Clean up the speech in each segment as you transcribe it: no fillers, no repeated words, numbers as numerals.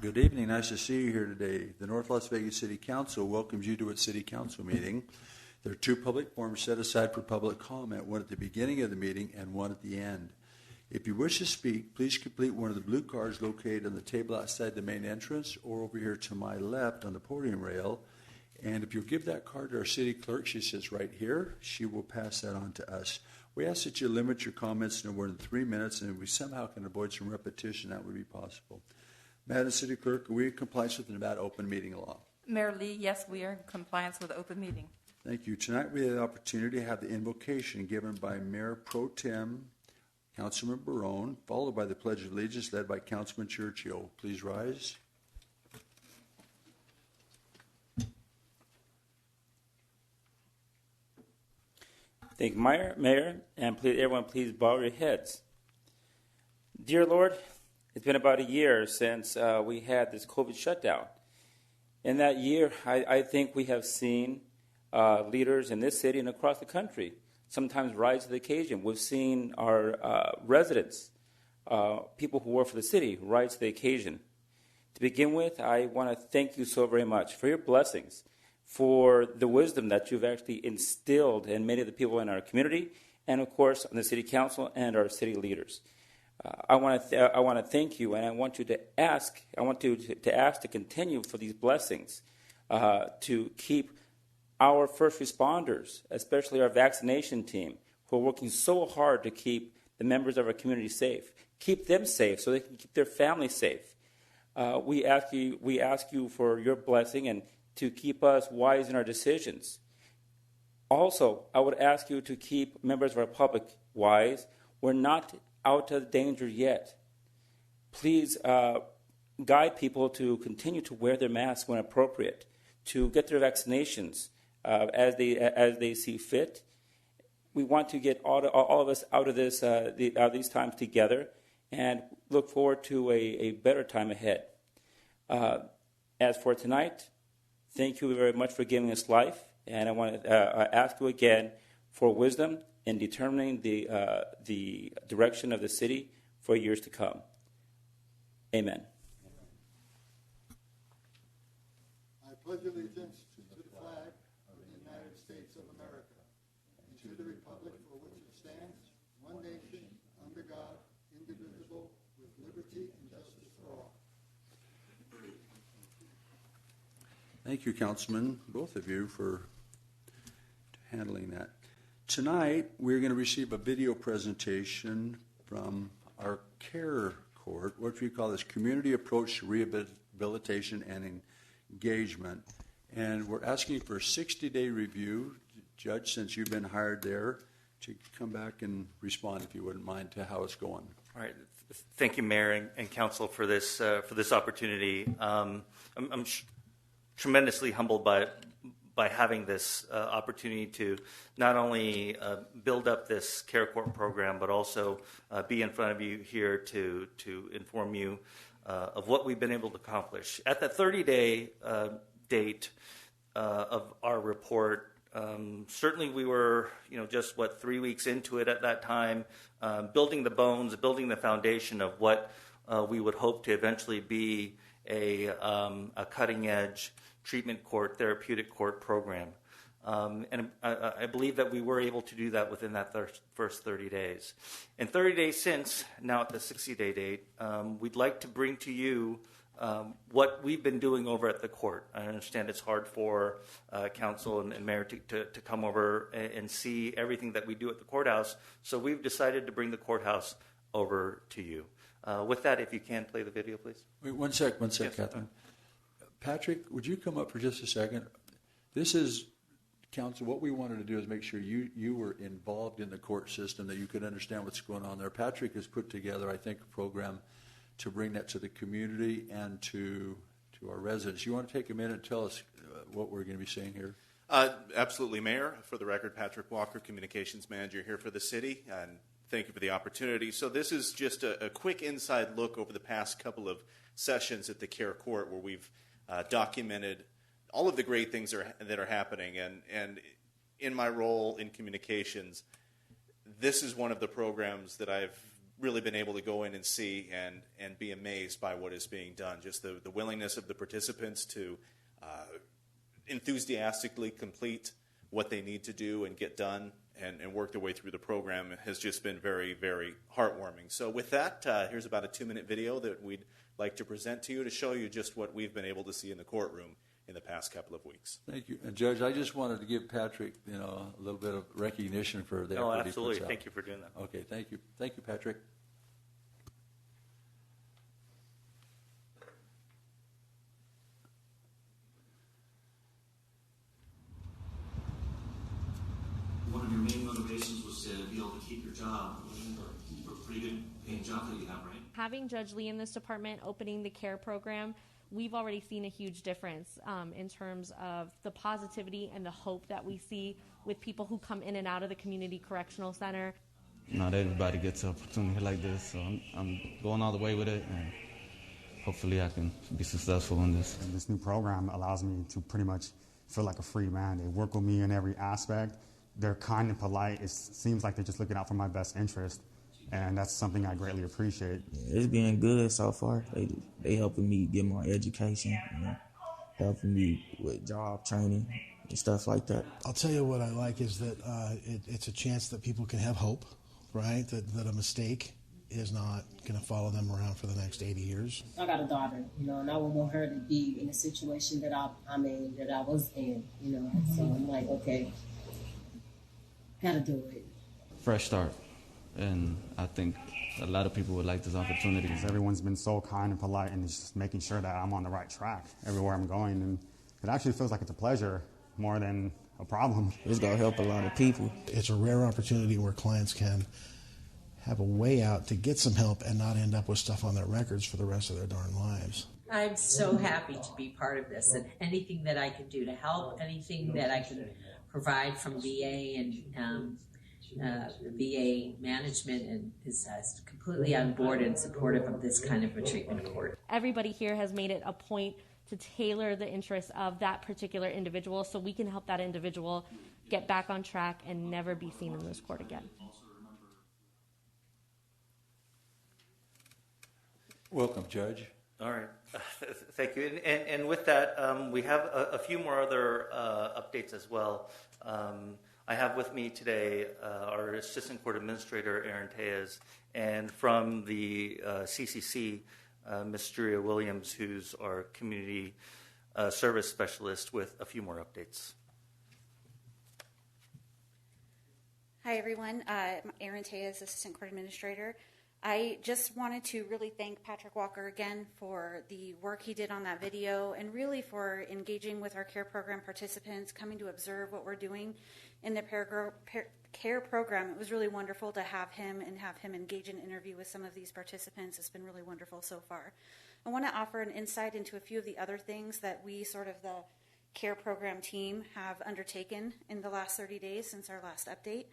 Good evening. Nice to see you here today. The North Las Vegas City Council welcomes you to its City Council meeting. There are two public forums set aside for public comment, one at the beginning of the meeting and one at the end. If you wish to speak, please complete one of the blue cards located on the table outside the main entrance or over here to my left on the podium rail. And if you'll give that card to our city clerk, she sits right here, she will pass that on to us. We ask that you limit your comments to no more than 3 minutes, and if we somehow can avoid some repetition, that would be possible. Madam City Clerk, are we in compliance with the Nevada Open Meeting Law? Mayor Lee, yes, we are in compliance with the open meeting. Thank you. Tonight we have the opportunity to have the invocation given by Mayor Pro Tem Councilman Barone, followed by the Pledge of Allegiance led by Councilman Churchill. Please rise. Thank you, Mayor, and everyone please bow your heads. Dear Lord, it's been about a year since we had this COVID shutdown. In that year, I think we have seen leaders in this city and across the country sometimes rise to the occasion. We've seen our residents, people who work for the city, rise to the occasion. To begin with, I want to thank you so very much for your blessings, for the wisdom that you've actually instilled in many of the people in our community, and of course on the city council and our city leaders. I want to thank you, and I want you to ask. I want you to ask to continue for these blessings, to keep our first responders, especially our vaccination team, who are working so hard to keep the members of our community safe. Keep them safe so they can keep their families safe. We ask you for your blessing and to keep us wise in our decisions. Also, I would ask you to keep members of our public wise. We're not out of danger yet. Please guide people to continue to wear their masks when appropriate, to get their vaccinations as they see fit. We want to get all of us out of these times together and look forward to a better time ahead. As for tonight, thank you very much for giving us life, and I want to ask you again for wisdom in determining the direction of the city for years to come. Amen. I pledge allegiance to the flag of the United States of America and to the republic for which it stands, one nation, under God, indivisible, with liberty and justice for all. Thank you, Councilman, both of you, for handling that. Tonight, we're going to receive a video presentation from our CARE Court, what we call this Community Approach to Rehabilitation and Engagement. And we're asking for a 60-day review. Judge, since you've been hired there, to come back and respond, if you wouldn't mind, to how it's going. All right. Thank you, Mayor and Council, for this opportunity. I'm tremendously humbled by having this opportunity to not only build up this CARE Court program, but also be in front of you here to inform you of what we've been able to accomplish. At the 30-day date of our report, certainly we were, just 3 weeks into it at that time, building the bones, building the foundation of what we would hope to eventually be a cutting-edge treatment court, therapeutic court program. And I believe that we were able to do that within that first 30 days. And 30 days since, now at the 60-day date, we'd like to bring to you what we've been doing over at the court. I understand it's hard for council and mayor to come over and see everything that we do at the courthouse, so we've decided to bring the courthouse over to you. With that, if you can play the video, please. Wait, one sec, yes, Catherine. Patrick, would you come up for just a second? This is, council, what we wanted to do is make sure you were involved in the court system, that you could understand what's going on there. Patrick has put together, I think, a program to bring that to the community and to our residents. You want to take a minute and tell us what we're going to be seeing here? Absolutely, Mayor. For the record, Patrick Walker, Communications Manager here for the city, and thank you for the opportunity. So this is just a quick inside look over the past couple of sessions at the CARE Court, where we've documented all of the great things that are happening. And in my role in communications, this is one of the programs that I've really been able to go in and see and be amazed by what is being done. Just the willingness of the participants to enthusiastically complete what they need to do and get done and work their way through the program has just been very, very heartwarming. So with that, here's about a 2-minute video that we'd like to present to you to show you just what we've been able to see in the courtroom in the past couple of weeks. Thank you. And Judge, I just wanted to give Patrick, a little bit of recognition for the effort he puts absolutely. out. Thank you for doing that. Okay, thank you. Thank you, Patrick. One of your main motivations was to be able to keep your job, or a pretty good paying job that you have, right? Having Judge Lee in this department opening the CARE program, we've already seen a huge difference in terms of the positivity and the hope that we see with people who come in and out of the community correctional center. Not everybody gets an opportunity like this, so I'm going all the way with it, and hopefully I can be successful in this. And this new program allows me to pretty much feel like a free man. They work with me in every aspect. They're kind and polite. It seems like they're just looking out for my best interest, and that's something I greatly appreciate. It's been good so far. They helping me get more education, helping me with job training and stuff like that. I'll tell you what I like is that it's a chance that people can have hope, right? That a mistake is not going to follow them around for the next 80 years. I got a daughter, and I would want her to be in a situation that I'm in, that I was in, So I'm like, okay, gotta do it. Fresh start, and I think a lot of people would like this opportunity. Everyone's been so kind and polite, and it's just making sure that I'm on the right track everywhere I'm going, and it actually feels like it's a pleasure more than a problem. It's gonna help a lot of people. It's a rare opportunity where clients can have a way out to get some help and not end up with stuff on their records for the rest of their darn lives. I'm so happy to be part of this, and anything that I can do to help, anything that I can provide from VA and VA management, and is completely on board and supportive of this kind of a treatment court. Everybody here has made it a point to tailor the interests of that particular individual so we can help that individual get back on track and never be seen in this court again. Welcome, Judge. All right. Thank you. And with that, we have a few more other updates as well. I have with me today our Assistant Court Administrator, Aaron Tejas, and from the CCC, Ms. Julia Williams, who's our Community Service Specialist, with a few more updates. Hi, everyone. I'm Aaron Tejas, Assistant Court Administrator. I just wanted to really thank Patrick Walker again for the work he did on that video, and really for engaging with our CARE program participants, coming to observe what we're doing in the CARE program. It was really wonderful to have him engage in an interview with some of these participants. It's been really wonderful so far. I want to offer an insight into a few of the other things that we, sort of the CARE program team, have undertaken in the last 30 days since our last update.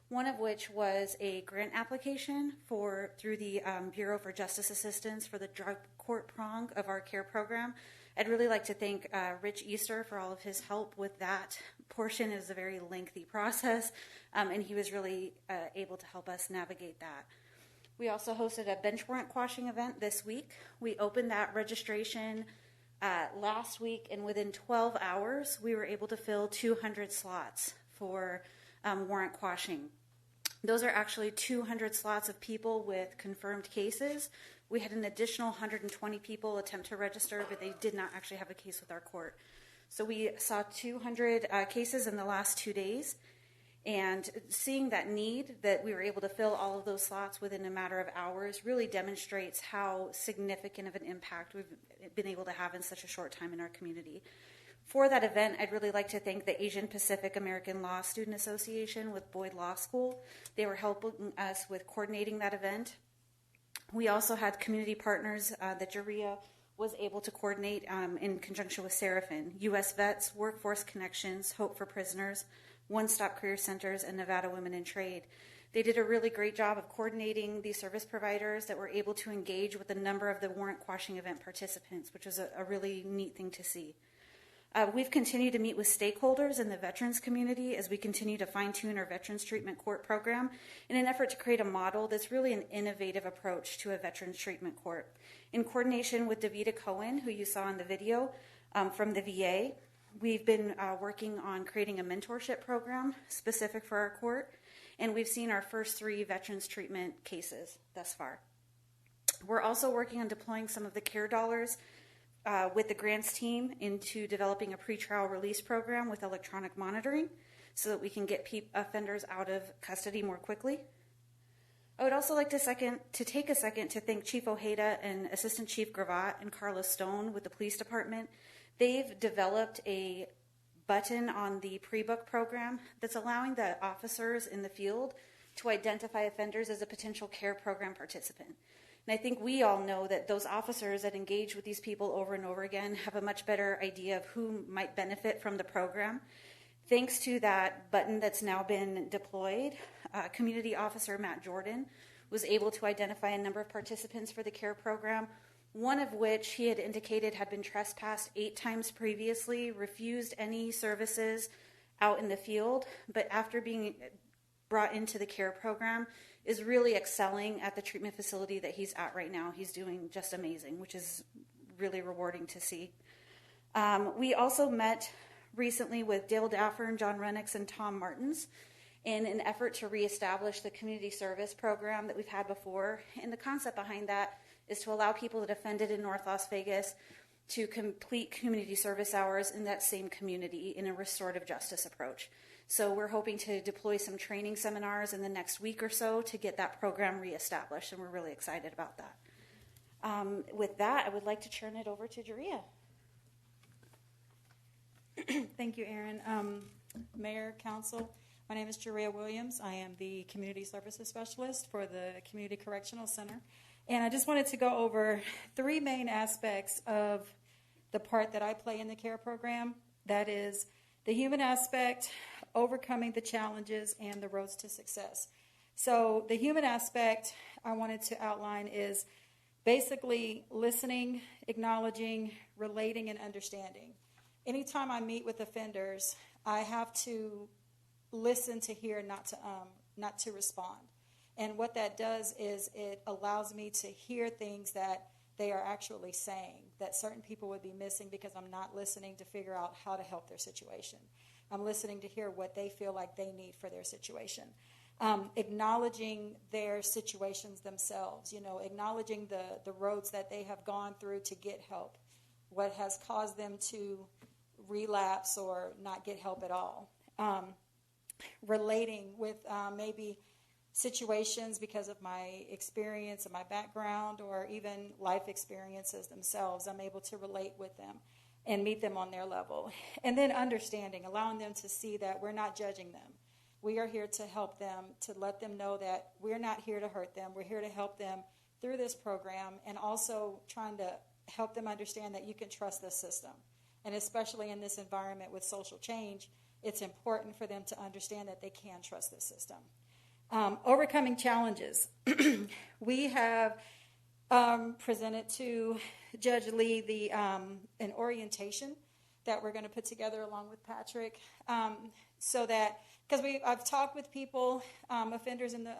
One of which was a grant application through the Bureau for Justice Assistance for the drug court prong of our CARE program. I'd really like to thank Rich Easter for all of his help with that portion. It was a very lengthy process, and he was really able to help us navigate that. We also hosted a bench warrant quashing event this week. We opened that registration last week, and within 12 hours, we were able to fill 200 slots for warrant quashing. Those are actually 200 slots of people with confirmed cases. We had an additional 120 people attempt to register, but they did not actually have a case with our court. So we saw 200 cases in the last 2 days, and seeing that need, that we were able to fill all of those slots within a matter of hours, really demonstrates how significant of an impact we've been able to have in such a short time in our community. For that event, I'd really like to thank the Asian Pacific American Law Student Association with Boyd Law School. They were helping us with coordinating that event. We also had community partners that Juria was able to coordinate in conjunction with Seraphin, U.S. Vets, Workforce Connections, Hope for Prisoners, One Stop Career Centers, and Nevada Women in Trade. They did a really great job of coordinating these service providers that were able to engage with a number of the warrant quashing event participants, which was a really neat thing to see. We've continued to meet with stakeholders in the veterans community as we continue to fine-tune our Veterans Treatment Court program in an effort to create a model that's really an innovative approach to a Veterans Treatment Court. In coordination with Davida Cohen, who you saw in the video from the VA, we've been working on creating a mentorship program specific for our court, and we've seen our first 3 veterans treatment cases thus far. We're also working on deploying some of the CARE dollars with the grants team into developing a pretrial release program with electronic monitoring so that we can get offenders out of custody more quickly. I would also like to take a second to thank Chief Ojeda and Assistant Chief Gravatt and Carlos Stone with the police department. They've developed a button on the pre-book program that's allowing the officers in the field to identify offenders as a potential CARE program participant. And I think we all know that those officers that engage with these people over and over again have a much better idea of who might benefit from the program. Thanks to that button that's now been deployed, Community Officer Matt Jordan was able to identify a number of participants for the CARE program, one of which he had indicated had been trespassed 8 times previously, refused any services out in the field, but after being brought into the CARE program, is really excelling at the treatment facility that he's at right now. He's doing just amazing, which is really rewarding to see. We also met recently with Dale Daffer and John Renix and Tom Martins in an effort to reestablish the community service program that we've had before. And the concept behind that is to allow people that offended in North Las Vegas to complete community service hours in that same community in a restorative justice approach. So we're hoping to deploy some training seminars in the next week or so to get that program reestablished, and we're really excited about that. With that, I would like to turn it over to Jaria. Thank you, Erin. Mayor, Council, my name is Jaria Williams. I am the Community Services Specialist for the Community Correctional Center. And I just wanted to go over 3 main aspects of the part that I play in the CARE program. That is the human aspect, overcoming the challenges, and the roads to success. So the human aspect I wanted to outline is basically listening, acknowledging, relating, and understanding. Anytime I meet with offenders, I have to listen to hear, not to respond. And what that does is it allows me to hear things that they are actually saying that certain people would be missing because I'm not listening to figure out how to help their situation. I'm listening to hear what they feel like they need for their situation. Acknowledging their situations themselves, acknowledging the roads that they have gone through to get help, what has caused them to relapse or not get help at all. Relating with maybe situations because of my experience and my background or even life experiences themselves. I'm able to relate with them and meet them on their level. And then understanding, allowing them to see that we're not judging them. We are here to help them, to let them know that we're not here to hurt them. We're here to help them through this program, and also trying to help them understand that you can trust this system. And especially in this environment with social change, it's important for them to understand that they can trust this system. Overcoming challenges. We have presented to Judge Lee an orientation that we're going to put together along with Patrick, so that, because I've talked with people, offenders in the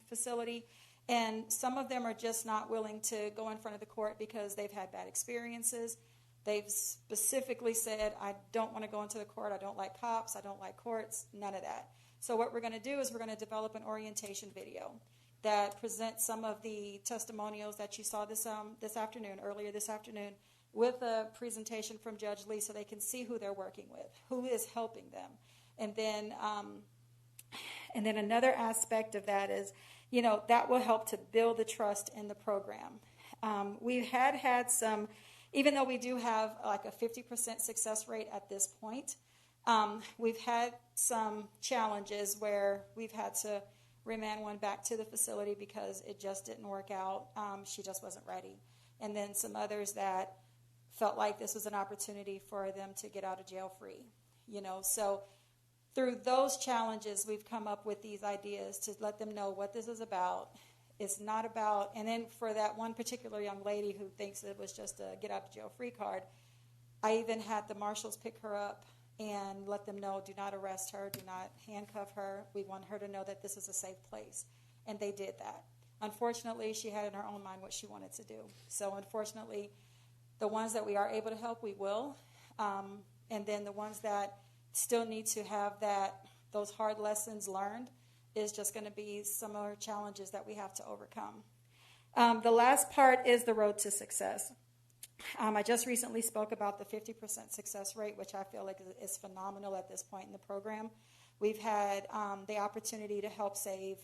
facility, and some of them are just not willing to go in front of the court because they've had bad experiences. They've specifically said, I don't want to go into the court, I don't like cops, I don't like courts, none of that. So what we're going to do is we're going to develop an orientation video that presents some of the testimonials that you saw earlier this afternoon, with a presentation from Judge Lee so they can see who they're working with, who is helping them. And then another aspect of that is, that will help to build the trust in the program. We've had some, even though we do have like a 50% success rate at this point, we've had some challenges where we've had to remand one back to the facility because it just didn't work out. She just wasn't ready. And then some others that felt like this was an opportunity for them to get out of jail free. So through those challenges, we've come up with these ideas to let them know what this is about. It's not about, and then for that one particular young lady who thinks it was just a get out of jail free card, I even had the marshals pick her up and let them know, do not arrest her, do not handcuff her. We want her to know that this is a safe place. And they did that. Unfortunately, she had in her own mind what she wanted to do. So unfortunately, the ones that we are able to help, we will. And then the ones that still need to have those hard lessons learned is just going to be some other challenges that we have to overcome. The last part is the road to success. I just recently spoke about the 50% success rate, which I feel like is phenomenal at this point in the program. We've had the opportunity to help save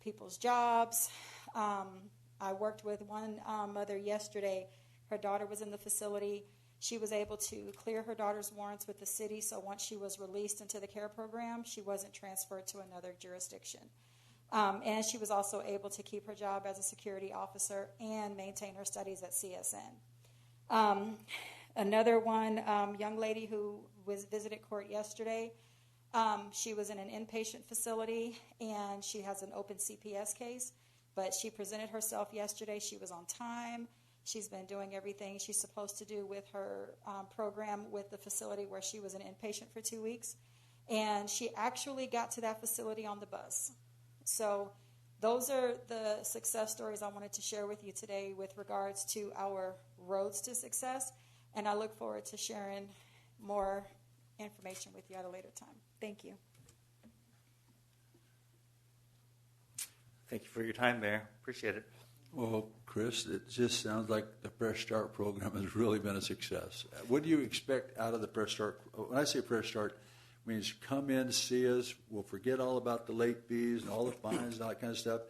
people's jobs. I worked with one mother yesterday. Her daughter was in the facility. She was able to clear her daughter's warrants with the city, so once she was released into the care program, she wasn't transferred to another jurisdiction. And she was also able to keep her job as a security officer and maintain her studies at CSN. Another one, young lady who visited court yesterday, she was in an inpatient facility, and she has an open CPS case, but she presented herself yesterday. She was on time. She's been doing everything she's supposed to do with her program with the facility where she was an inpatient for 2 weeks. And she actually got to that facility on the bus. So those are the success stories I wanted to share with you today with regards to our roads to success. And I look forward to sharing more information with you at a later time. Thank you. Thank you for your time, Mayor. Appreciate it. Well, Chris, it just sounds like the Fresh Start program has really been a success. What do you expect out of the Fresh Start? When I say Fresh Start, it means come in, see us. We'll forget all about the late fees and all the fines and all that kind of stuff.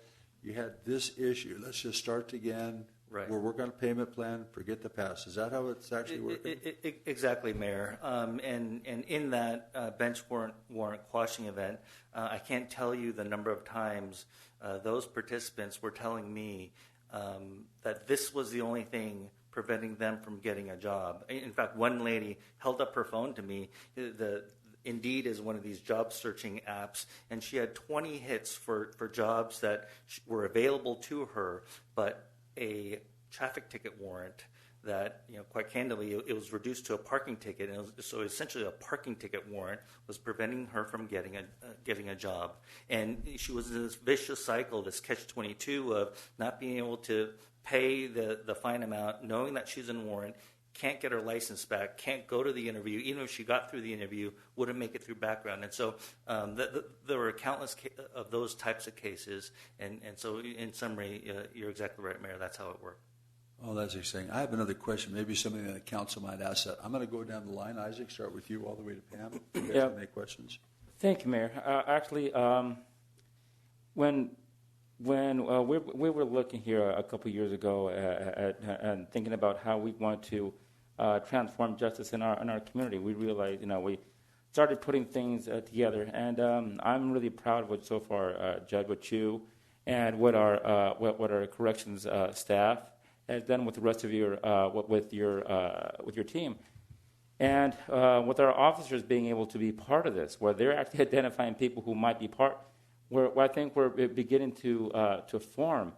You had this issue. Let's just start again. Right. We'll work on a payment plan. Forget the past. Is that how it's actually working? Exactly, Mayor. And in that bench warrant quashing event, I can't tell you the number of times those participants were telling me that this was the only thing preventing them from getting a job. In fact, one lady held up her phone to me. Indeed is one of these job searching apps, and she had 20 hits for jobs that were available to her, but a traffic ticket warrant that, quite candidly, it was reduced to a parking ticket, and so essentially a parking ticket warrant was preventing her from getting a job. And she was in this vicious cycle, this catch-22 of not being able to pay the fine amount, knowing that she's in warrant, can't get her license back, can't go to the interview, even if she got through the interview, wouldn't make it through background. And so there were countless of those types of cases. And so in summary, you're exactly right, Mayor. That's how it worked. Oh, that's exciting. I have another question, maybe something that the council might ask that. I'm going to go down the line. Isaac, start with you all the way to Pam. You guys have any questions? Thank you, Mayor. Actually, when we were looking here a couple years ago and thinking about how we want to transform justice in our community, we realized, we started putting things together. And I'm really proud of what so far, Judge, what you and what our corrections staff has done with the rest of your with your team, and with our officers being able to be part of this, where they're actually identifying people who might be part. Where I think we're beginning to form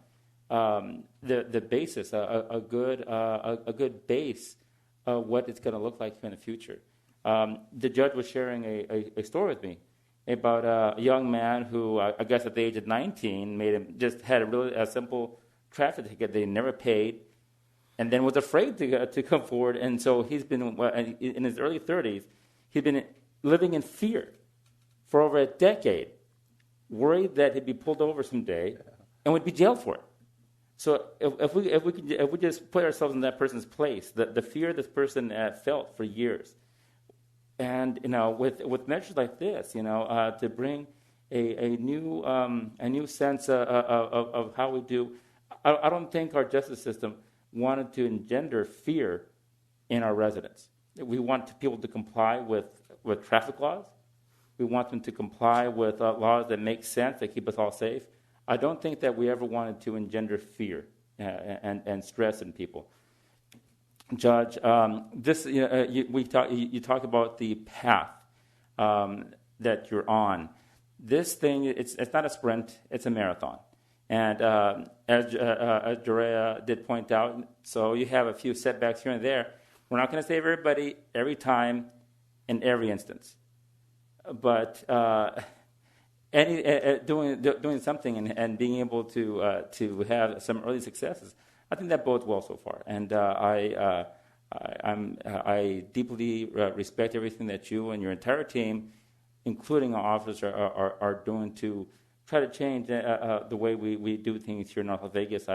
the basis, a good base of what it's going to look like in the future. The judge was sharing a story with me about a young man who, I guess at the age of 19, just had a simple traffic ticket they never paid, and then was afraid to come forward. And so he's been in his early 30s. He's been living in fear for over a decade, worried that he'd be pulled over someday and would be jailed for it. So if we just put ourselves in that person's place, the fear this person felt for years, and with measures like this, to bring a new sense of how we do. I don't think our justice system wanted to engender fear in our residents. We want people to comply with traffic laws. We want them to comply with laws that make sense, that keep us all safe. I don't think that we ever wanted to engender fear and stress in people. Judge, you talk about the path that you're on. This thing, it's not a sprint, it's a marathon. And as Dorea did point out, so you have a few setbacks here and there, We're not going to save everybody every time in every instance. But doing something and being able to have some early successes, I think that bodes well so far. And I deeply respect everything that you and your entire team, including our officers, are doing to try to change the way we do things here in North Las Vegas.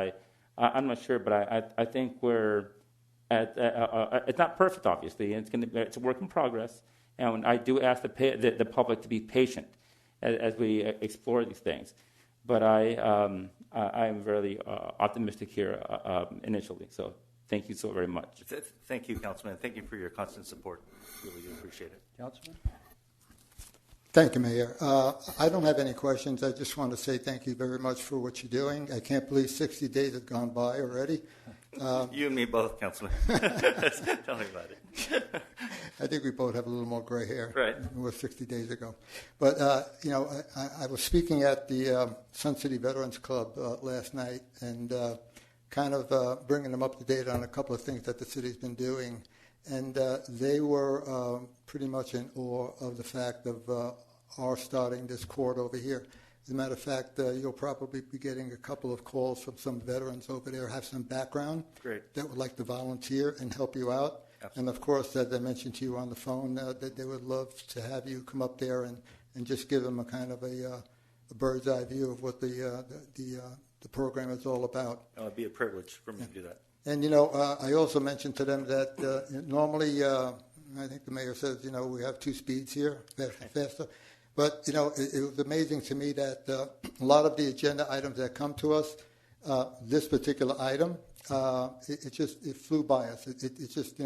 I'm not sure, but I think we're at. It's not perfect, obviously, and it's a work in progress. And I do ask the public to be patient as we explore these things. But I'm very optimistic here initially. So thank you so very much. Thank you, Councilman. Thank you for your constant support. Really do appreciate it. Councilman? Thank you, Mayor. I don't have any questions. I just want to say thank you very much for what you're doing. I can't believe 60 days have gone by already. You and me both, Councilman. Tell me about it. I think we both have a little more gray hair right. than we were 60 days ago. But, I was speaking at the Sun City Veterans Club last night and kind of bringing them up to date on a couple of things that the city's been doing. And they were pretty much in awe of the fact of our starting this court over here. As a matter of fact, you'll probably be getting a couple of calls from some veterans over there who have some background Great. that would like to volunteer and help you out. Absolutely. And, of course, as I mentioned to you on the phone, that they would love to have you come up there and just give them a kind of a bird's eye view of what the program is all about. Oh, it'd be a privilege for me to do that. And, I also mentioned to them that normally, I think the mayor says, we have two speeds here, faster. But, it was amazing to me that a lot of the agenda items that come to us, this particular item, it flew by us. It just,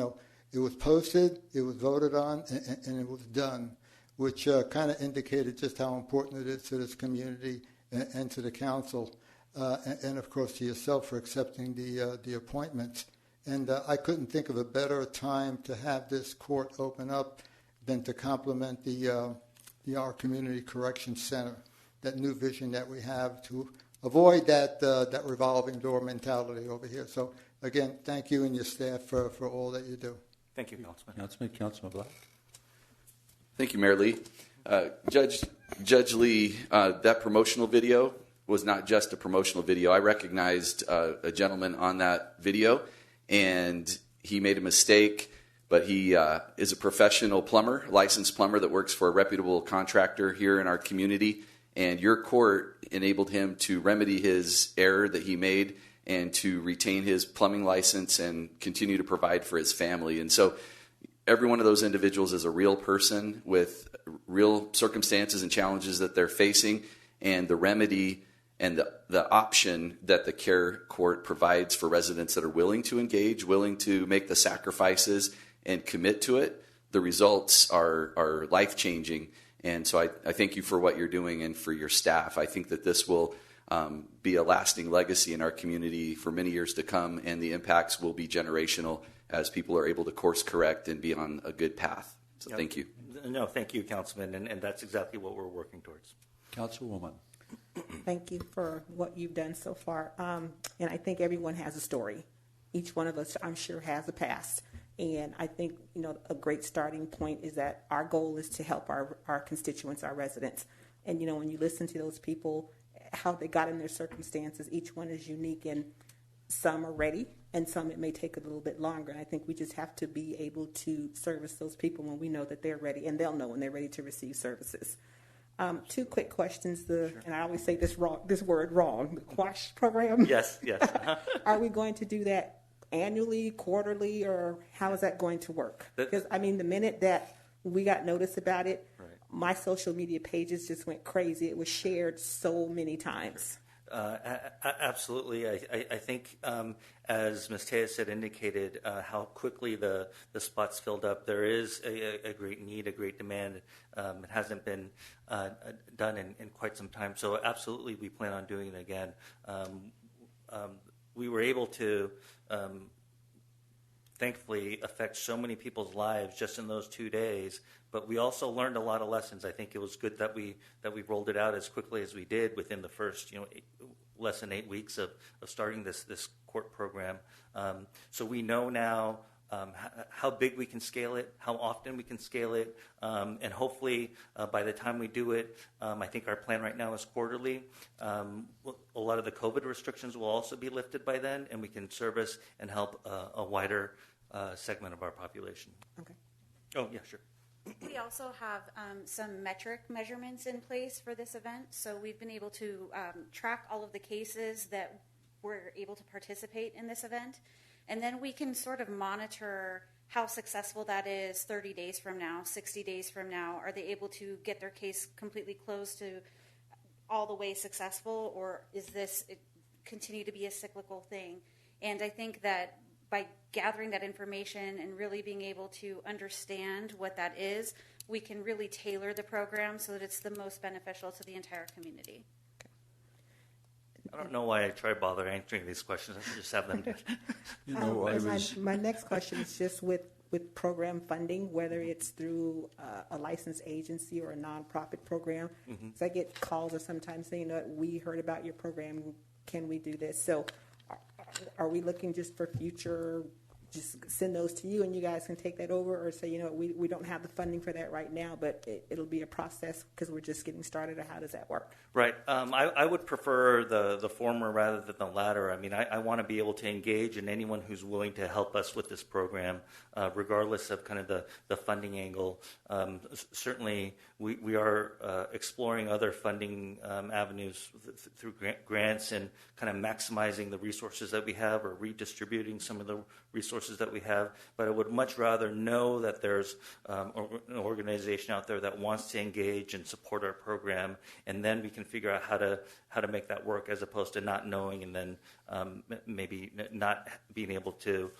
it was posted, it was voted on, and it was done, which kind of indicated just how important it is to this community and to the council. And of course to yourself for accepting the appointments. And I couldn't think of a better time to have this court open up than to complement the Our Community Correction Center, that new vision that we have to avoid that revolving door mentality over here. So again, thank you and your staff for all that you do. Thank you, Councilman. Councilman Black. Thank you, Mayor Lee. Judge Lee, that promotional video was not just a promotional video. I recognized a gentleman on that video, and he made a mistake, but he is a professional plumber, licensed plumber that works for a reputable contractor here in our community, and your court enabled him to remedy his error that he made and to retain his plumbing license and continue to provide for his family. And so every one of those individuals is a real person with real circumstances and challenges that they're facing, and the remedy and the option that the care court provides for residents that are willing to engage, willing to make the sacrifices and commit to it, the results are life-changing. And so I thank you for what you're doing and for your staff. I think that this will be a lasting legacy in our community for many years to come, and the impacts will be generational as people are able to course correct and be on a good path. So thank you. No, thank you, Councilman, and that's exactly what we're working towards. Councilwoman. Thank you for what you've done so far. And I think everyone has a story. Each one of us, I'm sure, has a past. And I think, a great starting point is that our goal is to help our constituents, our residents. And, when you listen to those people, how they got in their circumstances, each one is unique, and some are ready and some it may take a little bit longer. And I think we just have to be able to service those people when we know that they're ready, and they'll know when they're ready to receive services. Two quick questions. And I always say this word wrong. The QUASH program. Yes. Are we going to do that annually, quarterly, or how is that going to work? Because the minute that we got notice about it, right, my social media pages just went crazy. It was shared so many times. Absolutely. I think, as Ms. Tejas had indicated, how quickly the spots filled up. There is a great need, a great demand. It hasn't been done in quite some time. So absolutely, we plan on doing it again. We were able to, thankfully, affect so many people's lives just in those 2 days. But we also learned a lot of lessons. I think it was good that we rolled it out as quickly as we did within the first, less than 8 weeks of starting this court program. So we know now how big we can scale it, how often we can scale it, and hopefully by the time we do it, I think our plan right now is quarterly. A lot of the COVID restrictions will also be lifted by then, and we can service and help a wider segment of our population. Okay. Oh, yeah, sure. We also have some metric measurements in place for this event. So we've been able to track all of the cases that were able to participate in this event. And then we can sort of monitor how successful that is 30 days from now, 60 days from now. Are they able to get their case completely closed to all the way successful, or is this continue to be a cyclical thing? And I think that by gathering that information and really being able to understand what that is, we can really tailor the program so that it's the most beneficial to the entire community. I don't know why I try to bother answering these questions. I should just have them done. My next question is just with program funding, whether it's through a licensed agency or a nonprofit program. Mm-hmm. So I get calls or sometimes saying, we heard about your program, can we do this? So are we looking just for future, just send those to you and you guys can take that over, or say, we don't have the funding for that right now, but it'll be a process because we're just getting started, or how does that work? Right. I would prefer the former rather than the latter. I mean, I want to be able to engage in anyone who's willing to help us with this program, regardless of kind of the funding angle. Certainly, we are exploring other funding avenues through grants and kind of maximizing the resources that we have, or redistributing some of the resources that we have. But I would much rather know that there's an organization out there that wants to engage and support our program, and then we can figure out how to make that work, as opposed to not knowing and then maybe not being able to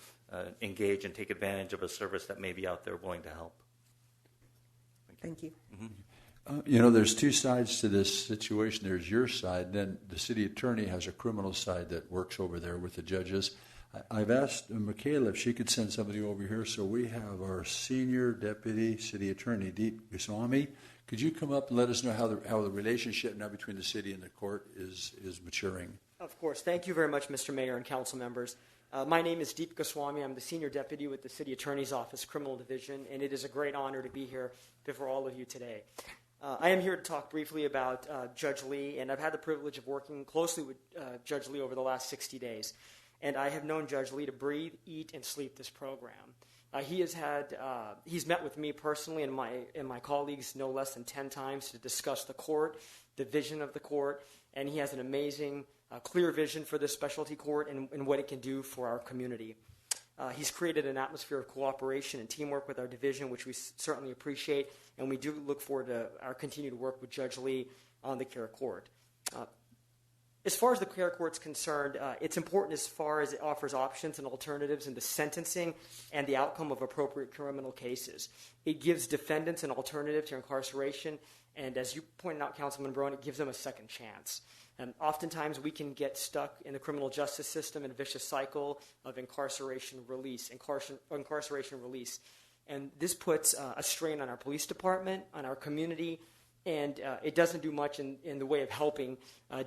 engage and take advantage of a service that may be out there willing to help. Thank you. Mm-hmm. There's two sides to this situation. There's your side, then the city attorney has a criminal side that works over there with the judges. I've asked Michaela if she could send somebody over here, so we have our senior deputy city attorney, Deep Goswami. Could you come up and let us know how the relationship now between the city and the court is maturing? Of course. Thank you very much, Mr. Mayor and council members. My name is Deep Goswami. I'm the senior deputy with the City Attorney's Office Criminal Division, and it is a great honor to be here before all of you today. I am here to talk briefly about Judge Lee, and I've had the privilege of working closely with Judge Lee over the last 60 days. And I have known Judge Lee to breathe, eat, and sleep this program. He's met with me personally and my colleagues no less than 10 times to discuss the court, the vision of the court, and he has an amazing, clear vision for this specialty court and what it can do for our community. He's created an atmosphere of cooperation and teamwork with our division, which we certainly appreciate, and we do look forward to our continued work with Judge Lee on the care court. As far as the care court's concerned, it's important as far as it offers options and alternatives in the sentencing and the outcome of appropriate criminal cases. It gives defendants an alternative to incarceration, and as you pointed out, Councilman Brown, it gives them a second chance. And oftentimes we can get stuck in the criminal justice system in a vicious cycle of incarceration release. And this puts a strain on our police department, on our community, and it doesn't do much in the way of helping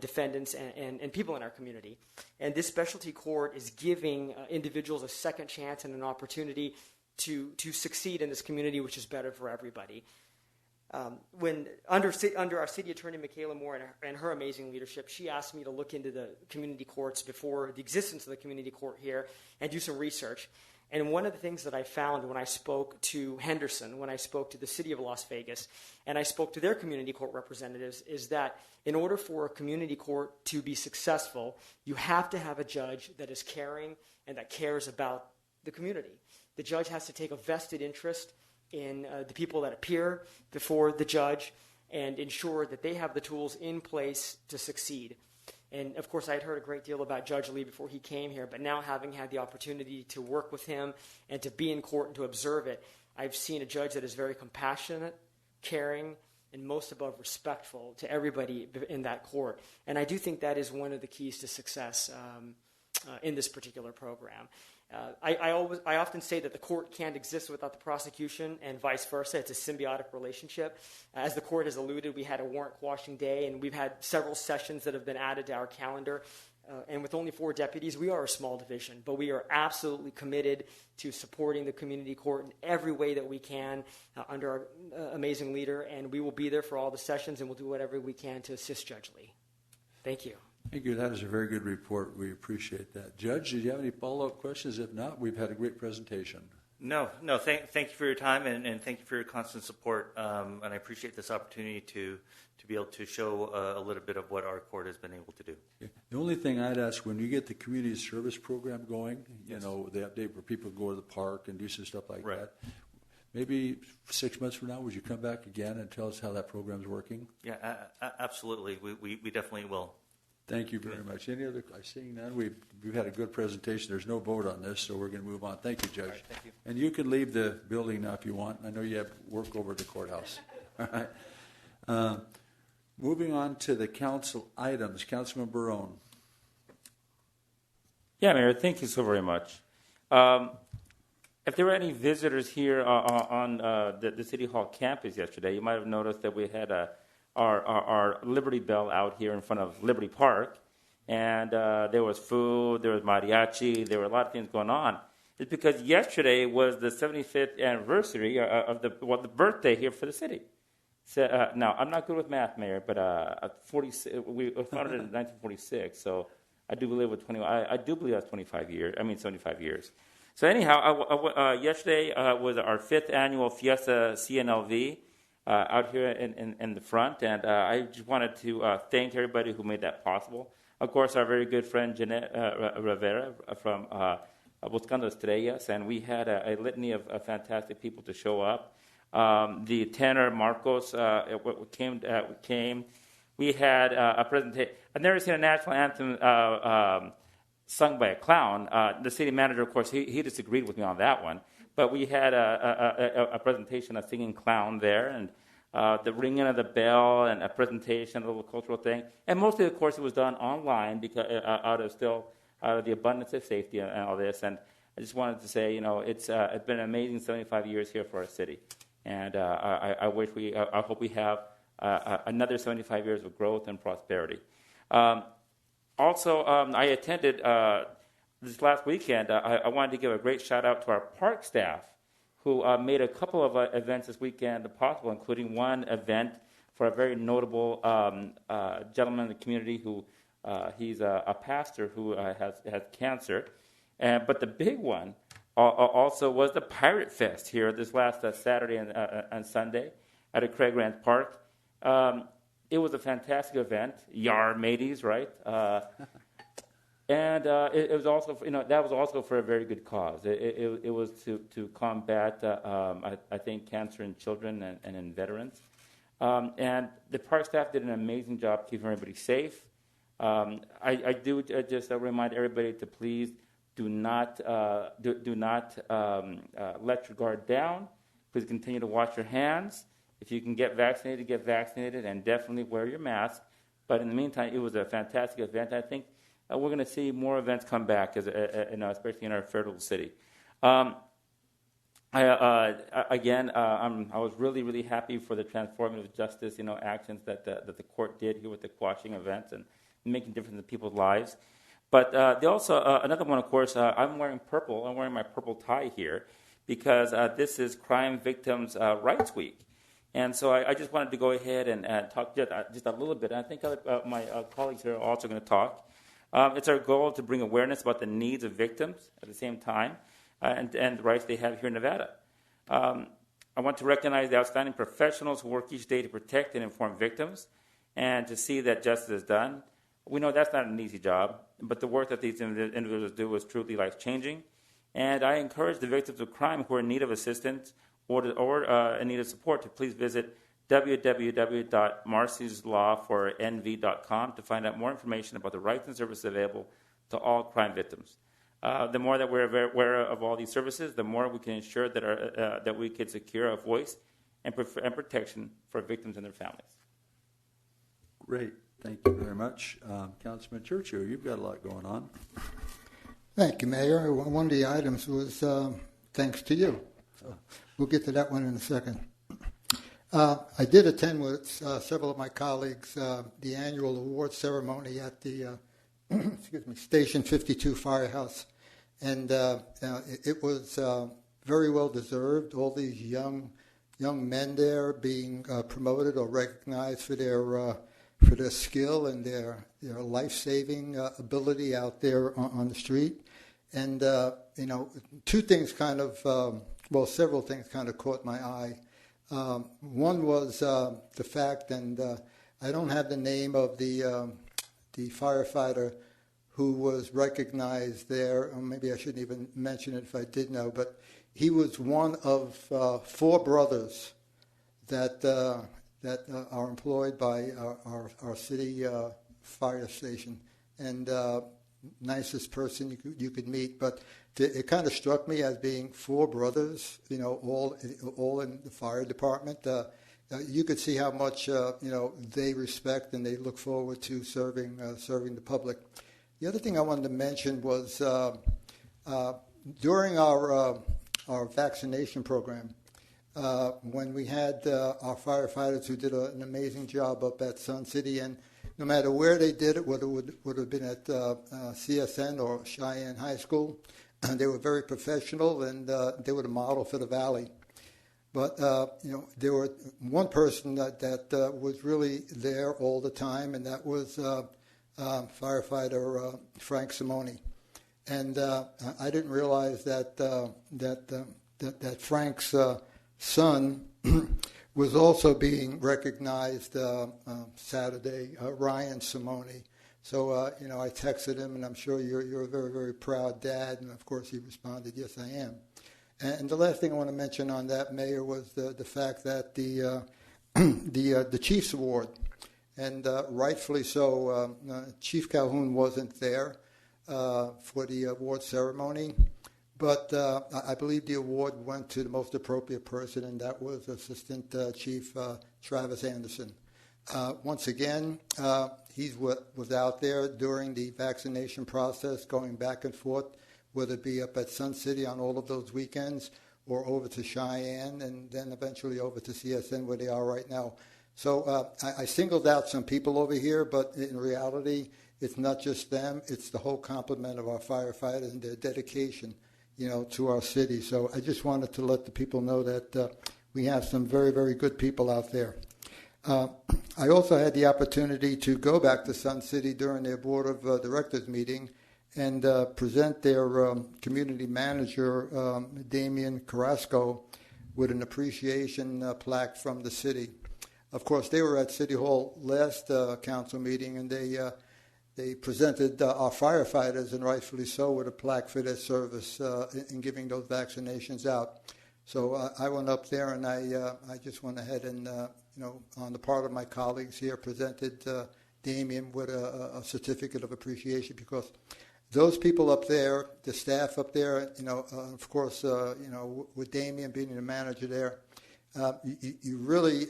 defendants and people in our community. And this specialty court is giving individuals a second chance and an opportunity to succeed in this community, which is better for everybody. When under our city attorney, Michaela Moore, and her amazing leadership, she asked me to look into the community courts before the existence of the community court here and do some research. And one of the things that I found when I spoke to Henderson, when I spoke to the city of Las Vegas, and I spoke to their community court representatives, is that in order for a community court to be successful, you have to have a judge that is caring and that cares about the community. The judge has to take a vested interest in the people that appear before the judge and ensure that they have the tools in place to succeed. And, of course, I had heard a great deal about Judge Lee before he came here, but now having had the opportunity to work with him and to be in court and to observe it, I've seen a judge that is very compassionate, caring, and most above respectful to everybody in that court. And I do think that is one of the keys to success in this particular program. I often say that the court can't exist without the prosecution and vice versa. It's a symbiotic relationship. As the court has alluded, we had a warrant quashing day, and we've had several sessions that have been added to our calendar and with only 4 deputies, we are a small division, but we are absolutely committed to supporting the community court in every way that we can under our amazing leader, and we will be there for all the sessions, and we'll do whatever we can to assist Judge Lee. Thank you. Thank you. That is a very good report. We appreciate that. Judge, did you have any follow-up questions? If not, we've had a great presentation. No. Thank you for your time, and thank you for your constant support. And I appreciate this opportunity to be able to show a little bit of what our court has been able to do. Okay. The only thing I'd ask, when you get the community service program going, you know, the update where people go to the park and do some stuff like that, maybe 6 months from now, would you come back again and tell us how that program's working? Yeah, absolutely. We definitely will. Thank you very much. Any other? I see none. We've had a good presentation. There's no vote on this, so we're going to move on. Thank you, Judge. All right, thank you. And you can leave the building now if you want. I know you have work over at the courthouse. All right. Moving on to the council items. Councilman Barone. Yeah, Mayor, thank you so very much. If there were any visitors here on the City Hall campus yesterday, you might have noticed that we had our Liberty Bell out here in front of Liberty Park, and there was food, there was mariachi, there were a lot of things going on. It's because yesterday was the 75th anniversary of the birthday here for the city. So, now, I'm not good with math, Mayor, but we were founded in 1946, so I do believe I do believe that's 75 years. So anyhow, yesterday was our 5th annual Fiesta Cnlv out here in the front, and I just wanted to thank everybody who made that possible. Of course, our very good friend Jeanette Rivera from Buscando Estrellas, and we had a litany of fantastic people to show up. The tenor Marcos came. We had a presentation. I've never seen a national anthem sung by a clown. The city manager, of course, he disagreed with me on that one. But we had a presentation, a singing clown there, and the ringing of the bell, and a presentation, a little cultural thing. And mostly, of course, it was done online because out of the abundance of safety and all this. And I just wanted to say, it's been an amazing 75 years here for our city. And I hope we have another 75 years of growth and prosperity. Also, I attended this last weekend. I wanted to give a great shout out to our park staff who made a couple of events this weekend possible, including one event for a very notable gentleman in the community who he's a pastor who has cancer. But the big one also was the Pirate Fest here this last Saturday and Sunday at a Craig Ranch Park. It was a fantastic event. Yar mateys, right? And it was also, that was also for a very good cause. It was to combat, I think, cancer in children and in veterans. And the park staff did an amazing job keeping everybody safe. I do just remind everybody to please do not let your guard down. Please continue to wash your hands. If you can get vaccinated, and definitely wear your mask. But in the meantime, it was a fantastic event. I think we're going to see more events come back, especially in our fair little city. I was really, really happy for the transformative justice, actions that the court did here with the quashing events and making a difference in people's lives. But another one, of course, I'm wearing purple. I'm wearing my purple tie here because this is Crime Victims' Rights Week. And so I just wanted to go ahead and talk just a little bit. I think my colleagues here are also going to talk. It's our goal to bring awareness about the needs of victims at the same time and the rights they have here in Nevada. I want to recognize the outstanding professionals who work each day to protect and inform victims and to see that justice is done. We know that's not an easy job, but the work that these individuals do is truly life-changing. And I encourage the victims of crime who are in need of assistance or in need of support to please visit www.marcyslawfornv.com to find out more information about the rights and services available to all crime victims. The more that we're aware of all these services, the more we can ensure that we can secure a voice and protection for victims and their families. Great. Thank you very much. Councilman Churchill, you've got a lot going on. Thank you, Mayor. One of the items was thanks to you. So we'll get to that one in a second. I did attend with several of my colleagues the annual award ceremony at the excuse me, Station 52 Firehouse. And it was very well deserved. All these young men there being promoted or recognized for their skill and their life-saving ability out there on the street. And two things several things kind of caught my eye. One was the fact, and I don't have the name of the firefighter who was recognized there, or maybe I shouldn't even mention it if I did know, but he was one of 4 brothers that are employed by our city fire station, and nicest person you could meet. But it kind of struck me as being 4 brothers, all in the fire department. You could see how much they respect and they look forward to serving the public. The other thing I wanted to mention was during our vaccination program, when we had our firefighters who did an amazing job up at Sun City, and no matter where they did it, whether it would have been at CSN or Cheyenne High School, they were very professional, and they were the model for the Valley. But there were one person that was really there all the time, and that was firefighter Frank Simone. And I didn't realize that Frank's son was also being recognized Saturday, Ryan Simone. So I texted him, and I'm sure you're a very, very proud dad. And of course, he responded, "Yes, I am." And the last thing I want to mention on that, Mayor, was the fact that the Chiefs Award, and rightfully so, Chief Calhoun wasn't there for the award ceremony, but I believe the award went to the most appropriate person, and that was Assistant Chief Travis Anderson. Once again, he was out there during the vaccination process, going back and forth, whether it be up at Sun City on all of those weekends or over to Cheyenne and then eventually over to CSN where they are right now. So I singled out some people over here, but in reality, it's not just them. It's the whole complement of our firefighters and their dedication, to our city. So I just wanted to let the people know that we have some very, very good people out there. I also had the opportunity to go back to Sun City during their Board of Directors meeting and present their community manager, Damian Carrasco, with an appreciation plaque from the city. Of course, they were at City Hall last council meeting, and they presented our firefighters, and rightfully so, with a plaque for their service in giving those vaccinations out. So I went up there, and I just went ahead and, on the part of my colleagues here, presented Damian with a certificate of appreciation, because those people up there, the staff up there, of course, with Damian being the manager there, you really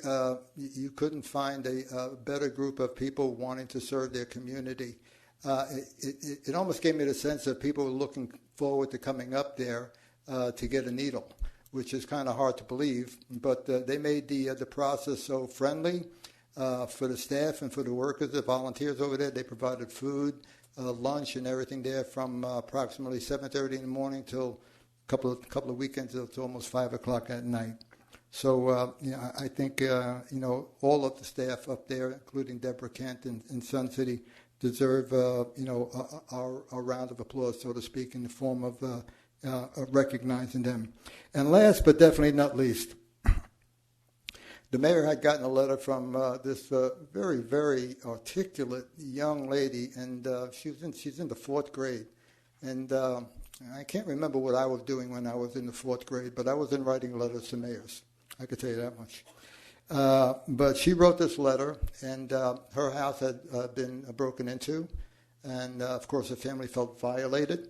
you couldn't find a better group of people wanting to serve their community. It almost gave me the sense that people were looking forward to coming up there to get a needle, which is kind of hard to believe. But they made the process so friendly for the staff and for the workers, the volunteers over there. They provided food, lunch, and everything there from approximately 7:30 in the morning till a couple of weekends till almost 5 o'clock at night. So I think all of the staff up there, including Deborah Kent in Sun City, deserve our round of applause, so to speak, in the form of recognizing them. And last but definitely not least, the mayor had gotten a letter from this very, very articulate young lady, and she's in the 4th grade. And I can't remember what I was doing when I was in the 4th grade, but I wasn't writing letters to mayors. I could tell you that much. But she wrote this letter, and her house had been broken into, and of course her family felt violated.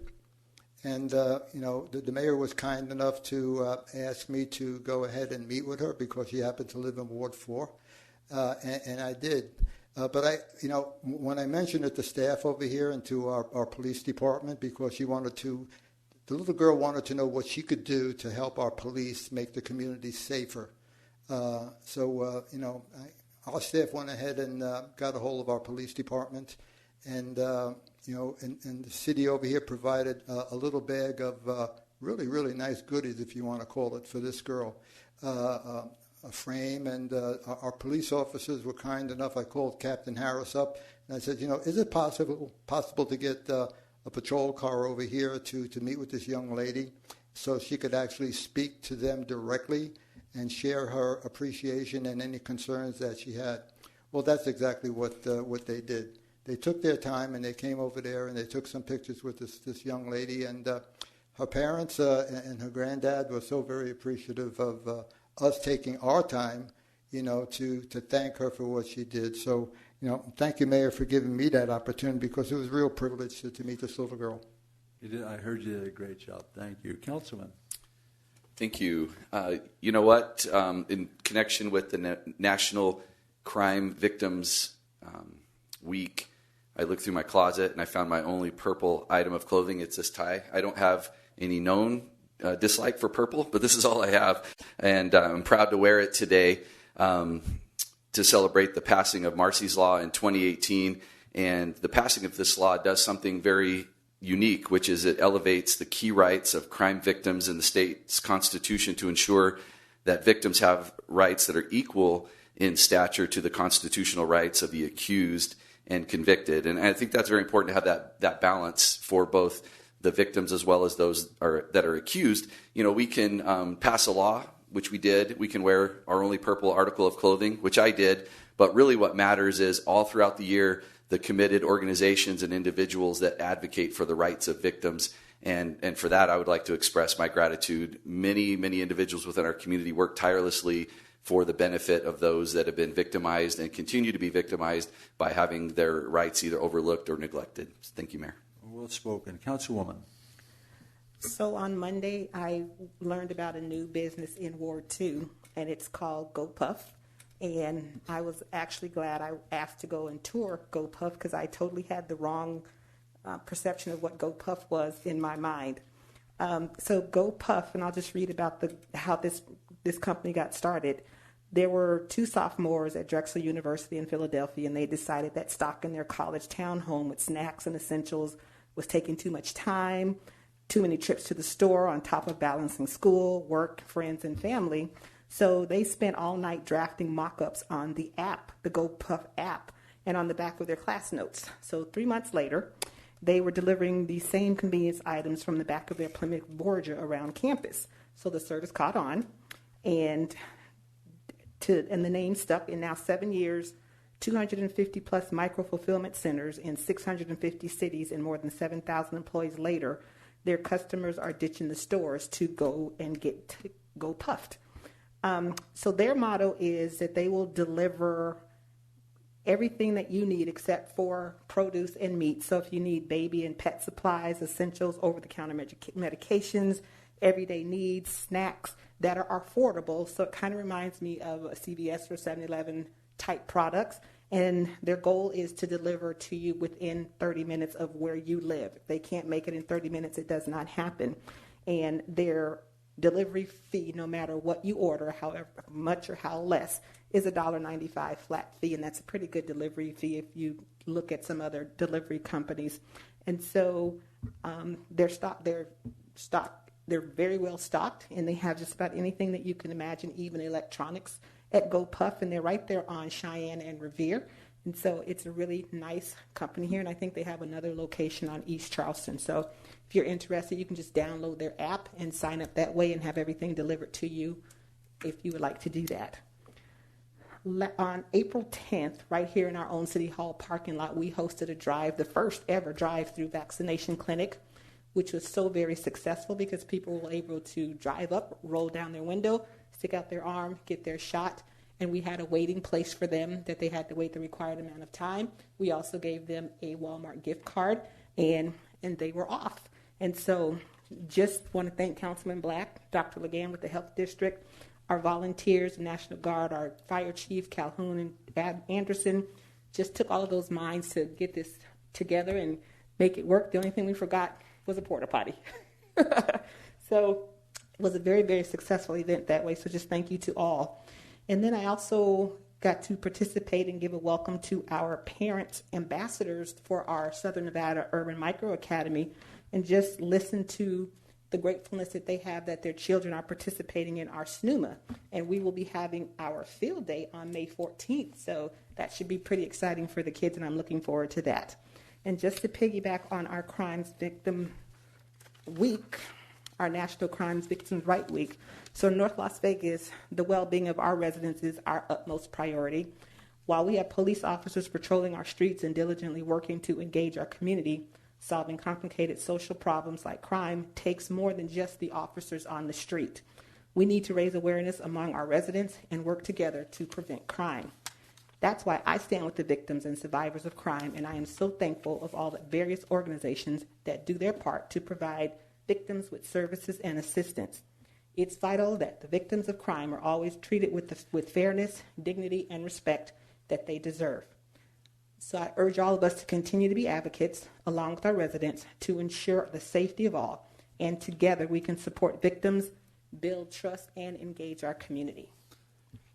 And the mayor was kind enough to ask me to go ahead and meet with her because she happened to live in Ward 4, and I did. But when I mentioned it to staff over here and to our police department, because the little girl wanted to know what she could do to help our police make the community safer. So our staff went ahead and got a hold of our police department, And, and the city over here provided a little bag of really, really nice goodies, if you want to call it, for this girl. A frame, and our police officers were kind enough. I called Captain Harris up, and I said, is it possible to get a patrol car over here to meet with this young lady so she could actually speak to them directly and share her appreciation and any concerns that she had? Well, that's exactly what they did. They took their time, and they came over there, and they took some pictures with this young lady, and her parents and her granddad were so very appreciative of us taking our time, to thank her for what she did. So, thank you, Mayor, for giving me that opportunity, because it was a real privilege to meet this little girl. You did. I heard you did a great job. Thank you. Councilman. Thank you. You know what? In connection with the National Crime Victims Week, I looked through my closet and I found my only purple item of clothing. It's this tie. I don't have any known dislike for purple, but this is all I have, and I'm proud to wear it today to celebrate the passing of Marsy's Law in 2018. And the passing of this law does something very unique, which is it elevates the key rights of crime victims in the state's constitution to ensure that victims have rights that are equal in stature to the constitutional rights of the accused and convicted. And I think that's very important to have that balance for both the victims as well as those that are accused. We can pass a law, which we did. We can wear our only purple article of clothing, which I did. But really what matters is all throughout the year, the committed organizations and individuals that advocate for the rights of victims. And for that, I would like to express my gratitude. Many, many individuals within our community work tirelessly for the benefit of those that have been victimized and continue to be victimized by having their rights either overlooked or neglected. Thank you, Mayor. Well spoken. Councilwoman. So on Monday, I learned about a new business in Ward 2, and it's called Go Puff. And I was actually glad I asked to go and tour Go Puff, because I totally had the wrong perception of what Go Puff was in my mind. So Go Puff, and I'll just read about how this company got started. There were 2 sophomores at Drexel University in Philadelphia, and they decided that stocking their college townhome with snacks and essentials was taking too much time, too many trips to the store on top of balancing school, work, friends, and family. So they spent all night drafting mock-ups on the app, the Go Puff app, and on the back of their class notes. So 3 months later, they were delivering the same convenience items from the back of their Plymouth Borgia around campus. So the service caught on, and the name stuck. In now 7 years, 250 plus micro-fulfillment centers in 650 cities and more than 7,000 employees later, their customers are ditching the stores to go puffed. So their motto is that they will deliver everything that you need except for produce and meat. So if you need baby and pet supplies, essentials, over-the-counter medications, everyday needs, snacks that are affordable. So it kind of reminds me of a CVS or 7-Eleven type products. And their goal is to deliver to you within 30 minutes of where you live. If they can't make it in 30 minutes, it does not happen. And their delivery fee, no matter what you order, however much or how less, is $1.95 flat fee. And that's a pretty good delivery fee if you look at some other delivery companies. And so they're very well stocked, and they have just about anything that you can imagine, even electronics, at Go Puff, and they're right there on Cheyenne and Revere. And so it's a really nice company here, and I think they have another location on East Charleston. So if you're interested, you can just download their app and sign up that way and have everything delivered to you if you would like to do that. On April 10th, right here in our own City Hall parking lot, we hosted a drive, the first ever drive-through vaccination clinic, which was so very successful because people were able to drive up, roll down their window, stick out their arm, get their shot, and we had a waiting place for them that they had to wait the required amount of time. We also gave them a Walmart gift card, and they were off. And so just want to thank Councilman Black, Dr. Legan with the Health District, our volunteers, the National Guard, our Fire Chief, Calhoun and Anderson, just took all of those minds to get this together and make it work. The only thing we forgot was a porta potty. So it was a very, very successful event that way. So just thank you to all. And then I also got to participate and give a welcome to our parent ambassadors for our Southern Nevada Urban Micro Academy, and just listen to the gratefulness that they have that their children are participating in our Stuma. And we will be having our field day on May 14th, so that should be pretty exciting for the kids, and I'm looking forward to that. And just to piggyback on our Crimes Victim Week, our National Crimes Victims' Right Week, so in North Las Vegas, the well-being of our residents is our utmost priority. While we have police officers patrolling our streets and diligently working to engage our community, solving complicated social problems like crime takes more than just the officers on the street. We need to raise awareness among our residents and work together to prevent crime. That's why I stand with the victims and survivors of crime, and I am so thankful of all the various organizations that do their part to provide victims with services and assistance. It's vital that the victims of crime are always treated with fairness, dignity, and respect that they deserve. So I urge all of us to continue to be advocates, along with our residents, to ensure the safety of all. And together we can support victims, build trust, and engage our community.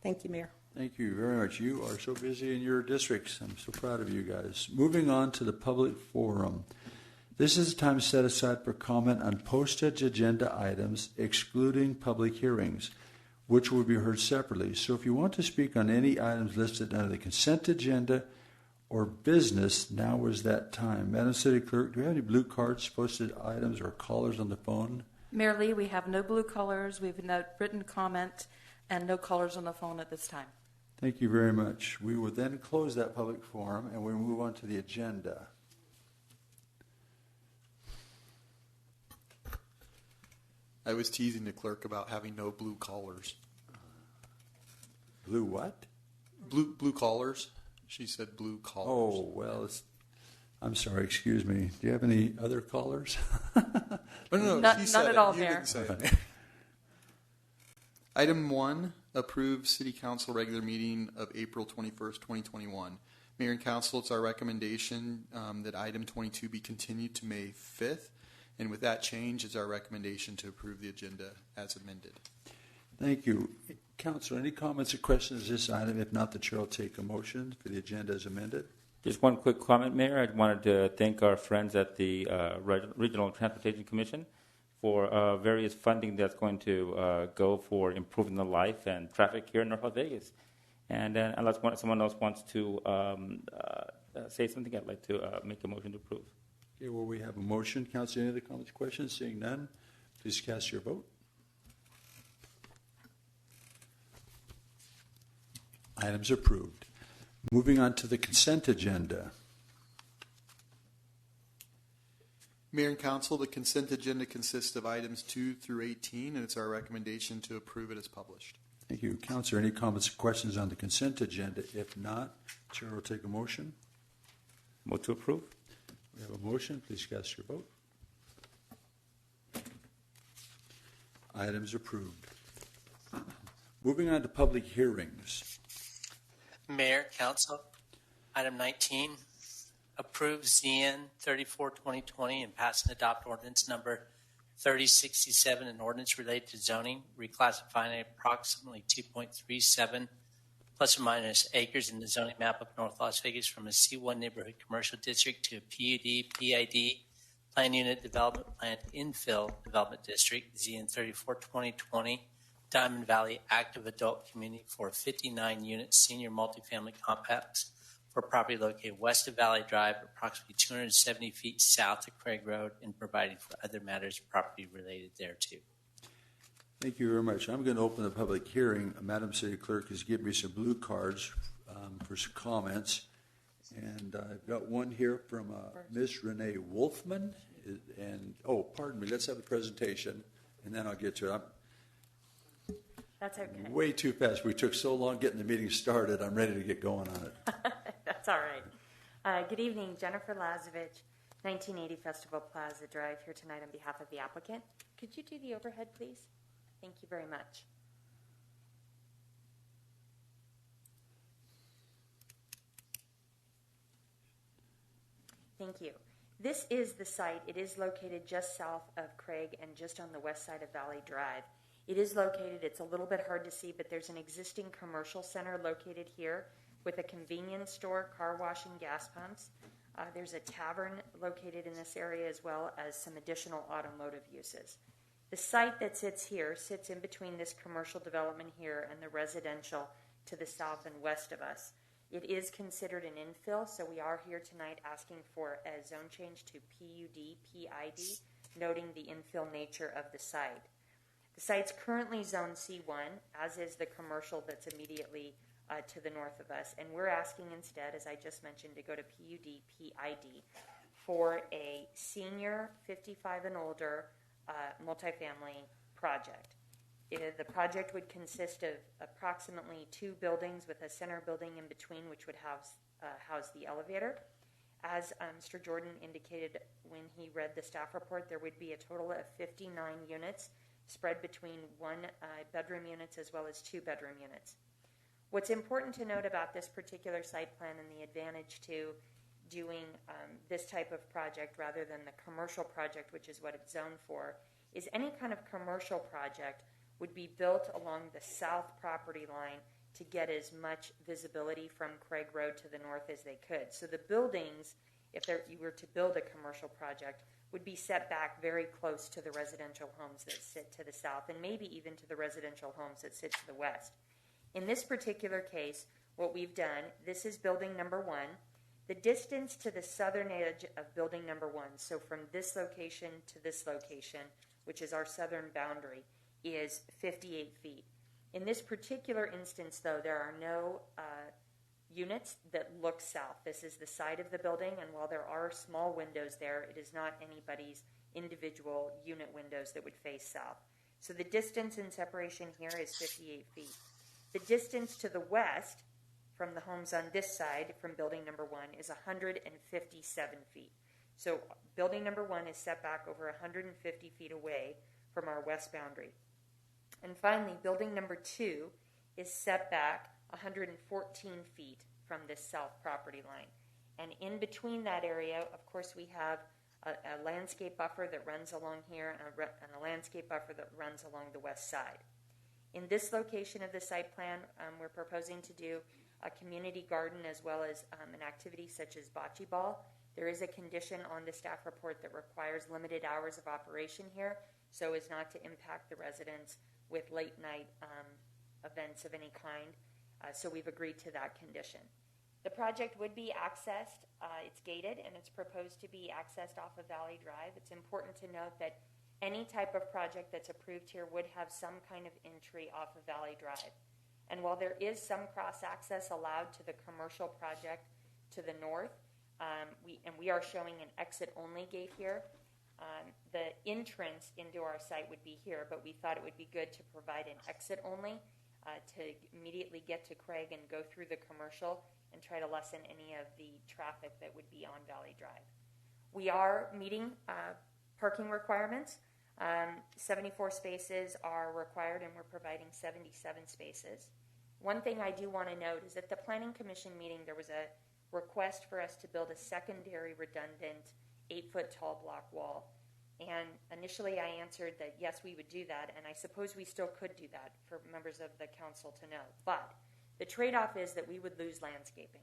Thank you, Mayor. Thank you very much. You are so busy in your districts. I'm so proud of you guys. Moving on to the public forum. This is a time set aside for comment on posted agenda items, excluding public hearings, which will be heard separately. So if you want to speak on any items listed under the consent agenda or business, now is that time. Madam City Clerk, do we have any blue cards, posted items, or callers on the phone? Mayor Lee, we have no blue colors. We have no written comment and no callers on the phone at this time. Thank you very much. We will then close that public forum and we move on to the agenda. I was teasing the clerk about having no blue collars. Blue what? Blue collars. She said blue collars. Oh, well, I'm sorry, excuse me. Do you have any other callers? No, none she said at it. all, You Mayor. didn't say it. Item 1, approve City Council regular meeting of April 21st, 2021. Mayor and Council, it's our recommendation that item 22 be continued to May 5th. And with that change, it's our recommendation to approve the agenda as amended. Thank you. Council, any comments or questions on this item? If not, the chair will take a motion for the agenda as amended. Just one quick comment, Mayor. I wanted to thank our friends at the Regional Transportation Commission for various funding that's going to go for improving the life and traffic here in North Las Vegas. And unless someone else wants to say something, I'd like to make a motion to approve. Okay, well, we have a motion. Council, any other comments, questions? Seeing none, please cast your vote. Items approved. Moving on to the consent agenda. Mayor and Council, the consent agenda consists of items 2 through 18, and it's our recommendation to approve it as published. Thank you. Councilor, any comments or questions on the consent agenda? If not, Chair will take a motion. Move to approve. We have a motion. Please cast your vote. Items approved. Moving on to public hearings. Mayor, Council, item 19, approve ZN 34-2020 and pass and adopt ordinance number 3067, an ordinance related to zoning, reclassifying approximately 2.37 plus or minus acres in the zoning map of North Las Vegas from a C1 neighborhood commercial district to a PUD, PID, Plan Unit Development Plan Infill Development District, ZN 34-2020, Diamond Valley Active Adult Community for a 59-unit senior multifamily complex for property located west of Valley Drive, approximately 270 feet south of Craig Road, and providing for other matters property related thereto. Thank you very much. I'm going to open the public hearing. Madam City Clerk has given me some blue cards for some comments. And I've got one here from Ms. Renee Wolfman. Pardon me, let's have the presentation, and then I'll get to it. That's okay. Way too fast. We took so long getting the meeting started. I'm ready to get going on it. That's all right. Good evening, Jennifer Lazovich, 1980 Festival Plaza Drive, here tonight on behalf of the applicant. Could you do the overhead, please? Thank you very much. Thank you. This is the site. It is located just south of Craig and just on the west side of Valley Drive. It is located, it's a little bit hard to see, but there's an existing commercial center located here with a convenience store, car wash, and gas pumps. There's a tavern located in this area as well as some additional automotive uses. The site that sits here sits in between this commercial development here and the residential to the south and west of us. It is considered an infill, so we are here tonight asking for a zone change to PUD, PID, noting the infill nature of the site. The site's currently zone C1, as is the commercial that's immediately to the north of us, and we're asking instead, as I just mentioned, to go to PUD, PID for a senior 55 and older multifamily project. The project would consist of approximately 2 buildings with a center building in between, which would house the elevator. As Mr. Jordan indicated when he read the staff report, there would be a total of 59 units spread between 1-bedroom units as well as 2-bedroom units. What's important to note about this particular site plan and the advantage to doing this type of project rather than the commercial project, which is what it's zoned for, is any kind of commercial project would be built along the south property line to get as much visibility from Craig Road to the north as they could. So the buildings, if you were to build a commercial project, would be set back very close to the residential homes that sit to the south and maybe even to the residential homes that sit to the west. In this particular case, what we've done, this is building number 1. The distance to the southern edge of building number 1, so from this location to this location, which is our southern boundary, is 58 feet. In this particular instance, though, there are no units that look south. This is the side of the building, and while there are small windows there, it is not anybody's individual unit windows that would face south. So the distance in separation here is 58 feet. The distance to the west from the homes on this side from building number 1 is 157 feet. So building number 1 is set back over 150 feet away from our west boundary. And finally, building number 2 is set back 114 feet from this south property line. And in between that area, of course, we have a landscape buffer that runs along here and a landscape buffer that runs along the west side. In this location of the site plan, we're proposing to do a community garden as well as an activity such as bocce ball. There is a condition on the staff report that requires limited hours of operation here so as not to impact the residents with late night events of any kind. So we've agreed to that condition. The project would be accessed. It's gated and it's proposed to be accessed off of Valley Drive. It's important to note that any type of project that's approved here would have some kind of entry off of Valley Drive. And while there is some cross-access allowed to the commercial project to the north, we are showing an exit-only gate here. The entrance into our site would be here, but we thought it would be good to provide an exit-only to immediately get to Craig and go through the commercial and try to lessen any of the traffic that would be on Valley Drive. We are meeting parking requirements. 74 spaces are required, and we're providing 77 spaces. One thing I do want to note is at the Planning Commission meeting, there was a request for us to build a secondary redundant 8-foot tall block wall. And initially I answered that yes, we would do that, and I suppose we still could do that for members of the council to know. But the trade-off is that we would lose landscaping.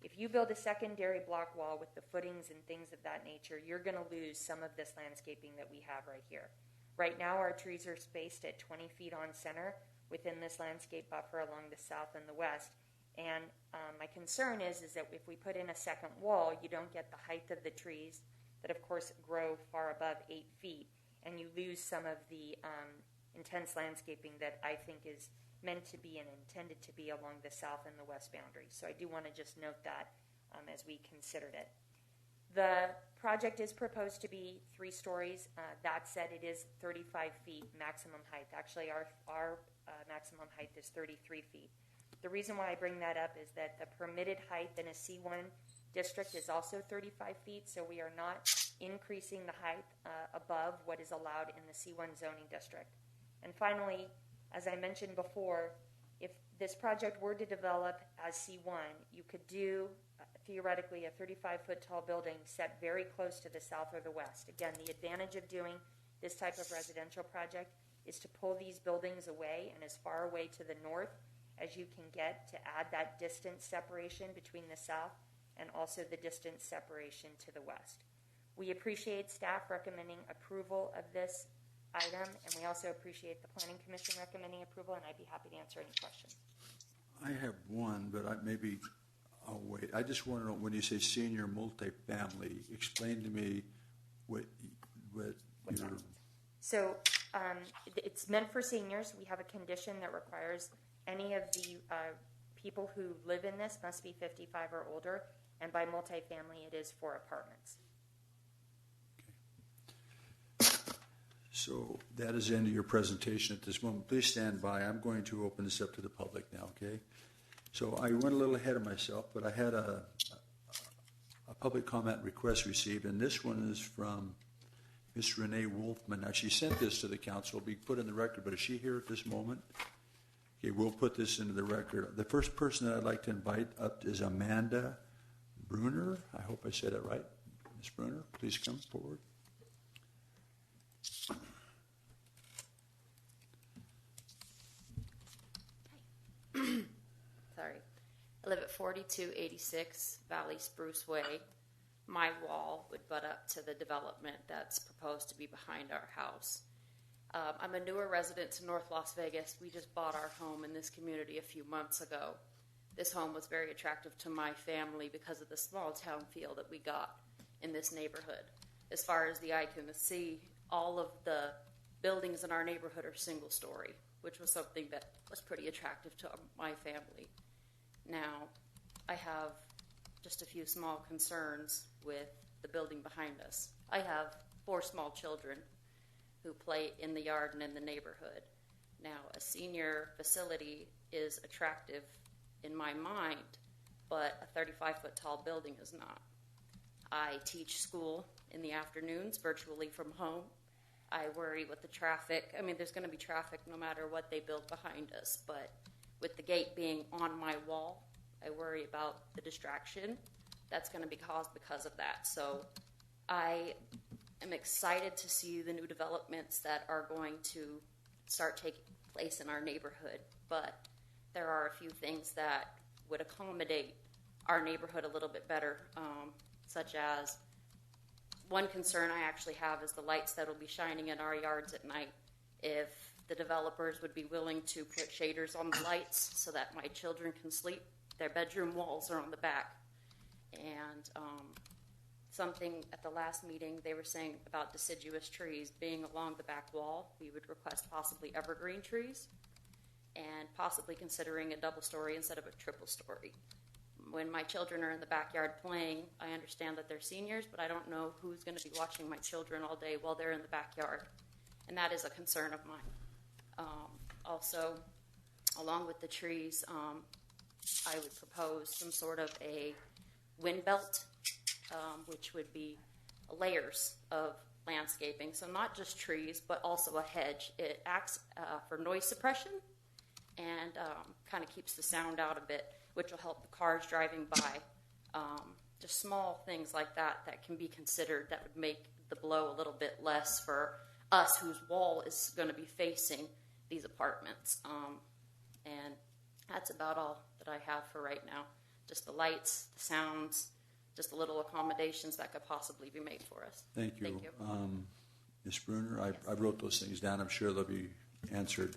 If you build a secondary block wall with the footings and things of that nature, you're going to lose some of this landscaping that we have right here. Right now our trees are spaced at 20 feet on center within this landscape buffer along the south and the west. And my concern is that if we put in a second wall, you don't get the height of the trees that of course grow far above 8 feet, and you lose some of the intense landscaping that I think is meant to be and intended to be along the south and the west boundaries. So I do want to just note that as we considered it. The project is proposed to be 3 stories. That said, it is 35 feet maximum height. Actually, our maximum height is 33 feet. The reason why I bring that up is that the permitted height in a C1 district is also 35 feet, so we are not increasing the height above what is allowed in the C1 zoning district. And finally, as I mentioned before, if this project were to develop as C1, you could do theoretically a 35-foot tall building set very close to the south or the west. Again, the advantage of doing this type of residential project is to pull these buildings away and as far away to the north as you can get to add that distance separation between the south and also the distance separation to the west. We appreciate staff recommending approval of this item, and we also appreciate the Planning Commission recommending approval, and I'd be happy to answer any questions. I have one, but maybe I'll wait. I just want to know, when you say senior multifamily, explain to me what your... So it's meant for seniors. We have a condition that requires any of the people who live in this must be 55 or older, and by multifamily it is for apartments. So that is the end of your presentation at this moment. Please stand by. I'm going to open this up to the public now, okay? So I went a little ahead of myself, but I had a public comment request received, and this one is from Ms. Renee Wolfman. Now, she sent this to the council. It'll be put in the record, but is she here at this moment? Okay, we'll put this into the record. The first person that I'd like to invite up is Amanda Bruner. I hope I said it right. Ms. Bruner, please come forward. Sorry. I live at 4286 Valley Spruce Way. My wall would butt up to the development that's proposed to be behind our house. I'm a newer resident to North Las Vegas. We just bought our home in this community a few months ago. This home was very attractive to my family because of the small town feel that we got in this neighborhood. As far as the eye can see, all of the buildings in our neighborhood are single story, which was something that was pretty attractive to my family. Now, I have just a few small concerns with the building behind us. I have 4 small children who play in the yard and in the neighborhood. Now, a senior facility is attractive in my mind, but a 35-foot tall building is not. I teach school in the afternoons virtually from home. I worry with the traffic. I mean, there's going to be traffic no matter what they build behind us, but with the gate being on my wall, I worry about the distraction that's going to be caused because of that. So I am excited to see the new developments that are going to start taking place in our neighborhood, but there are a few things that would accommodate our neighborhood a little bit better, such as one concern I actually have is the lights that will be shining in our yards at night. If the developers would be willing to put shaders on the lights so that my children can sleep, their bedroom walls are on the back. And something at the last meeting they were saying about deciduous trees being along the back wall. We would request possibly evergreen trees and possibly considering a double story instead of a triple story. When my children are in the backyard playing, I understand that they're seniors, but I don't know who's going to be watching my children all day while they're in the backyard. And that is a concern of mine. Also, along with the trees, I would propose some sort of a wind belt, which would be layers of landscaping. So not just trees, but also a hedge. It acts for noise suppression and kind of keeps the sound out a bit, which will help the cars driving by. Just small things like that that can be considered that would make the blow a little bit less for us whose wall is going to be facing these apartments. And that's about all that I have for right now. Just the lights, the sounds, just the little accommodations that could possibly be made for us. Thank you. Thank you. Ms. Bruner, I wrote those things down. I'm sure they'll be answered.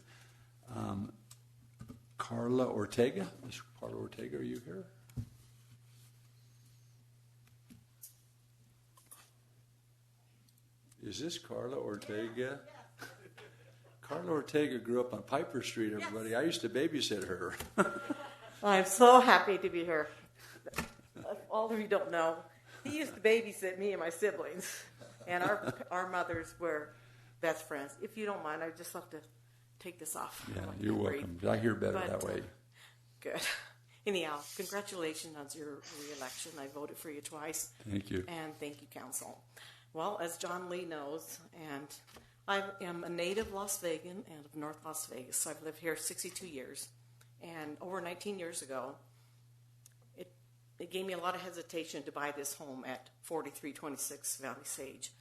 Carla Ortega. Ms. Carla Ortega, are you here? Is this Carla Ortega? Carla Ortega grew up on Piper Street, everybody. I used to babysit her. I'm so happy to be here. All of you don't know, he used to babysit me and my siblings, and our mothers were best friends. If you don't mind, I'd just love to take this off. Yeah, you're welcome. I hear better that way. Good. Anyhow, congratulations on your re-election. I voted for you twice. Thank you. And thank you, Council. Well, as John Lee knows, and I am a native Las Vegan and of North Las Vegas. I've lived here 62 years. And over 19 years ago, it gave me a lot of hesitation to buy this home at 4326 Valley Sage.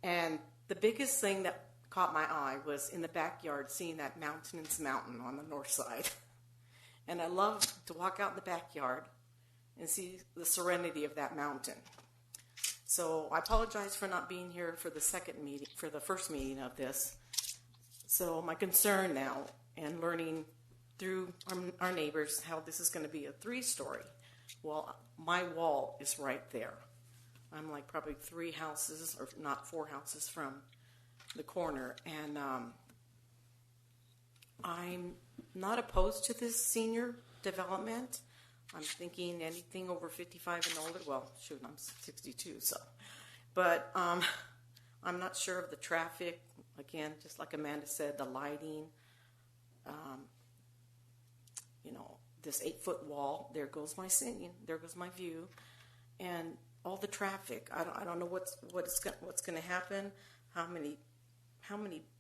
And the biggest thing that caught my eye was in the backyard, seeing that mountainous mountain on the north side. And I love to walk out in the backyard and see the serenity of that mountain. So I apologize for not being here for the first meeting of this. So my concern now, and learning through our neighbors how this is going to be a 3-story. Well, my wall is right there. I'm like probably 3 houses, or not 4 houses from the corner. And I'm not opposed to this senior development. I'm thinking anything over 55 and older. Well, shoot, I'm 62, so. But I'm not sure of the traffic. Again, just like Amanda said, the lighting. This 8-foot wall. There goes my singing. There goes my view, and all the traffic. I don't know what's going to happen. How many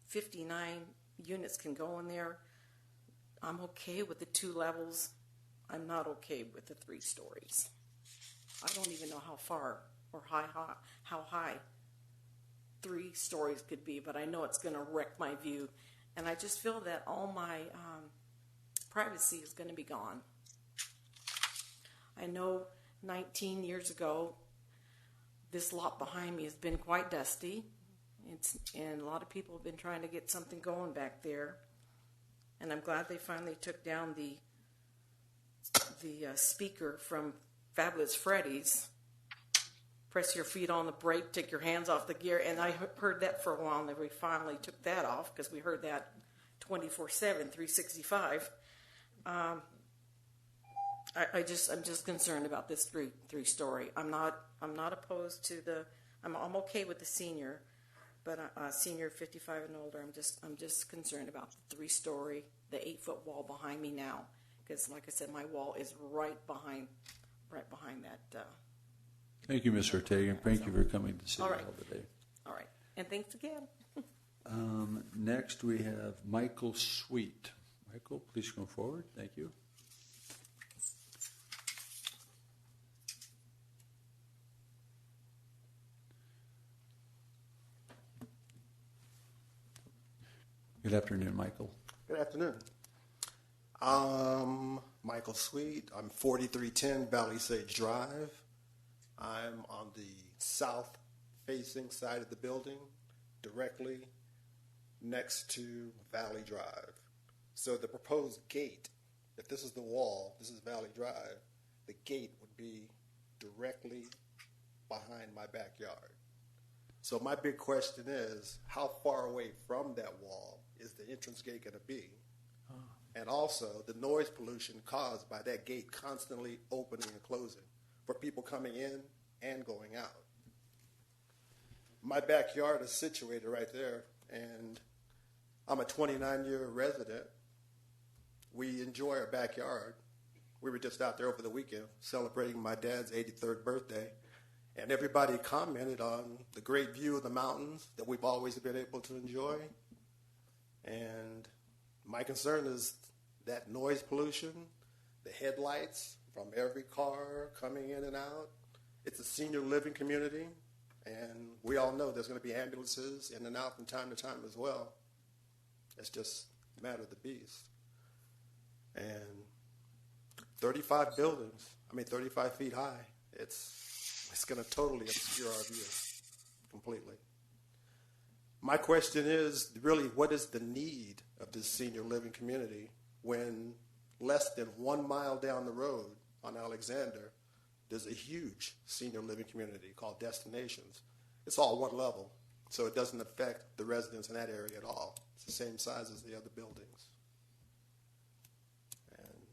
59 units can go in there? I'm okay with the 2 levels. I'm not okay with the 3 stories. I don't even know how far or how high 3 stories could be, but I know it's going to wreck my view. And I just feel that all my privacy is going to be gone. I know 19 years ago, this lot behind me has been quite dusty. And a lot of people have been trying to get something going back there. And I'm glad they finally took down the speaker from Fabulous Freddy's. Press your feet on the brake, take your hands off the gear. And I heard that for a while, and then we finally took that off because we heard that 24/7, 365. I'm just concerned about this 3-story. I'm not opposed to I'm okay with the senior, but senior 55 and older. I'm just concerned about the 3-story, the 8-foot wall behind me now, because like I said, my wall is right behind that. Thank you, Ms. Ortega, and thank you for coming to City Hall today. All right, and thanks again. Next, we have Michael Sweet. Michael, please come forward. Thank you. Good afternoon, Michael. Good afternoon. Michael Sweet. I'm 4310 Valley Sage Drive. I'm on the south-facing side of the building, directly next to Valley Drive. So the proposed gate, if this is the wall, this is Valley Drive, the gate would be directly behind my backyard. So my big question is, how far away from that wall is the entrance gate going to be? And also the noise pollution caused by that gate constantly opening and closing for people coming in and going out. My backyard is situated right there, and I'm a 29-year resident. We enjoy our backyard. We were just out there over the weekend celebrating my dad's 83rd birthday, and everybody commented on the great view of the mountains that we've always been able to enjoy. And my concern is that noise pollution, the headlights from every car coming in and out. It's a senior living community, and we all know there's going to be ambulances in and out from time to time as well. It's just a matter of the beast. And 35 feet high. It's going to totally obscure our view completely. My question is really, what is the need of this senior living community when less than 1 mile down the road on Alexander, there's a huge senior living community called Destinations. It's all one level, so it doesn't affect the residents in that area at all. It's the same size as the other buildings. And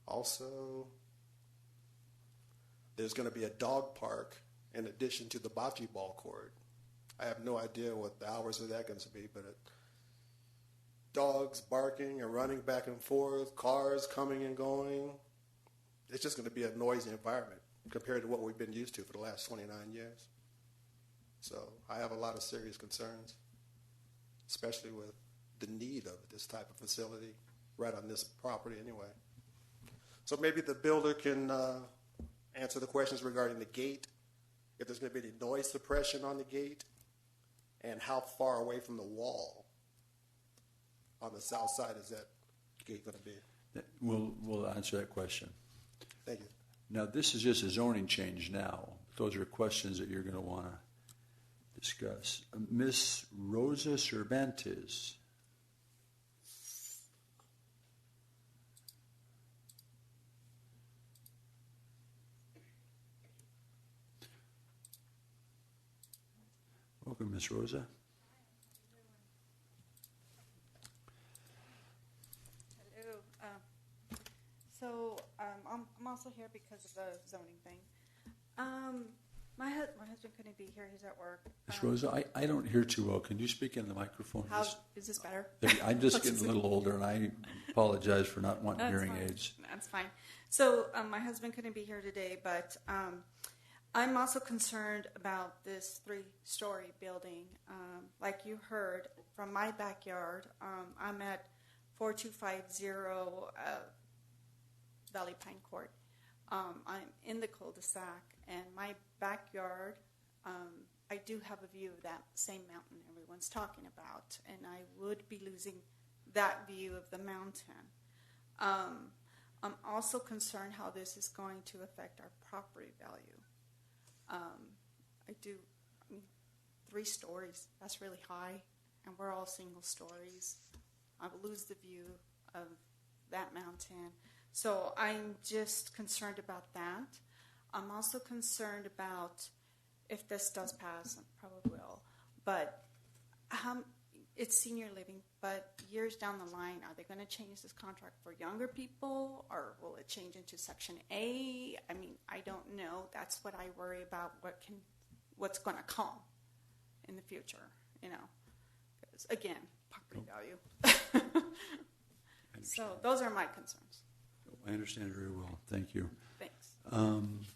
also, there's going to be a dog park in addition to the bocce ball court. I have no idea what the hours of that going to be, but dogs barking and running back and forth, cars coming and going. It's just going to be a noisy environment compared to what we've been used to for the last 29 years. So I have a lot of serious concerns, especially with the need of this type of facility right on this property anyway. So maybe the builder can answer the questions regarding the gate, if there's going to be any noise suppression on the gate, And how far away from the wall on the south side is that gate going to be? We'll answer that question. Thank you. Now, this is just a zoning change now. Those are questions that you're going to want to discuss. Miss Rosa Cervantes. Welcome, Miss Rosa. So I'm also here because of the zoning thing. My husband couldn't be here; he's at work. Miss Rosa, I don't hear too well. Can you speak in the microphone? Is this better? I'm just getting a little older, and I apologize for not wanting hearing aids. That's fine. So my husband couldn't be here today, but I'm also concerned about this 3-story building. Like you heard from my backyard, I'm at 4250 Valley Pine Court. I'm in the cul-de-sac, and my backyard, I do have a view of that same mountain everyone's talking about, and I would be losing that view of the mountain. I'm also concerned how this is going to affect our property value. I mean, 3 stories, that's really high, and we're all single stories. I will lose the view of that mountain. So I'm just concerned about that. I'm also concerned about, if this does pass, it probably will, but it's senior living, but years down the line, are they going to change this contract for younger people, or will it change into Section A? I mean, I don't know. That's what I worry about, what's going to come in the future, because, again, property value. So those are my concerns. I understand very well. Thank you. Thanks. I'm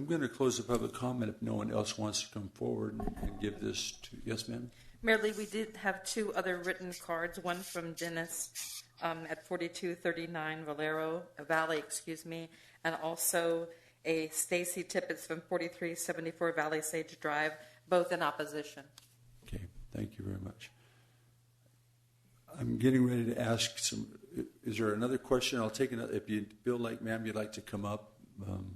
going to close the public comment if no one else wants to come forward and give this to. Yes, ma'am? Mayor Lee, we did have 2 other written cards, one from Dennis at 4239 Valero Valley, and also a Stacy Tippett from 4374 Valley Sage Drive, both in opposition. Okay, thank you very much. I'm getting ready to ask some. Is there another question? I'll take another. If you feel like, ma'am, you'd like to come up,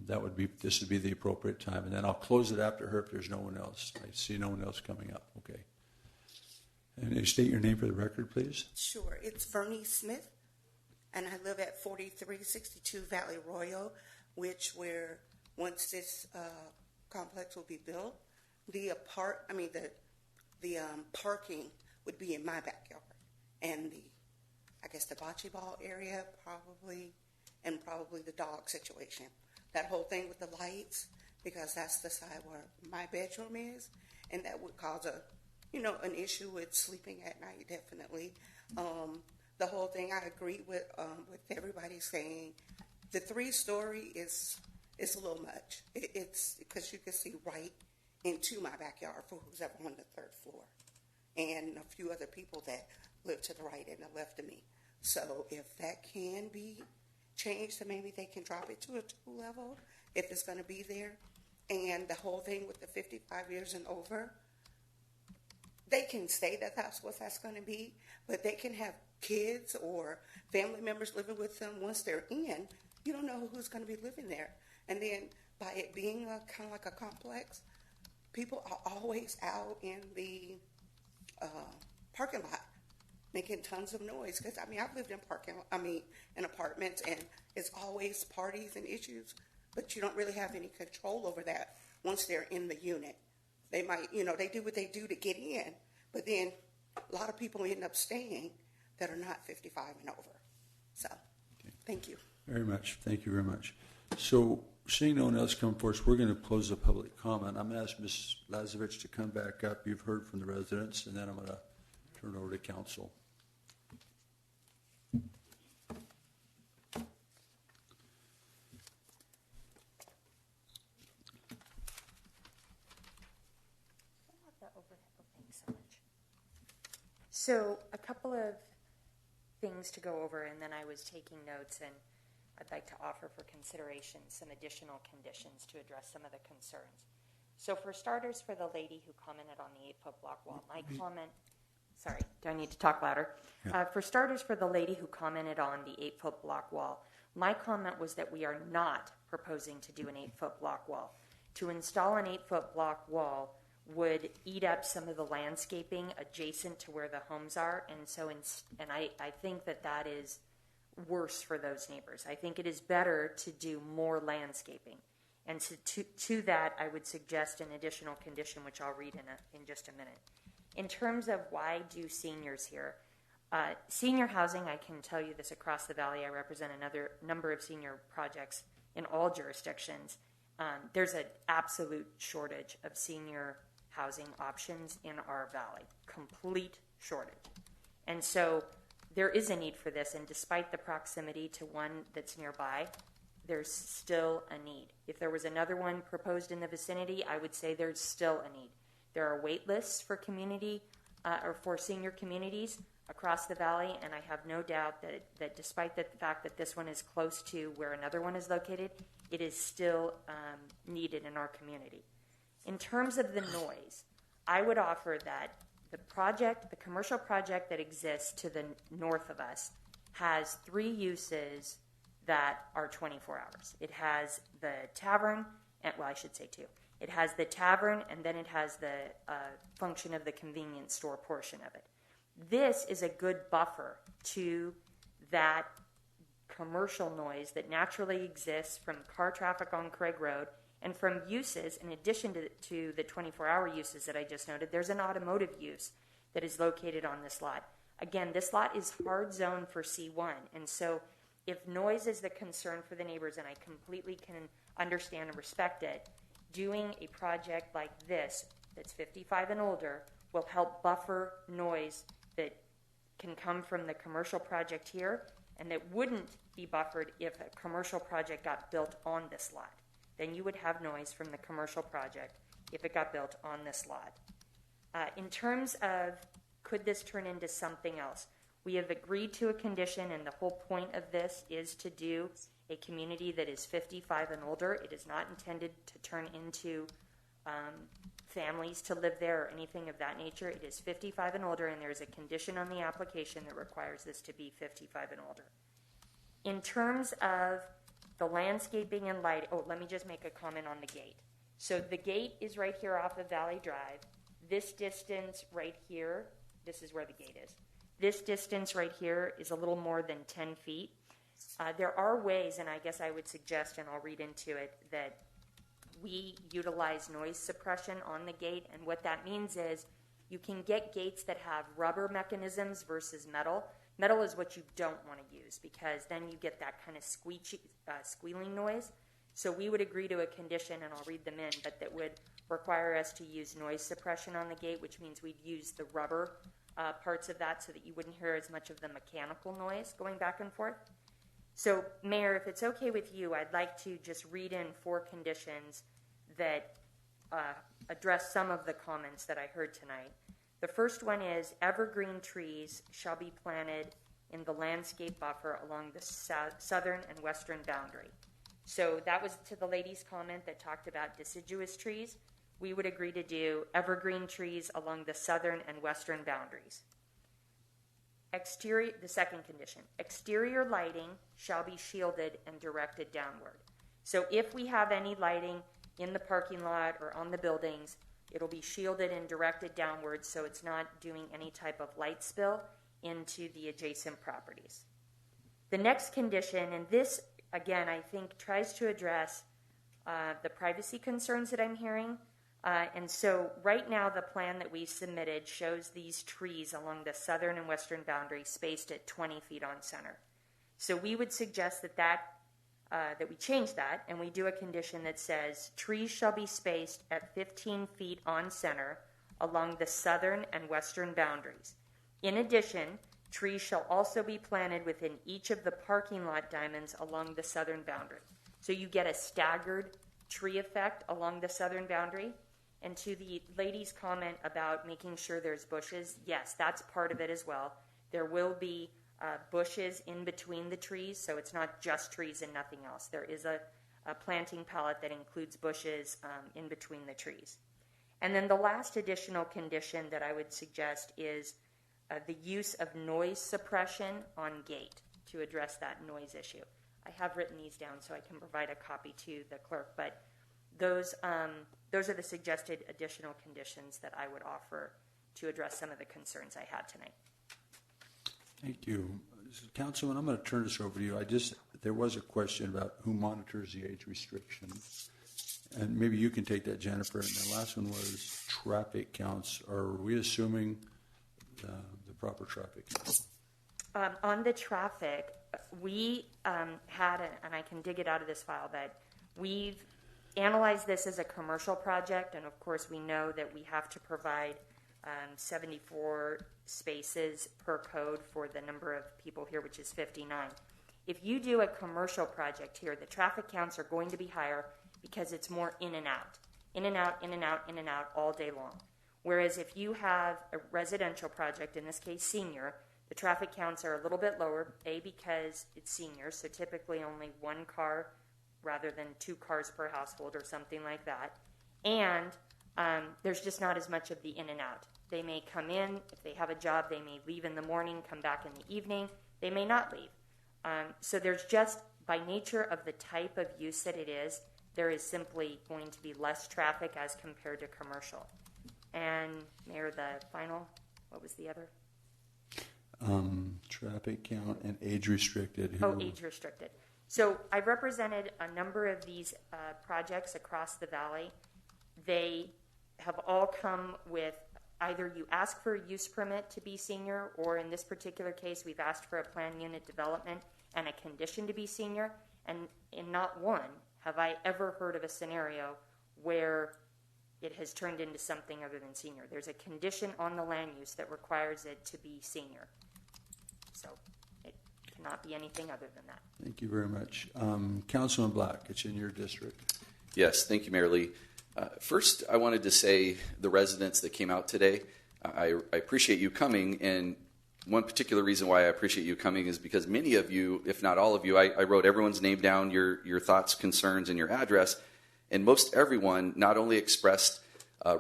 this would be the appropriate time, and then I'll close it after her if there's no one else. I see no one else coming up. Okay. And state your name for the record, please. Sure. It's Vernie Smith, and I live at 4362 Valley Royal, where once this complex will be built, the parking would be in my backyard, and the bocce ball area probably the dog situation. That whole thing with the lights, because that's the side where my bedroom is, and that would cause an issue with sleeping at night, definitely. The whole thing, I agree with everybody saying the 3-story is a little much. It's because you can see right into my backyard for who's ever on the 3rd floor, and a few other people that live to the right and the left of me. So if that can be changed, then maybe they can drop it to a 2 level if it's going to be there. And the whole thing with the 55 years and over, they can say that that's what that's going to be, but they can have kids or family members living with them. Once they're in, you don't know who's going to be living there. And then by it being kind of like a complex, people are always out in the parking lot making tons of noise. Because I've lived in apartments, and it's always parties and issues, but you don't really have any control over that once they're in the unit. They might, they do what they do to get in, but then a lot of people end up staying that are not 55 and over. So, Thank you. Very much. Thank you very much. So, seeing no one else come forward, we're going to close the public comment. I'm going to ask Ms. Lazarevich to come back up. You've heard from the residents, and then I'm going to turn it over to council. So a couple of things to go over, and then I was taking notes, and I'd like to offer for consideration some additional conditions to address some of the concerns. So for starters, for the lady who commented on the 8-foot block wall, my comment, sorry, do I need to talk louder? Yeah. For starters, for the lady who commented on the 8-foot block wall, my comment was that we are not proposing to do an 8-foot block wall. To install an 8-foot block wall would eat up some of the landscaping adjacent to where the homes are, and I think that is worse for those neighbors. I think it is better to do more landscaping. And to that, I would suggest an additional condition, which I'll read in just a minute. In terms of why do seniors here, senior housing, I can tell you this across the valley. I represent another number of senior projects in all jurisdictions. There's an absolute shortage of senior housing options in our valley, complete shortage. And so there is a need for this, and despite the proximity to one that's nearby, there's still a need. If there was another one proposed in the vicinity, I would say there's still a need. There are wait lists for community or for senior communities across the valley, and I have no doubt that despite the fact that this one is close to where another one is located, it is still needed in our community. In terms of the noise, I would offer that the commercial project that exists to the north of us has 3 uses that are 24 hours. It has the tavern, I should say 2. It has the tavern, and then it has the function of the convenience store portion of it. This is a good buffer to that commercial noise that naturally exists from car traffic on Craig Road and from uses, in addition to the 24-hour uses that I just noted. There's an automotive use that is located on this lot. Again, this lot is hard zoned for C1, and so if noise is the concern for the neighbors, and I completely can understand and respect it, doing a project like this that's 55 and older will help buffer noise that can come from the commercial project here and that wouldn't be buffered if a commercial project got built on this lot. Then you would have noise from the commercial project if it got built on this lot. In terms of could this turn into something else, we have agreed to a condition, and the whole point of this is to do a community that is 55 and older. It is not intended to turn into families to live there or anything of that nature. It is 55 and older, and there is a condition on the application that requires this to be 55 and older. In terms of the landscaping and light, let me just make a comment on the gate. So the gate is right here off of Valley Drive. This distance right here, this is where the gate is. This distance right here is a little more than 10 feet. There are ways, and I guess I would suggest, and I'll read into it, that we utilize noise suppression on the gate, and what that means is you can get gates that have rubber mechanisms versus metal. Metal is what you don't want to use because then you get that kind of squealing noise. So we would agree to a condition, and I'll read them in, but that would require us to use noise suppression on the gate, which means we'd use the rubber parts of that so that you wouldn't hear as much of the mechanical noise going back and forth. So, Mayor, if it's okay with you, I'd like to just read in 4 conditions that address some of the comments that I heard tonight. The first one is evergreen trees shall be planted in the landscape buffer along the southern and western boundary. So that was to the lady's comment that talked about deciduous trees. We would agree to do evergreen trees along the southern and western boundaries. The second condition, exterior lighting shall be shielded and directed downward. So if we have any lighting in the parking lot or on the buildings, it'll be shielded and directed downward so it's not doing any type of light spill into the adjacent properties. The next condition, and this, again, I think tries to address the privacy concerns that I'm hearing. And so right now the plan that we submitted shows these trees along the southern and western boundary spaced at 20 feet on center. So we would suggest that we change that and we do a condition that says trees shall be spaced at 15 feet on center along the southern and western boundaries. In addition, trees shall also be planted within each of the parking lot diamonds along the southern boundary. So you get a staggered tree effect along the southern boundary. And to the lady's comment about making sure there's bushes, yes, that's part of it as well. There will be bushes in between the trees, so it's not just trees and nothing else. There is a a planting palette that includes bushes in between the trees. And then the last additional condition that I would suggest is the use of noise suppression on gate to address that noise issue. I have written these down so I can provide a copy to the clerk, but those are the suggested additional conditions that I would offer to address some of the concerns I had tonight. Thank you. Councilman, I'm going to turn this over to you. There was a question about who monitors the age restriction. And maybe you can take that, Jennifer. And the last one was traffic counts. Are we assuming the proper traffic counts? On the traffic, we had, and I can dig it out of this file, but we've analyzed this as a commercial project, and of course we know that we have to provide 74 spaces per code for the number of people here, which is 59. If you do a commercial project here, the traffic counts are going to be higher because it's more in and out, in and out, in and out, in and out all day long. Whereas if you have a residential project, in this case senior, the traffic counts are a little bit lower, A, because it's senior, so typically only one car rather than 2 cars per household or something like that. And there's just not as much of the in and out. They may come in, if they have a job, they may leave in the morning, come back in the evening. They may not leave. So there's just, by nature of the type of use that it is, there is simply going to be less traffic as compared to commercial. And Mayor, the final, what was the other? Traffic count and age restricted. Age restricted. So I represented a number of these projects across the valley. They have all come with either you ask for a use permit to be senior, or in this particular case, we've asked for a planned unit development and a condition to be senior. And in not one have I ever heard of a scenario where it has turned into something other than senior. There's a condition on the land use that requires it to be senior. So it cannot be anything other than that. Thank you very much. Councilman Black, it's in your district. Yes, thank you, Mayor Lee. First, I wanted to say the residents that came out today, I appreciate you coming, and one particular reason why I appreciate you coming is because many of you, if not all of you, I wrote everyone's name down, your thoughts, concerns, and your address, and most everyone not only expressed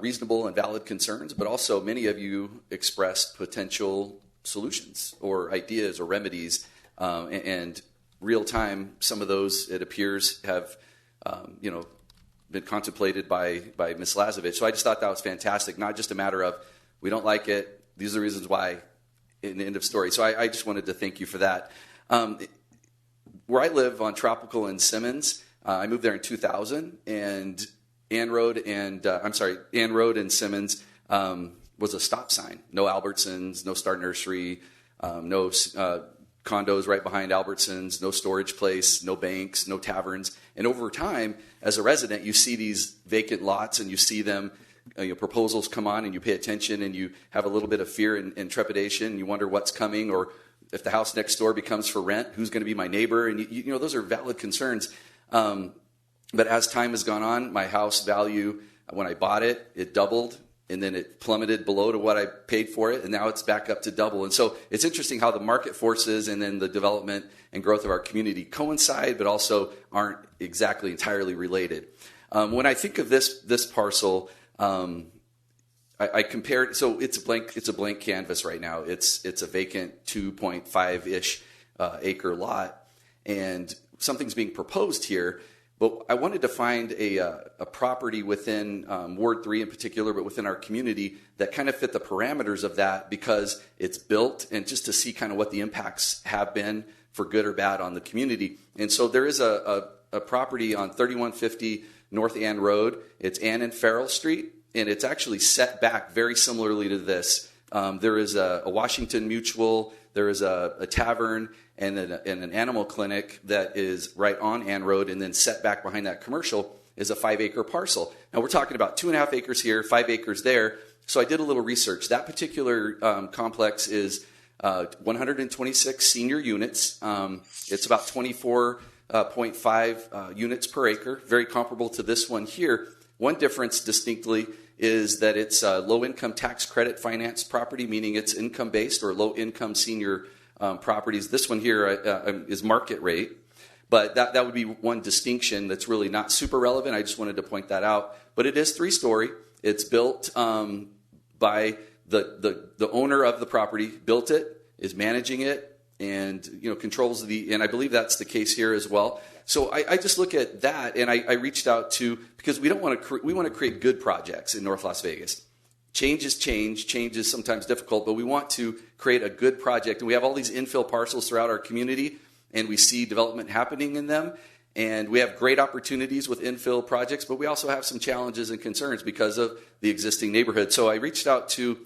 reasonable and valid concerns, but also many of you expressed potential solutions or ideas or remedies, and real time, some of those, it appears, have been contemplated by Ms. Lazovich. So I just thought that was fantastic. Not just a matter of we don't like it, these are the reasons why, in the end of story. So I just wanted to thank you for that. Where I live on Tropical and Simmons, I moved there in 2000, and Ann Road and Simmons was a stop sign. No Albertsons, no Star Nursery, no condos right behind Albertsons, no storage place, no banks, no taverns. And over time, as a resident, you see these vacant lots and you see them, proposals come on and you pay attention and you have a little bit of fear and trepidation. You wonder what's coming, or if the house next door becomes for rent, who's going to be my neighbor? And those are valid concerns. But as time has gone on, my house value, when I bought it, it doubled. And then it plummeted below to what I paid for it, and now it's back up to double. And so it's interesting how the market forces and then the development and growth of our community coincide, but also aren't exactly entirely related. When I think of this parcel, I compared. So it's a blank canvas right now. It's a vacant 2.5-ish acre lot, and something's being proposed here. But I wanted to find a property within Ward 3 in particular, but within our community that kind of fit the parameters of that, because it's built, and just to see kind of what the impacts have been for good or bad on the community. And so there is a property on 3150 North Ann Road. It's Ann and Farrell Street, and it's actually set back very similarly to this. There is a Washington Mutual, there is a tavern, and an animal clinic that is right on Ann Road, and then set back behind that commercial is a 5-acre parcel. Now we're talking about 2.5 acres here, 5 acres there. So I did a little research. That particular complex is 126 senior units. It's about 24.5 units per acre, very comparable to this one here. One difference distinctly is that it's a low-income tax credit finance property, meaning it's income-based or low-income senior properties. This one here is market rate. But that would be one distinction that's really not super relevant. I just wanted to point that out. But it is 3-story. It's built by the owner of the property, built it, is managing it, and controls and I believe that's the case here as well. So I just look at that, and I reached out to, because we want to create good projects in North Las Vegas. Change is change. Change is sometimes difficult, but we want to create a good project. And we have all these infill parcels throughout our community, and we see development happening in them. And we have great opportunities with infill projects, but we also have some challenges and concerns because of the existing neighborhood. So I reached out to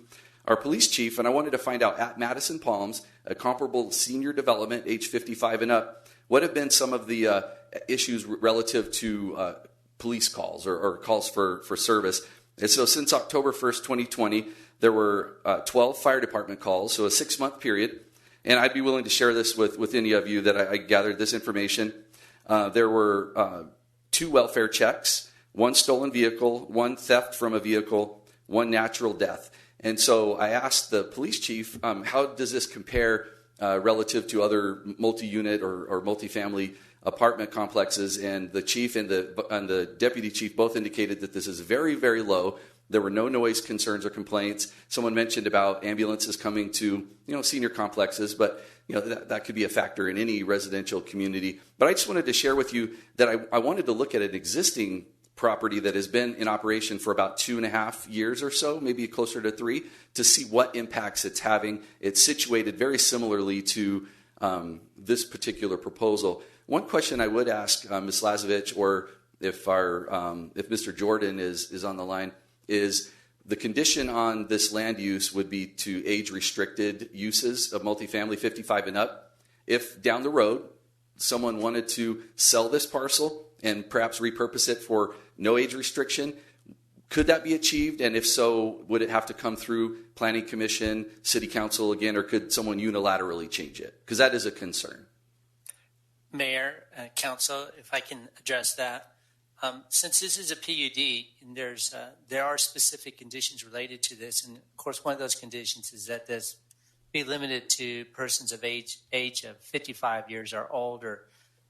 our police chief, and I wanted to find out, at Madison Palms, a comparable senior development, age 55 and up, what have been some of the issues relative to police calls or calls for service. And so since October 1st, 2020, there were 12 fire department calls, so a 6-month period. And I'd be willing to share this with any of you that I gathered this information. There were 2 welfare checks, 1 stolen vehicle, 1 theft from a vehicle, 1 natural death. And so I asked the police chief, how does this compare relative to other multi-unit or multi-family apartment complexes? And the chief and the deputy chief both indicated that this is very, very low. There were no noise concerns or complaints. Someone mentioned about ambulances coming to senior complexes, but that could be a factor in any residential community. But I just wanted to share with you that I wanted to look at an existing property that has been in operation for about 2.5 years or so, maybe closer to 3, to see what impacts it's having. It's situated very similarly to this particular proposal. One question I would ask Ms. Lazovich, or if Mr. Jordan is on the line, is the condition on this land use would be to age-restricted uses of multifamily 55 and up. If down the road someone wanted to sell this parcel and perhaps repurpose it for no age restriction, could that be achieved? And if so, would it have to come through Planning Commission, City Council again, or could someone unilaterally change it? Because that is a concern. Mayor, Council, if I can address that. Since this is a PUD, and there are specific conditions related to this, and of course one of those conditions is that this be limited to persons of age of 55 years or older.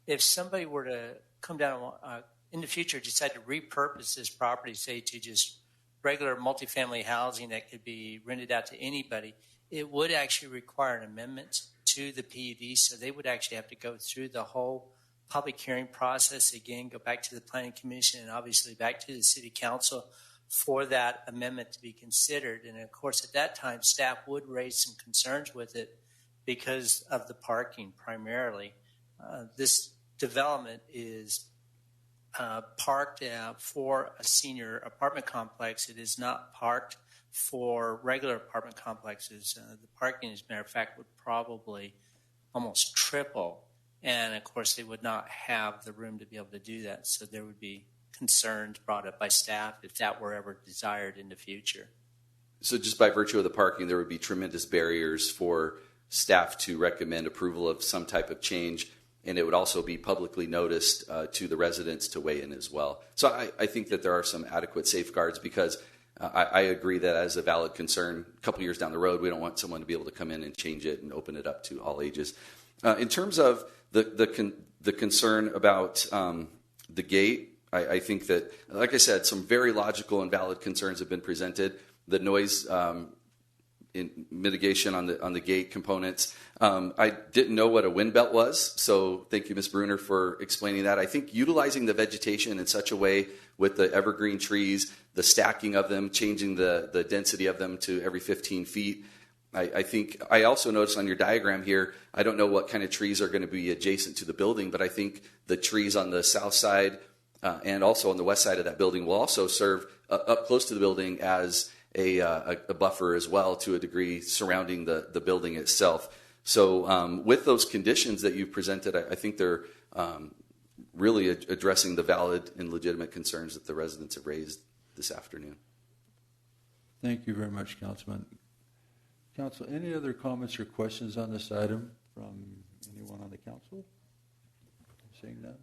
If somebody were to come down in the future, decide to repurpose this property, say to just regular multifamily housing that could be rented out to anybody, it would actually require an amendment to the PUD, so they would actually have to go through the whole public hearing process again, go back to the Planning Commission, and obviously back to the City Council for that amendment to be considered. And of course, at that time, staff would raise some concerns with it because of the parking primarily. This development is parked for a senior apartment complex. It is not parked for regular apartment complexes. The parking, as a matter of fact, would probably almost triple. And of course, they would not have the room to be able to do that. So there would be concerns brought up by staff if that were ever desired in the future. So just by virtue of the parking, there would be tremendous barriers for staff to recommend approval of some type of change. And it would also be publicly noticed to the residents to weigh in as well. So I think that there are some adequate safeguards, because I agree that as a valid concern, a couple years down the road, we don't want someone to be able to come in and change it and open it up to all ages. In terms of the concern about the gate, I think that, like I said, some very logical and valid concerns have been presented. The noise in mitigation on the gate components. I didn't know what a wind belt was, so thank you, Ms. Bruner, for explaining that. I think utilizing the vegetation in such a way with the evergreen trees, the stacking of them, changing the density of them to every 15 feet. I think I also noticed on your diagram here, I don't know what kind of trees are going to be adjacent to the building, but I think the trees on the south side and also on the west side of that building will also serve up close to the building as a buffer as well, to a degree, surrounding the building itself. So with those conditions that you've presented, I think they're really addressing the valid and legitimate concerns that the residents have raised this afternoon. Thank you very much, Councilman. Council, any other comments or questions on this item from anyone on the council? Seeing none?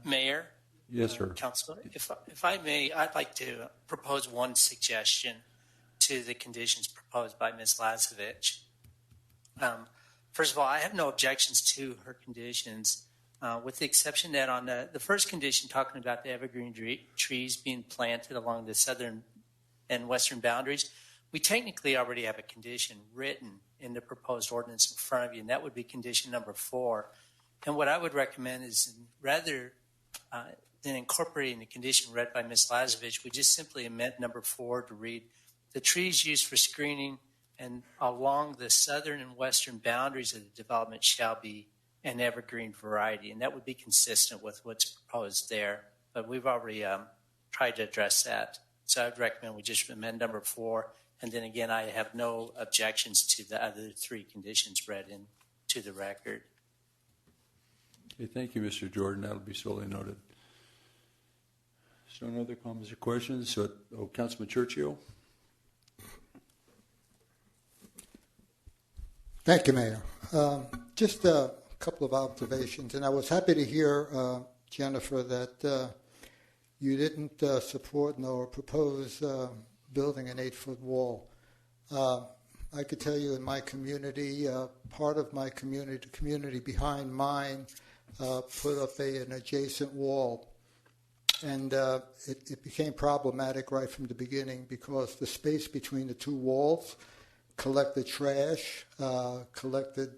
Mayor? Yes, sir. Council, if I may, I'd like to propose one suggestion to the conditions proposed by Ms. Lazovich. First of all, I have no objections to her conditions. with the exception that on the first condition, talking about the evergreen trees being planted along the southern and western boundaries, we technically already have a condition written in the proposed ordinance in front of you, and that would be condition number 4. And what I would recommend is rather than incorporating the condition read by Ms. Lazovich, we just simply amend number 4 to read, the trees used for screening and along the southern and western boundaries of the development shall be an evergreen variety. And that would be consistent with what's proposed there. But we've already tried to address that. So I would recommend we just amend number 4. And then again, I have no objections to the other 3 conditions read into the record. Okay, thank you, Mr. Jordan. That'll be solely noted. So no other comments or questions? So, Councilman Churchill. Thank you, Mayor. Just a couple of observations, and I was happy to hear, Jennifer, that you didn't support nor propose building an 8-foot wall. I could tell you in my community, part of my community, the community behind mine, put up an adjacent wall. And it became problematic right from the beginning because the space between the 2 walls collected trash, collected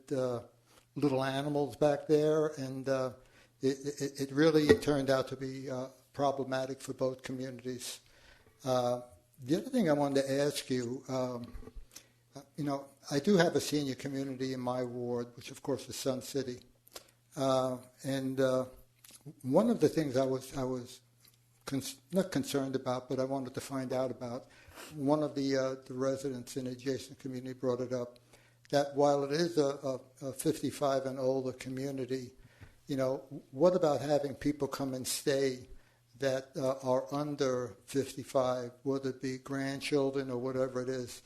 little animals back there, and it really turned out to be problematic for both communities. The other thing I wanted to ask you, I do have a senior community in my ward, which of course is Sun City, and one of the things I was not concerned about, but I wanted to find out about. One of the residents in the adjacent community brought it up, that while it is a 55 and older community, what about having people come and stay that are under 55, whether it be grandchildren or whatever it is?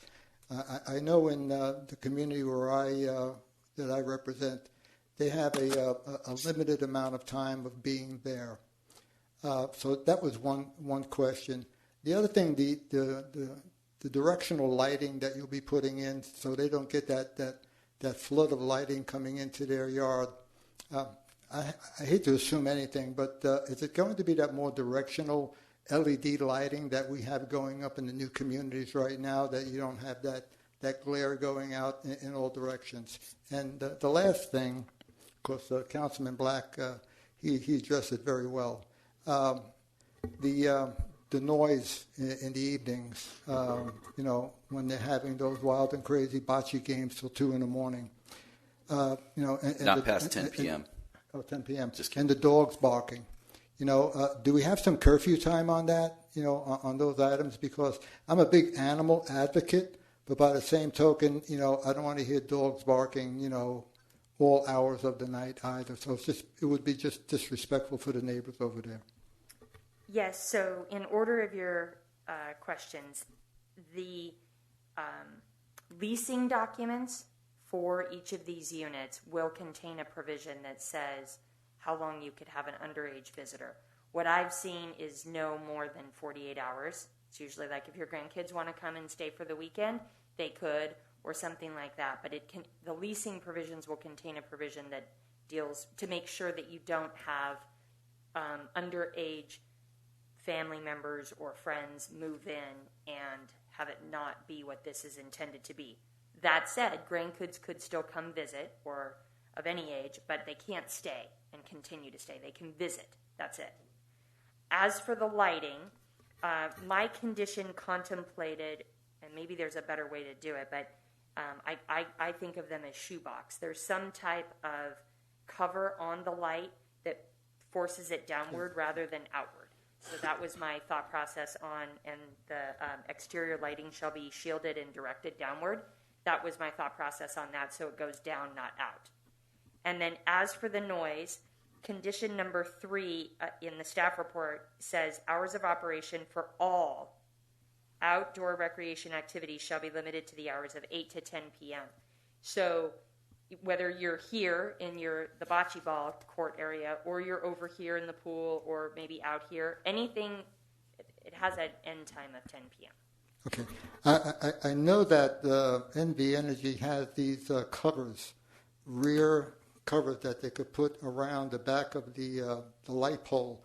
I know in the community that I represent, they have a limited amount of time of being there. So that was one question. The other thing, the directional lighting that you'll be putting in, so they don't get that flood of lighting coming into their yard. I hate to assume anything, but is it going to be that more directional LED lighting that we have going up in the new communities right now, that you don't have that glare going out in all directions? And the last thing, of course, Councilman Black, he addressed it very well. The noise in the evenings, when they're having those wild and crazy bocce games till 2 in the morning. Not past 10 p.m. 10 p.m. Just kidding. And the dogs barking. Do we have some curfew time on that, on those items? Because I'm a big animal advocate, but by the same token, I don't want to hear dogs barking, all hours of the night either. So it would be just disrespectful for the neighbors over there. Yes, so in order of your questions, the leasing documents for each of these units will contain a provision that says how long you could have an underage visitor. What I've seen is no more than 48 hours. It's usually like if your grandkids want to come and stay for the weekend, they could, or something like that. But the leasing provisions will contain a provision that deals to make sure that you don't have underage family members or friends move in and have it not be what this is intended to be. That said, grandkids could still come visit, or of any age, but they can't stay and continue to stay. They can visit. That's it. As for the lighting, my condition contemplated, and maybe there's a better way to do it, but I think of them as shoebox. There's some type of cover on the light that forces it downward rather than outward. So that was my thought process and the exterior lighting shall be shielded and directed downward. That was my thought process on that, so it goes down, not out. And then as for the noise, condition number 3 in the staff report says hours of operation for all outdoor recreation activities shall be limited to the hours of 8 to 10 p.m. So whether you're here in the bocce ball court area, or you're over here in the pool, or maybe out here, anything, it has an end time of 10 p.m. Okay. I know that NV Energy has these covers, rear covers that they could put around the back of the light pole,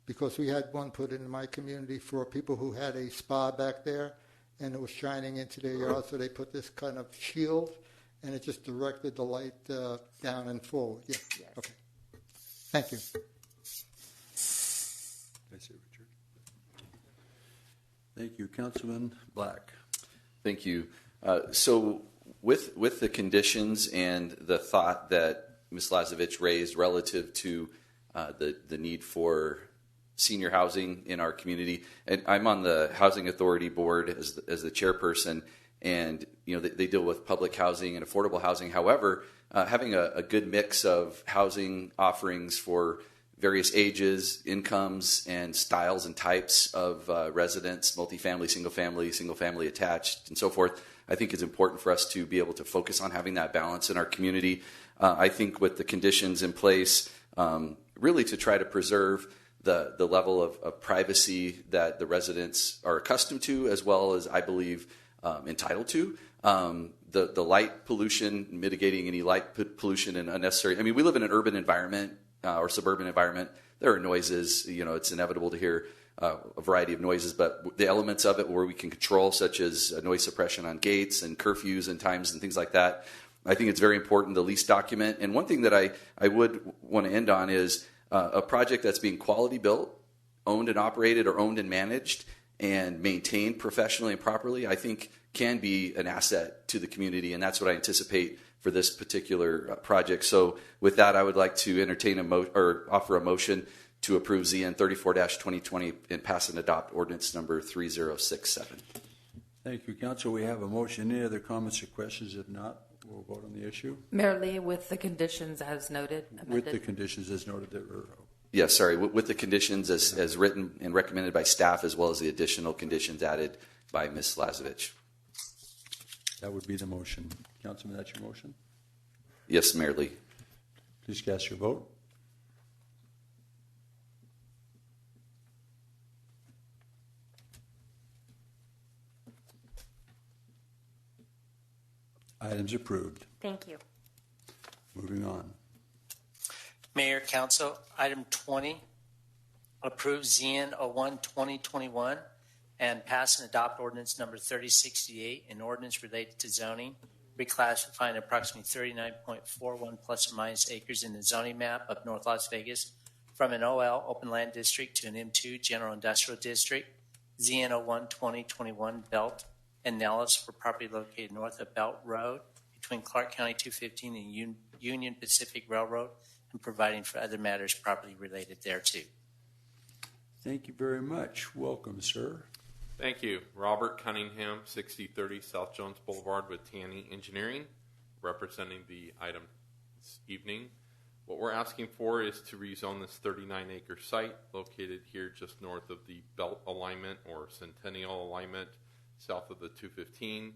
because we had one put in my community for people who had a spa back there, and it was shining into their yard, so they put this kind of shield, and it just directed the light down and forward. Yeah. Yes. Okay. Thank you. That's it, Richard. Thank you. Councilman Black. Thank you. So with the conditions and the thought that Ms. Lazovich raised relative to the need for senior housing in our community, and I'm on the Housing Authority Board as the chairperson, and they deal with public housing and affordable housing. However, having a good mix of housing offerings for various ages, incomes, and styles and types of residents, multifamily, single family attached, and so forth, I think is important for us to be able to focus on having that balance in our community. I think with the conditions in place, really to try to preserve the level of privacy that the residents are accustomed to, as well as I believe entitled to. The light pollution, mitigating any light pollution and unnecessary. I mean, we live in an urban environment or suburban environment. There are noises. It's inevitable to hear a variety of noises, but the elements of it where we can control, such as noise suppression on gates and curfews and times and things like that, I think it's very important, the lease document. And one thing that I would want to end on is a project that's being quality built, owned and operated, or owned and managed and maintained professionally and properly, I think can be an asset to the community, and that's what I anticipate for this particular project. So with that, I would like to entertain or offer a motion to approve ZN 34-2020 and pass and adopt ordinance number 3067. Thank you, Council. We have a motion. Any other comments or questions? If not, we'll vote on the issue. Mayor Lee, with the conditions as noted. Amended. With the conditions as noted that were... Yes, sorry. With the conditions as written and recommended by staff, as well as the additional conditions added by Ms. Lazovich. That would be the motion. Councilman, that's your motion? Yes, Mayor Lee. Please cast your vote. Items approved. Thank you. Moving on. Mayor, Council, item 20, approve ZN 01-2021 and pass and adopt ordinance number 3068, an ordinance related to zoning, reclassifying approximately 39.41 plus or minus acres in the zoning map of North Las Vegas from an OL, open land district, to an M2, general industrial district, ZN 01-2021 Belt and Nellis for property located north of Belt Road between Clark County 215 and Union Pacific Railroad, and providing for other matters properly related thereto. Thank you very much. Welcome, sir. Thank you. Robert Cunningham, 6030 South Jones Boulevard with Tanny Engineering, representing the item this evening. What we're asking for is to rezone this 39-acre site located here just north of the Belt Alignment or Centennial Alignment, south of the 215,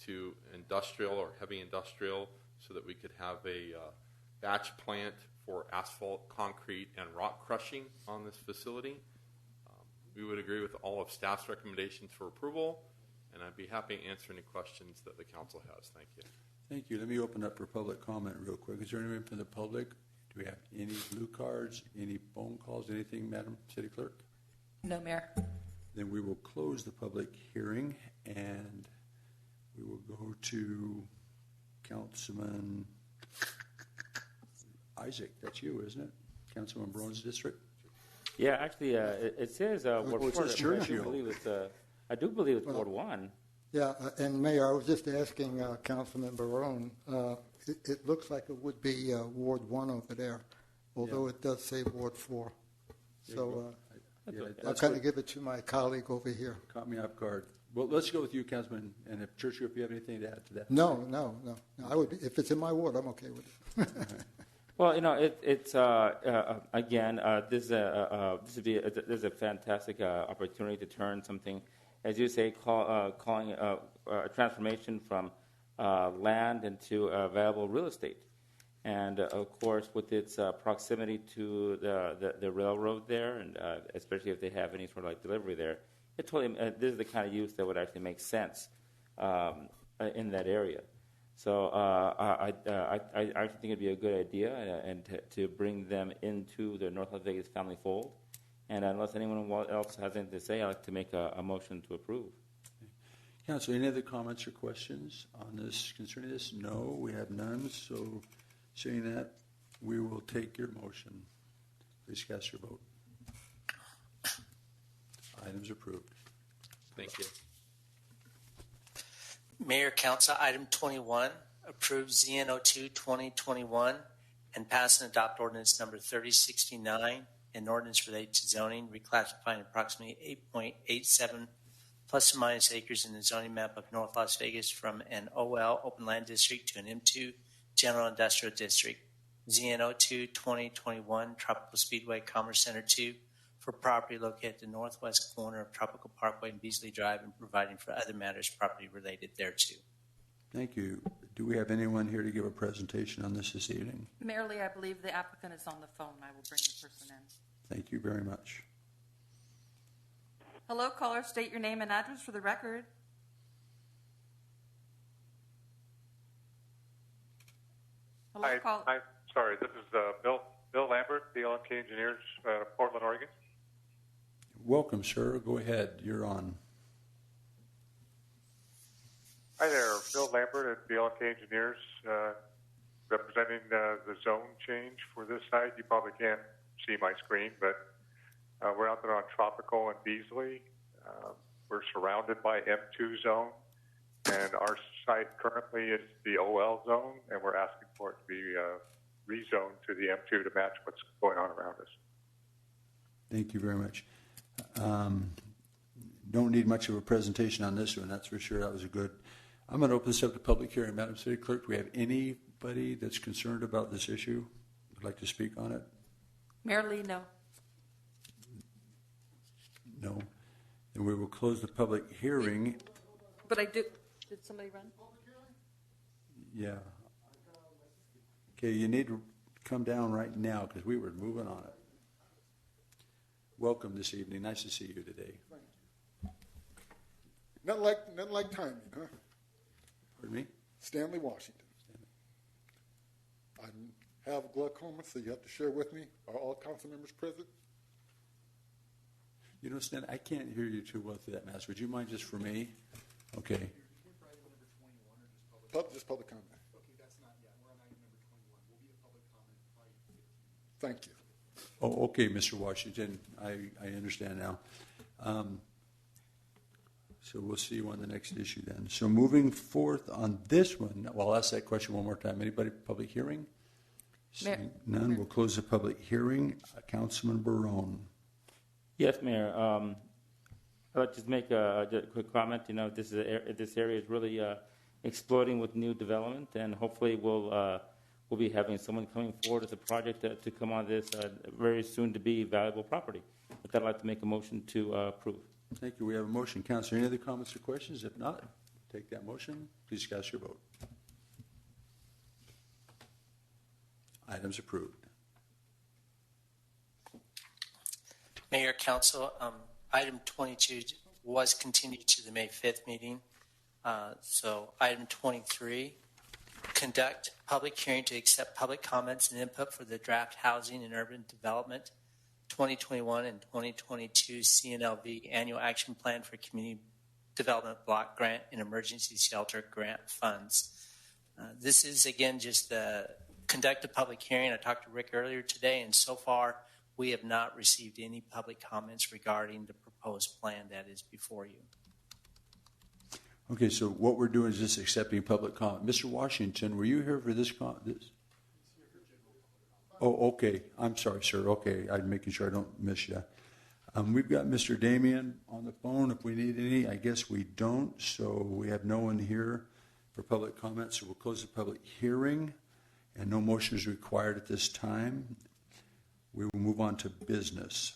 to industrial or heavy industrial, so that we could have a batch plant for asphalt, concrete, and rock crushing on this facility. We would agree with all of staff's recommendations for approval, and I'd be happy to answer any questions that the council has. Thank you. Thank you. Let me open up for public comment real quick. Is there anyone from the public? Do we have any blue cards, any phone calls, anything, Madam City Clerk? No, Mayor. Then we will close the public hearing, and we will go to Councilman Isaac. That's you, isn't it? Councilman Brown's district? Yeah, actually, it says Ward 4. I do believe it's Ward 1. Yeah, and Mayor, I was just asking Councilman Barone. It looks like it would be Ward 1 over there, although it does say Ward 4. So I'll kind of give it to my colleague over here. Caught me off guard. Well, let's go with you, Councilman, and if Churchill, if you have anything to add to that. No. I would, if it's in my ward, I'm okay with it. Well, it's again, this is a fantastic opportunity to turn something, as you say, calling a transformation from land into valuable real estate. And of course, with its proximity to the railroad there, and especially if they have any sort of like delivery there, this is the kind of use that would actually make sense in that area. So I think it'd be a good idea and to bring them into the North Las Vegas family fold. And unless anyone else has anything to say, I'd like to make a motion to approve. Council, any other comments or questions on this concerning this? No, we have none. So saying that, we will take your motion. Please cast your vote. Items approved. Thank you. Mayor, Council, item 21, approve ZN02 2021 and pass and adopt ordinance number 3069, an ordinance related to zoning, reclassifying approximately 8.87 plus or minus acres in the zoning map of North Las Vegas from an OL open land district to an M2 general industrial district. ZN02 2021 Tropical Speedway Commerce Center 2 for property located at the northwest corner of Tropical Parkway and Beasley Drive and providing for other matters property related thereto. Thank you. Do we have anyone here to give a presentation on this evening? Mayor Lee, I believe the applicant is on the phone. I will bring the person in. Thank you very much. Hello, caller. State your name and address for the record. Hello, caller. Hi. Sorry, this is Bill Lambert, BLMK Engineers, Portland, Oregon. Welcome, sir. Go ahead. You're on. Hi there, Bill Lambert at BLMK Engineers, representing the zone change for this site. You probably can't see my screen, but we're out there on Tropical and Beasley. We're surrounded by M2 zone, and our site currently is the OL zone, and we're asking for it to be rezoned to the M2 to match what's going on around us. Thank you very much. Don't need much of a presentation on this one, that's for sure. That was a good. I'm going to open this up to public hearing. Madam City Clerk, do we have anybody that's concerned about this issue would like to speak on it? Mayor Lee, no. No. Then we will close the public hearing. But I do. Did somebody run? Yeah. Okay, you need to come down right now because we were moving on it. Welcome this evening. Nice to see you today. Nothing like timing, huh? Pardon me? Stanley, Washington. I have glaucoma, so you have to share with me. Are all council members present? You know, Stan, I can't hear you too well through that mask. Would you mind just for me? Okay. Just public comment. Okay, that's not yet. We're on item number 21. We'll be a public comment. Thank you. Oh, okay, Mr. Washington. I understand now. So we'll see you on the next issue then. So moving forth on this one, well, I'll ask that question one more time. Anybody public hearing? Seeing none, we'll close the public hearing. Councilman Barone. Yes, Mayor. I'd like to just make a quick comment. You know, this area is really exploding with new development, and hopefully we'll be having someone coming forward with a project to come on this very soon to be valuable property. But I'd like to make a motion to approve. Thank you. We have a motion. Councilor, any other comments or questions? If not, take that motion. Please cast your vote. Items approved. Mayor, Council, item 22 was continued to the May 5th meeting. So item 23, conduct public hearing to accept public comments and input for the draft Housing and Urban Development 2021 and 2022 Cnlv Annual Action Plan for Community Development Block Grant and Emergency Shelter Grant Funds. This is, again, just conduct a public hearing. I talked to Rick earlier today, and so far we have not received any public comments regarding the proposed plan that is before you. Okay, so what we're doing is just accepting public comment. Mr. Washington, were you here for this? Oh, okay. I'm sorry, sir. Okay, I'm making sure I don't miss you. We've got Mr. Damien on the phone if we need any. I guess we don't, so we have no one here for public comment, so we'll close the public hearing, and no motion is required at this time. We will move on to business.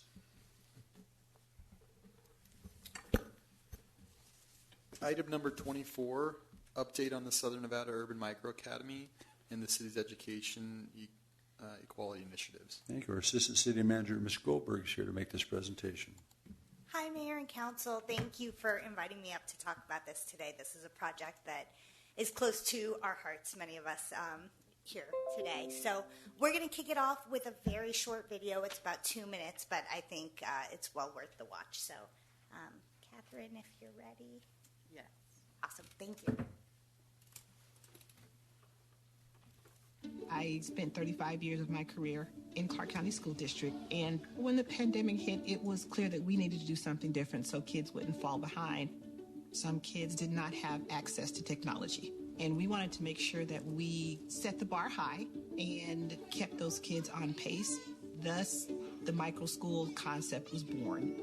Item number 24, update on the Southern Nevada Urban Micro Academy and the city's education equality initiatives. Thank you. Our Assistant City Manager, Ms. Goldberg, is here to make this presentation. Hi, Mayor and Council. Thank you for inviting me up to talk about this today. This is a project that is close to our hearts, many of us here today. So we're going to kick it off with a very short video. It's about 2 minutes, but I think it's well worth the watch. So, Catherine, if you're ready. Yes. Awesome. Thank you. I spent 35 years of my career in Clark County School District, and when the pandemic hit, it was clear that we needed to do something different so kids wouldn't fall behind. Some kids did not have access to technology, and we wanted to make sure that we set the bar high and kept those kids on pace. Thus, the micro school concept was born.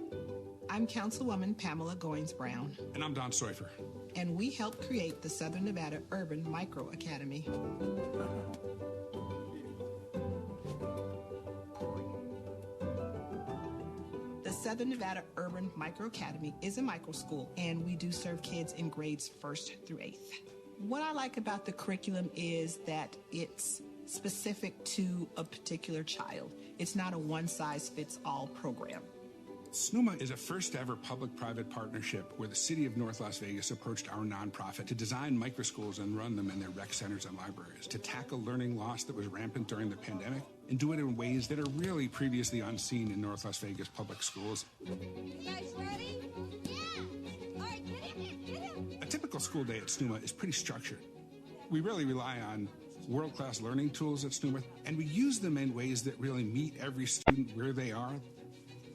I'm Councilwoman Pamela Goins-Brown. And I'm Don Seufer. And we helped create the Southern Nevada Urban Micro Academy. The Southern Nevada Urban Micro Academy is a micro school, and we do serve kids in grades 1st through 8th. What I like about the curriculum is that it's specific to a particular child. It's not a one-size-fits-all program. Stuma is a first-ever public-private partnership where the city of North Las Vegas approached our nonprofit to design microschools and run them in their rec centers and libraries to tackle learning loss that was rampant during the pandemic and do it in ways that are really previously unseen in North Las Vegas public schools. You guys ready? Yeah! All right, get him! A typical school day at Stuma is pretty structured. We really rely on world-class learning tools at Stuma, and we use them in ways that really meet every student where they are.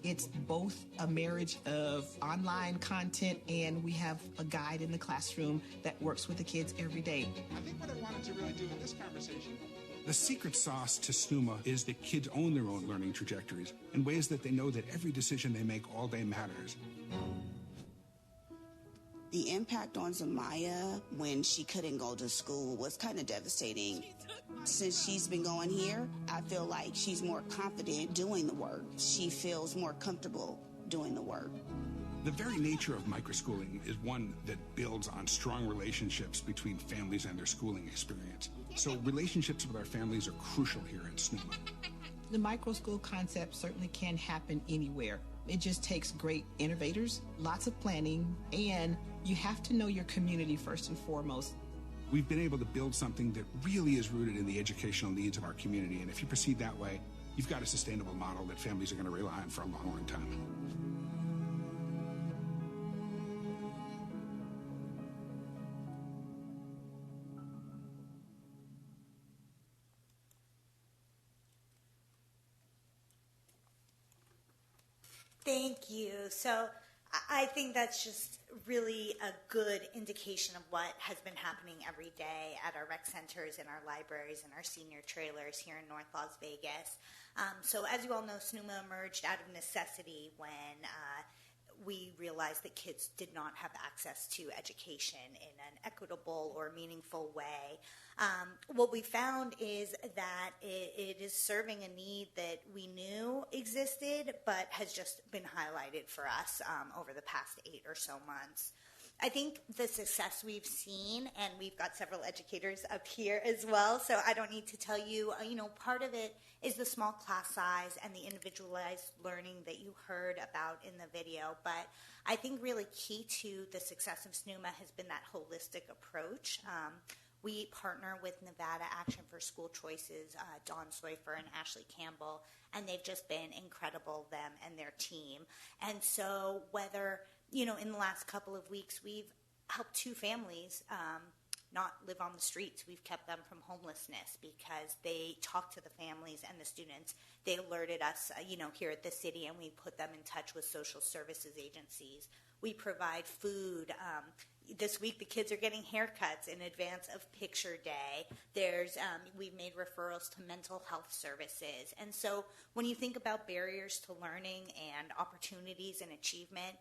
It's both a marriage of online content, and we have a guide in the classroom that works with the kids every day. I think what I wanted to really do in this conversation, the secret sauce to Stuma is that kids own their own learning trajectories in ways that they know that every decision they make all day matters. The impact on Zamaya when she couldn't go to school was kind of devastating. Since she's been going here, I feel like she's more confident doing the work. She feels more comfortable doing the work. The very nature of microschooling is one that builds on strong relationships between families and their schooling experience. So relationships with our families are crucial here at Stuma. The micro school concept certainly can happen anywhere. It just takes great innovators, lots of planning, and you have to know your community first and foremost. We've been able to build something that really is rooted in the educational needs of our community, and if you proceed that way, you've got a sustainable model that families are going to rely on for a long, long time. Thank you. So I think that's just really a good indication of what has been happening every day at our rec centers and our libraries and our senior trailers here in North Las Vegas. So as you all know, Stuma emerged out of necessity when we realized that kids did not have access to education in an equitable or meaningful way. What we found is that it is serving a need that we knew existed, but has just been highlighted for us over the past 8 or so months. I think the success we've seen, and we've got several educators up here as well, so I don't need to tell you, part of it is the small class size and the individualized learning that you heard about in the video. But I think really key to the success of Stuma has been that holistic approach. We partner with Nevada Action for School Choices, Don Seufer and Ashley Campbell, and they've just been incredible, them and their team. And so whether, in the last couple of weeks, we've helped 2 families not live on the streets. We've kept them from homelessness because they talked to the families and the students. They alerted us, here at the city, and we put them in touch with social services agencies. We provide food. This week, the kids are getting haircuts in advance of Picture Day. We've made referrals to mental health services. And so when you think about barriers to learning and opportunities and achievement,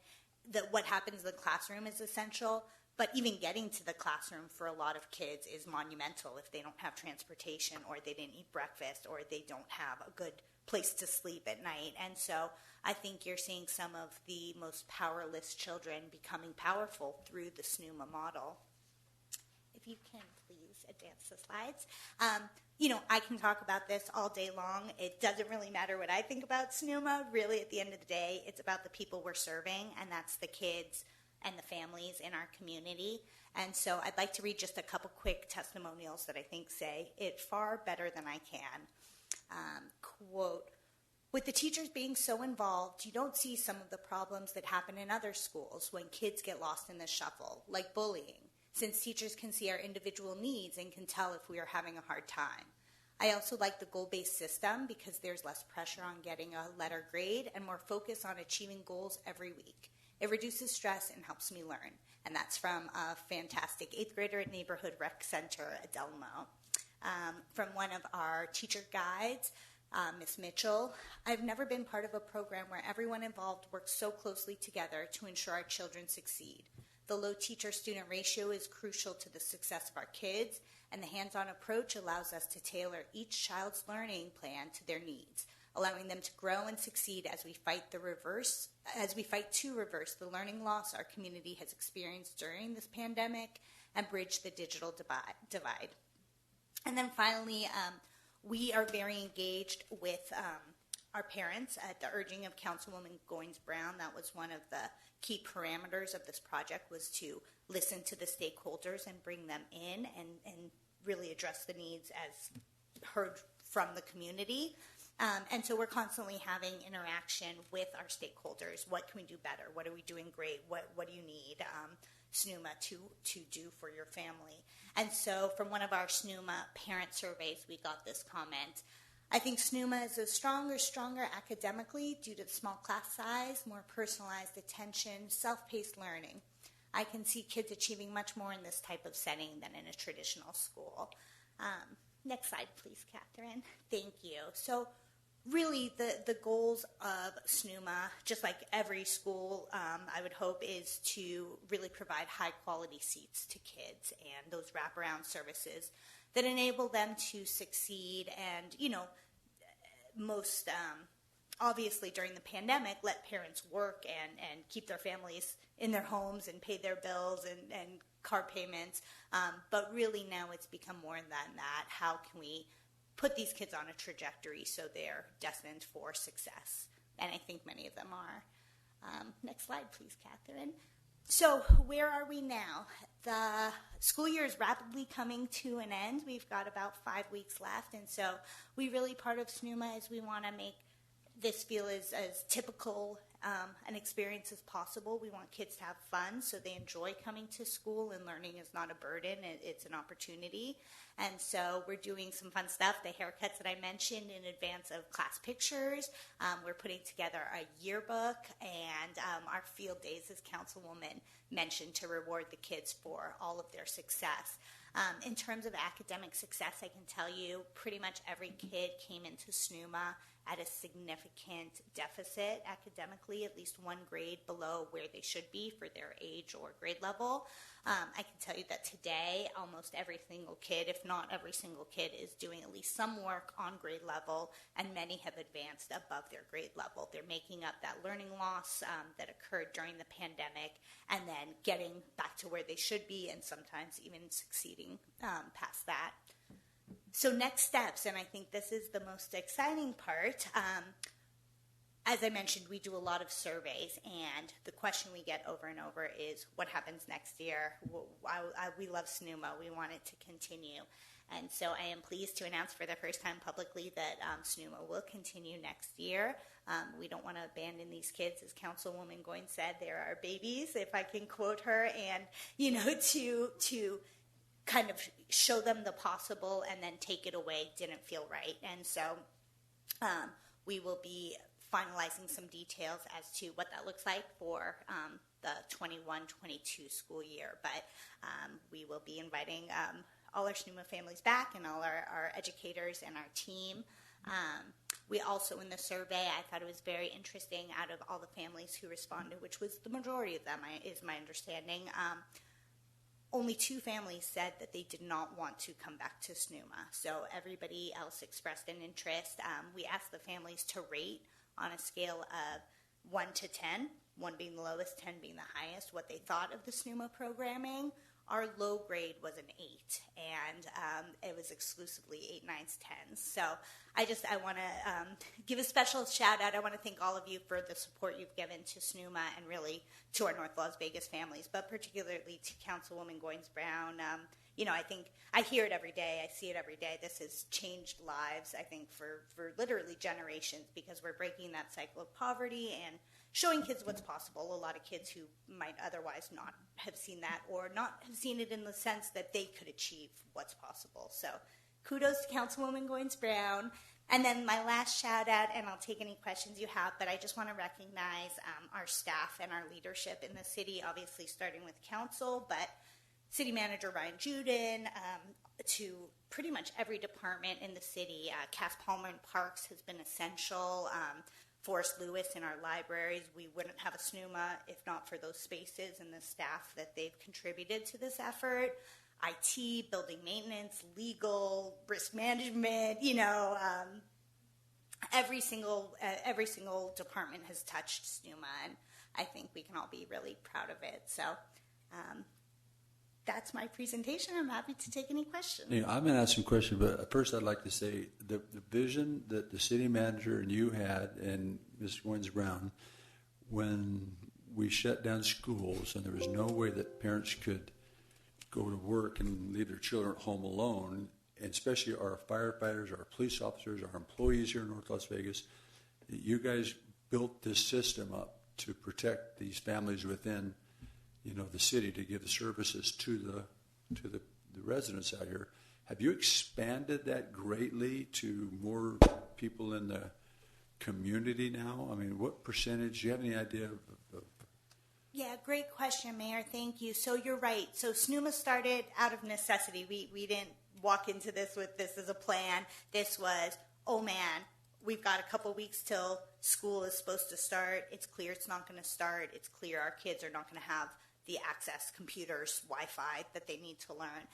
what happens in the classroom is essential, but even getting to the classroom for a lot of kids is monumental if they don't have transportation or they didn't eat breakfast or they don't have a good place to sleep at night. And so I think you're seeing some of the most powerless children becoming powerful through the Stuma model. If you can please advance the slides. I can talk about this all day long. It doesn't really matter what I think about Stuma. Really, at the end of the day, it's about the people we're serving, and that's the kids and the families in our community. And so I'd like to read just a couple quick testimonials that I think say it far better than I can. Quote, with the teachers being so involved, you don't see some of the problems that happen in other schools when kids get lost in the shuffle, like bullying, since teachers can see our individual needs and can tell if we are having a hard time. I also like the goal-based system because there's less pressure on getting a letter grade and more focus on achieving goals every week. It reduces stress and helps me learn. And that's from a fantastic 8th grader at Neighborhood Rec Center at Delmo. From one of our teacher guides, Miss Mitchell, I've never been part of a program where everyone involved works so closely together to ensure our children succeed. The low teacher-student ratio is crucial to the success of our kids, and the hands-on approach allows us to tailor each child's learning plan to their needs, allowing them to grow and succeed as we fight to reverse the learning loss our community has experienced during this pandemic and bridge the digital divide. And then finally, we are very engaged with our parents at the urging of Councilwoman Goins-Brown. That was one of the key parameters of this project, was to listen to the stakeholders and bring them in and really address the needs as heard from the community. And so we're constantly having interaction with our stakeholders. What can we do better? What are we doing great? What do you need, Stuma, to do for your family? And so from one of our Stuma parent surveys, we got this comment. I think Stuma is stronger academically due to the small class size, more personalized attention, self-paced learning. I can see kids achieving much more in this type of setting than in a traditional school. Next slide, please, Catherine. Thank you. So really the goals of SNUMA, just like every school, I would hope, is to really provide high-quality seats to kids and those wraparound services that enable them to succeed and, most obviously during the pandemic, let parents work and keep their families in their homes and pay their bills and car payments. But really now it's become more than that. How can we put these kids on a trajectory so they're destined for success? And I think many of them are. Next slide, please, Catherine. So where are we now? The school year is rapidly coming to an end. We've got about 5 weeks left. And so part of SNUMA is we want to make this feel as typical an experience as possible. We want kids to have fun so they enjoy coming to school, and learning is not a burden, it's an opportunity. And so we're doing some fun stuff, the haircuts that I mentioned in advance of class pictures. We're putting together a yearbook and our field days, as Councilwoman mentioned, to reward the kids for all of their success. In terms of academic success, I can tell you pretty much every kid came into SNUMA at a significant deficit academically, at least one grade below where they should be for their age or grade level. I can tell you that today, almost every single kid, if not every single kid, is doing at least some work on grade level, and many have advanced above their grade level. They're making up that learning loss that occurred during the pandemic, and then getting back to where they should be, and sometimes even succeeding past that. So next steps, and I think this is the most exciting part. As I mentioned, we do a lot of surveys, and the question we get over and over is, what happens next year? We love SNUMA. We want it to continue. And so I am pleased to announce for the first time publicly that SNUMA will continue next year. We don't want to abandon these kids. As Councilwoman Goins said, they're our babies, if I can quote her, and, to kind of show them the possible and then take it away didn't feel right. And so we will be finalizing some details as to what that looks like for the 21-22 school year. But we will be inviting all our SNUMA families back and all our educators and our team. We also, in the survey, I thought it was very interesting, out of all the families who responded, which was the majority of them, is my understanding, only 2 families said that they did not want to come back to SNUMA. So everybody else expressed an interest. We asked the families to rate on a scale of 1 to 10, 1 being the lowest, 10 being the highest, what they thought of the SNUMA programming. our low grade was an 8, and it was exclusively 8, 9s, 10s. So I want to give a special shout out. I want to thank all of you for the support you've given to Stuma and really to our North Las Vegas families, but particularly to Councilwoman Goins-Brown. I think I hear it every day. I see it every day. This has changed lives, I think, for literally generations, because we're breaking that cycle of poverty and showing kids what's possible. A lot of kids who might otherwise not have seen that, or not have seen it in the sense that they could achieve what's possible. So kudos to Councilwoman Goins-Brown. And then my last shout out, and I'll take any questions you have, but I just want to recognize our staff and our leadership in the city, obviously starting with council, but City Manager Ryan Juden, to pretty much every department in the city. Cass Palmer in Parks has been essential. Forrest Lewis in our libraries. We wouldn't have a SNUMA if not for those spaces and the staff that they've contributed to this effort. IT, building maintenance, legal, risk management, every single department has touched SNUMA, and I think we can all be really proud of it. So that's my presentation. I'm happy to take any questions. I'm going to ask some questions, but first I'd like to say the vision that the city manager and you had, and Ms. Goins-Brown, when we shut down schools and there was no way that parents could go to work and leave their children at home alone, and especially our firefighters, our police officers, our employees here in North Las Vegas, you guys built this system up to protect these families within the city, to give the services to the residents out here. Have you expanded that greatly to more people in the community now? I mean, what percentage? Do you have any idea of? Yeah, great question, Mayor. Thank you. So you're right. So SNUMA started out of necessity. We didn't walk into this with this as a plan. This was, oh man, we've got a couple weeks till school is supposed to start. It's clear it's not going to start. It's clear our kids are not going to have the access, computers, Wi-Fi that they need to learn.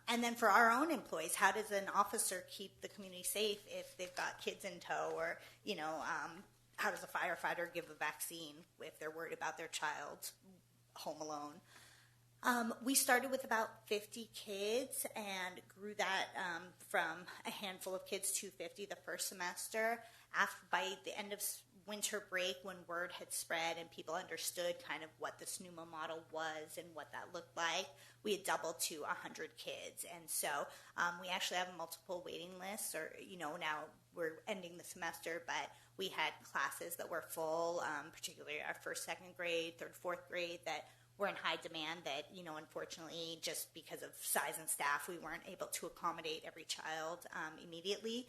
And then for our own employees, how does an officer keep the community safe if they've got kids in tow, or, how does a firefighter give a vaccine if they're worried about their child home alone? We started with about 50 kids and grew that from a handful of kids to 50 the first semester. By the end of winter break, when word had spread and people understood kind of what the SNUMA model was and what that looked like, we had doubled to 100 kids. And so we actually have multiple waiting lists, or, now we're ending the semester, but we had classes that were full, particularly our first, second grade, third, fourth grade, that were in high demand that, unfortunately, just because of size and staff, we weren't able to accommodate every child immediately.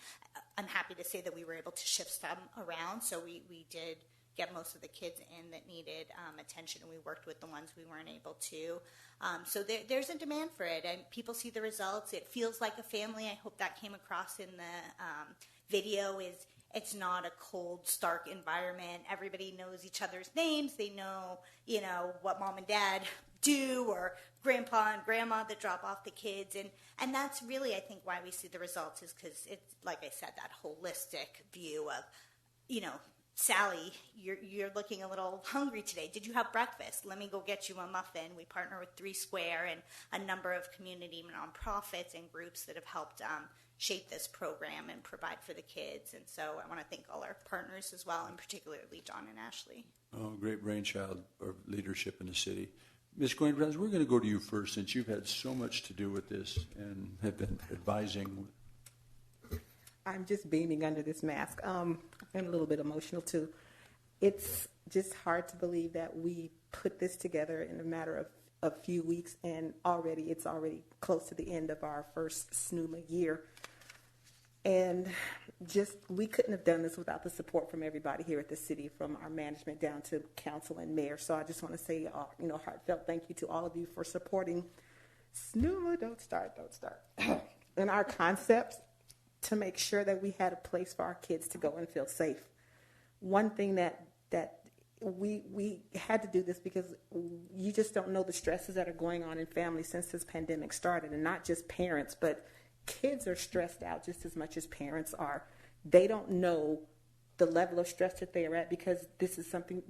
I'm happy to say that we were able to shift some around, so we did get most of the kids in that needed attention, and we worked with the ones we weren't able to. So there's a demand for it, and people see the results. It feels like a family. I hope that came across in the video. It's not a cold, stark environment. Everybody knows each other's names. They know, what mom and dad do, or grandpa and grandma that drop off the kids. And that's really, I think, why we see the results, is because it's, like I said, that holistic view of, Sally, you're looking a little hungry today. Did you have breakfast? Let me go get you a muffin. We partner with 3 Square and a number of community nonprofits and groups that have helped shape this program and provide for the kids. And so I want to thank all our partners as well, and particularly John and Ashley. Oh, great brainchild of leadership in the city. Ms. Goins-Brown, we're going to go to you first, since you've had so much to do with this and have been advising. I'm just beaming under this mask. I'm a little bit emotional too. It's just hard to believe that we put this together in a matter of a few weeks, and it's already close to the end of our first SNUMA year. And we couldn't have done this without the support from everybody here at the city, from our management down to council and mayor. So I just want to say, heartfelt thank you to all of you for supporting SNUMA. Don't start. And our concepts, to make sure that we had a place for our kids to go and feel safe. One thing that we had to do this because you just don't know the stresses that are going on in families since this pandemic started, and not just parents, but kids are stressed out just as much as parents are. They don't know the level of stress that they are at, because this is something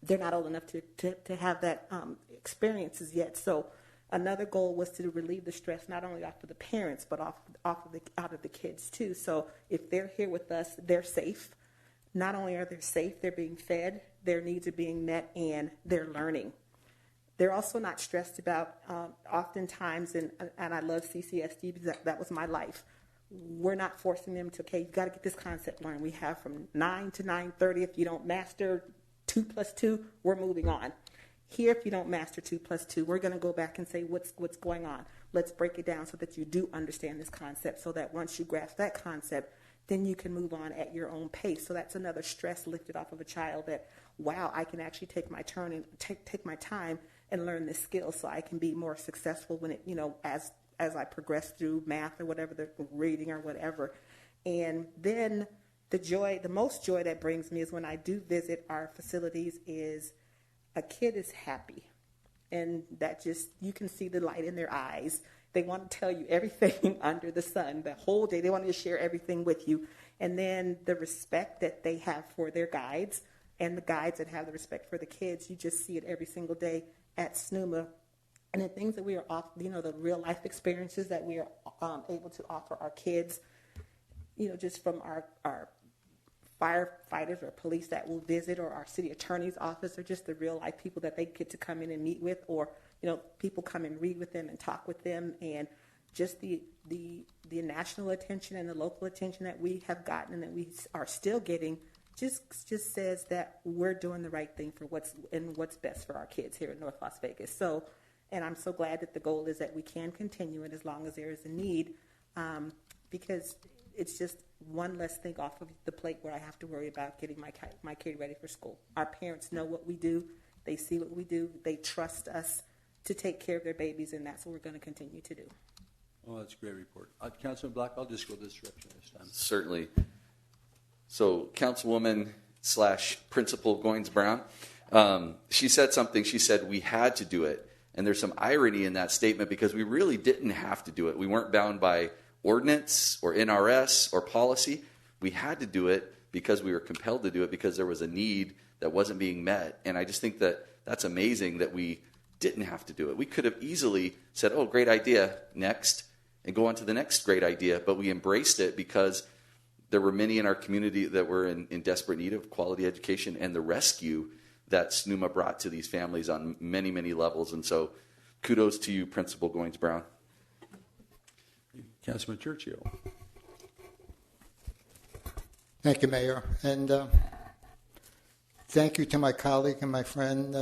they're not old enough to have that experiences yet. So Another goal was to relieve the stress not only off of the parents but out of the kids too. So if they're here with us, they're safe. Not only are they safe, they're being fed, their needs are being met, and they're learning. They're also not stressed about, oftentimes, and I love CCSD because that was my life. We're not forcing them to, okay, you got to get this concept learned. We have from 9 to 9:30. If you don't master 2 plus 2, we're moving on. Here, if you don't master 2 plus 2, we're going to go back and say, what's going on? Let's break it down so that you do understand this concept, so that once you grasp that concept, then you can move on at your own pace. So that's another stress lifted off of a child that, wow, I can actually take my turn and take my time and learn this skill so I can be more successful when it, as I progress through math or whatever, the reading or whatever. And then the most joy that brings me is when I do visit our facilities is a kid is happy. And that just, you can see the light in their eyes. They want to tell you everything under the sun. The whole day, they want to share everything with you. And then the respect that they have for their guides and the guides that have the respect for the kids, you just see it every single day at Stuma. And the things that we are the real life experiences that we are able to offer our kids, just from our firefighters or police that will visit, or our city attorney's office, or just the real life people that they get to come in and meet with, or people come and read with them and talk with them, and just the national attention and the local attention that we have gotten and that we are still getting just says that we're doing the right thing for what's best for our kids here in North Las Vegas. So, and I'm so glad that the goal is that we can continue it as long as there is a need, because it's just one less thing off of the plate where I have to worry about getting my kid ready for school. Our parents know what we do. They see what we do. They trust us to take care of their babies, and that's what we're going to continue to do. Oh, that's a great report. Councilman Black, I'll just go this direction this time. Certainly. So, Councilwoman / Principal Goins-Brown, she said something. She said we had to do it. And there's some irony in that statement because we really didn't have to do it. We weren't bound by ordinance or NRS or policy. We had to do it because we were compelled to do it because there was a need that wasn't being met. And I just think that that's amazing that we didn't have to do it. We could have easily said, oh, great idea, next, and go on to the next great idea. But we embraced it because there were many in our community that were in desperate need of quality education and the rescue that Stuma brought to these families on many, many levels. And so kudos to you, Principal Goins-Brown. Councilman Churchill. Thank you, Mayor. And thank you to my colleague and my friend,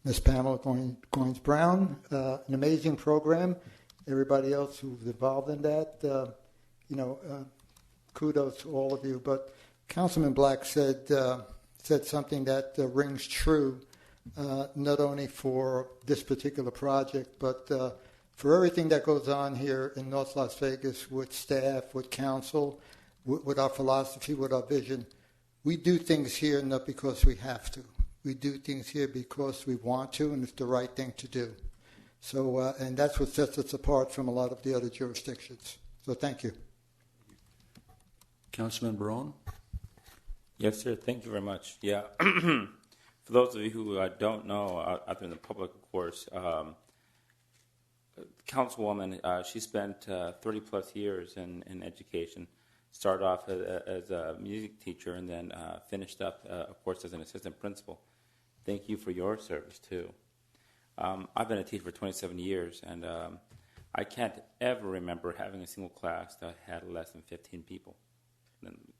Ms. Pamela Goins-Brown. An amazing program. Everybody else who's involved in that, kudos to all of you. But Councilman Black said something that rings true, not only for this particular project, but for everything that goes on here in North Las Vegas with staff, with council, with our philosophy, with our vision. We do things here not because we have to. We do things here because we want to, and it's the right thing to do. So, and that's what sets us apart from a lot of the other jurisdictions. So thank you. Councilman Barone? Yes, sir. Thank you very much. Yeah. For those of you who don't know, out there in the public, of course, Councilwoman, she spent 30-plus years in education. Started off as a music teacher and then finished up, of course, as an assistant principal. Thank you for your service, too. I've been a teacher for 27 years, and I can't ever remember having a single class that had less than 15 people,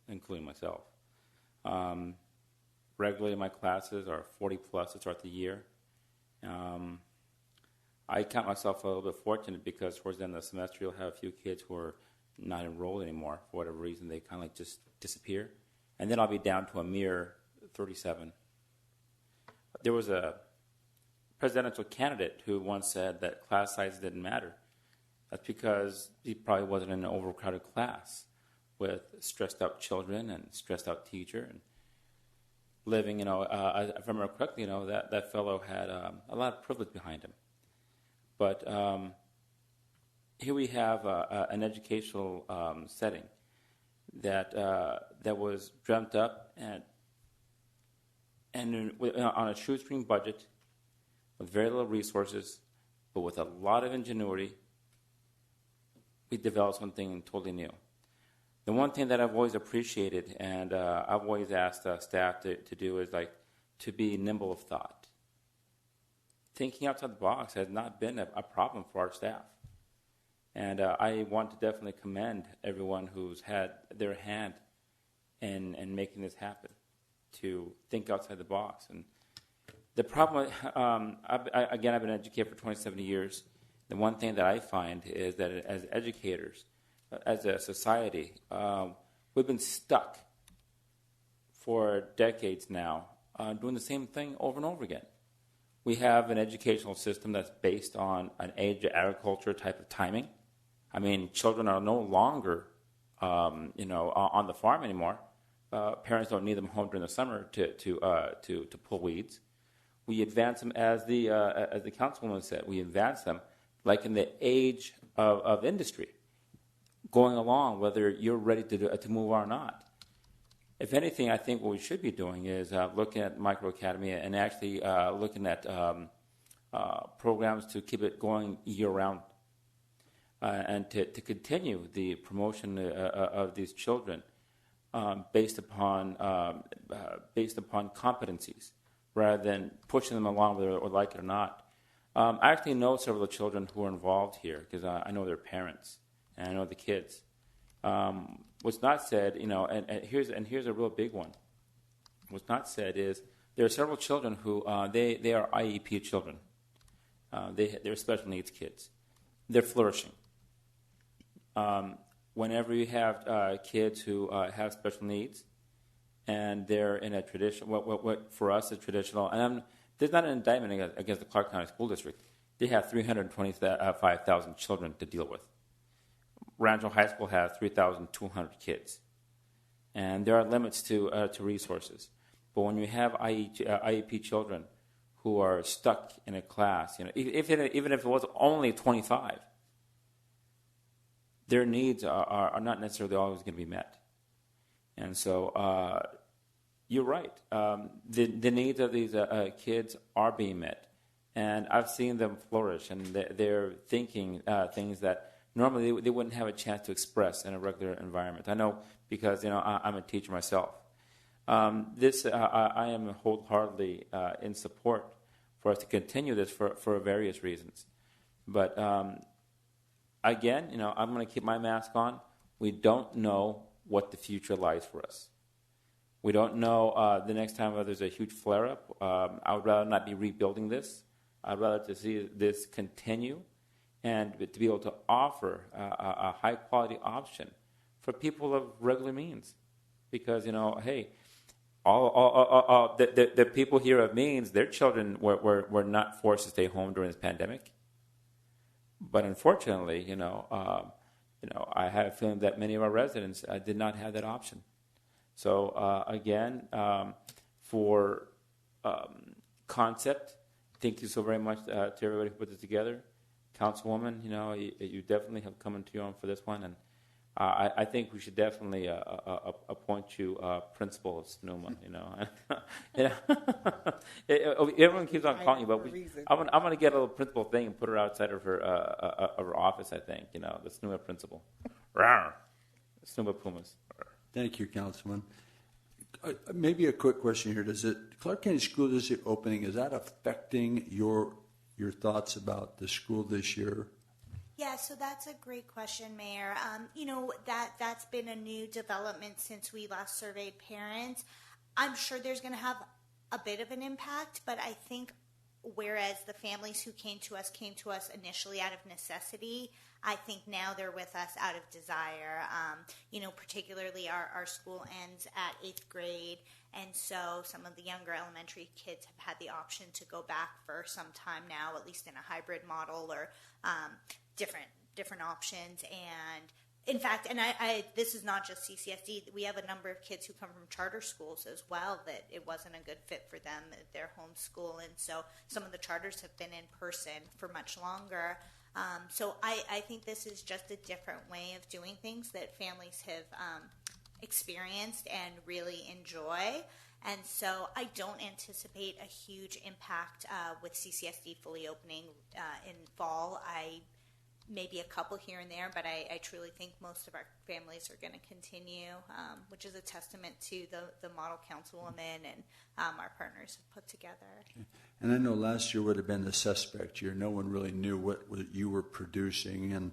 including myself. Regularly, my classes are 40-plus to start the year. I count myself a little bit fortunate because towards the end of the semester, you'll have a few kids who are not enrolled anymore for whatever reason. They kind of like just disappear. And then I'll be down to a mere 37. There was a presidential candidate who once said that class size didn't matter. That's because he probably wasn't in an overcrowded class with stressed out children and stressed out teacher and living, if I remember correctly, that fellow had a lot of privilege behind him. But here we have an educational setting that was dreamt up and on a shoestring budget with very little resources, but with a lot of ingenuity, we developed something totally new. The one thing that I've always appreciated, and I've always asked staff to do, is like to be nimble of thought. Thinking outside the box has not been a problem for our staff. And I want to definitely commend everyone who's had their hand in making this happen, to think outside the box. And the problem, I've been an educator for 27 years. The one thing that I find is that as educators, as a society, we've been stuck for decades now doing the same thing over and over again. We have an educational system that's based on an age of agriculture type of timing. I mean, children are no longer, on the farm anymore. Parents don't need them home during the summer to pull weeds. We advance them, as the councilwoman said, we advance them like in the age of industry, going along whether you're ready to move on or not. If anything, I think what we should be doing is looking at Micro Academy and actually looking at programs to keep it going year-round and to continue the promotion of these children based upon competencies rather than pushing them along whether or like it or not. I actually know several of the children who are involved here because I know their parents and I know the kids. What's not said, and here's a real big one. What's not said is there are several children who they are IEP children. They're special needs kids. They're flourishing. Whenever you have kids who have special needs, and they're in a tradition, what for us is traditional, and there's not an indictment against the Clark County School District. They have 325,000 children to deal with. Rancho High School has 3,200 kids, and there are limits to resources. But when you have IEP children who are stuck in a class, even if it was only 25, their needs are not necessarily always going to be met. And so you're right. The needs of these kids are being met. And I've seen them flourish, and they're thinking things that normally they wouldn't have a chance to express in a regular environment. I know because I'm a teacher myself. I am wholeheartedly in support for us to continue this for various reasons. But again, I'm going to keep my mask on. We don't know what the future lies for us. We don't know the next time there's a huge flare-up. I would rather not be rebuilding this. I'd rather to see this continue and to be able to offer a high-quality option for people of regular means. Because, hey, all the people here of means, their children were not forced to stay home during this pandemic. But unfortunately, I have a feeling that many of our residents did not have that option. So again, for concept, thank you so very much to everybody who put this together. Councilwoman, you definitely have come into your own for this one, and I think we should definitely appoint you principal of Stuma. Everyone keeps on calling you, but I'm going to get a little principal thing and put her outside of her office. I think the Stuma principal. Stuma Pumas. Thank you, Councilman. Maybe a quick question here: Clark County School District opening, is that affecting your thoughts about the school this year? Yeah, so that's a great question, Mayor. That's been a new development since we last surveyed parents. I'm sure there's going to have a bit of an impact, but I think whereas the families who came to us initially out of necessity, I think now they're with us out of desire. Particularly our school ends at 8th grade, and so some of the younger elementary kids have had the option to go back for some time now, at least in a hybrid model or different options. And in fact, and I this is not just CCSD, we have a number of kids who come from charter schools as well that it wasn't a good fit for them at their home school, and so some of the charters have been in person for much longer. So I think this is just a different way of doing things that families have experienced and really enjoy. And so I don't anticipate a huge impact with CCSD fully opening in fall. Maybe a couple here and there, but I truly think most of our families are going to continue, which is a testament to the model councilwoman and our partners have put together. Okay. And I know last year would have been the suspect year. No one really knew what you were producing. And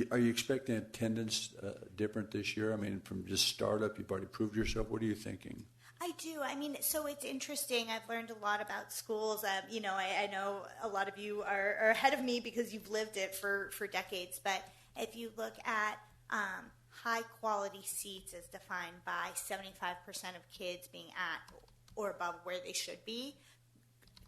are you expecting attendance different this year? I mean, from just startup, you've already proved yourself. What are you thinking? I do. I mean, so it's interesting. I've learned a lot about schools. I know a lot of you are ahead of me because you've lived it for decades. But if you look at high quality seats as defined by 75% of kids being at or above where they should be,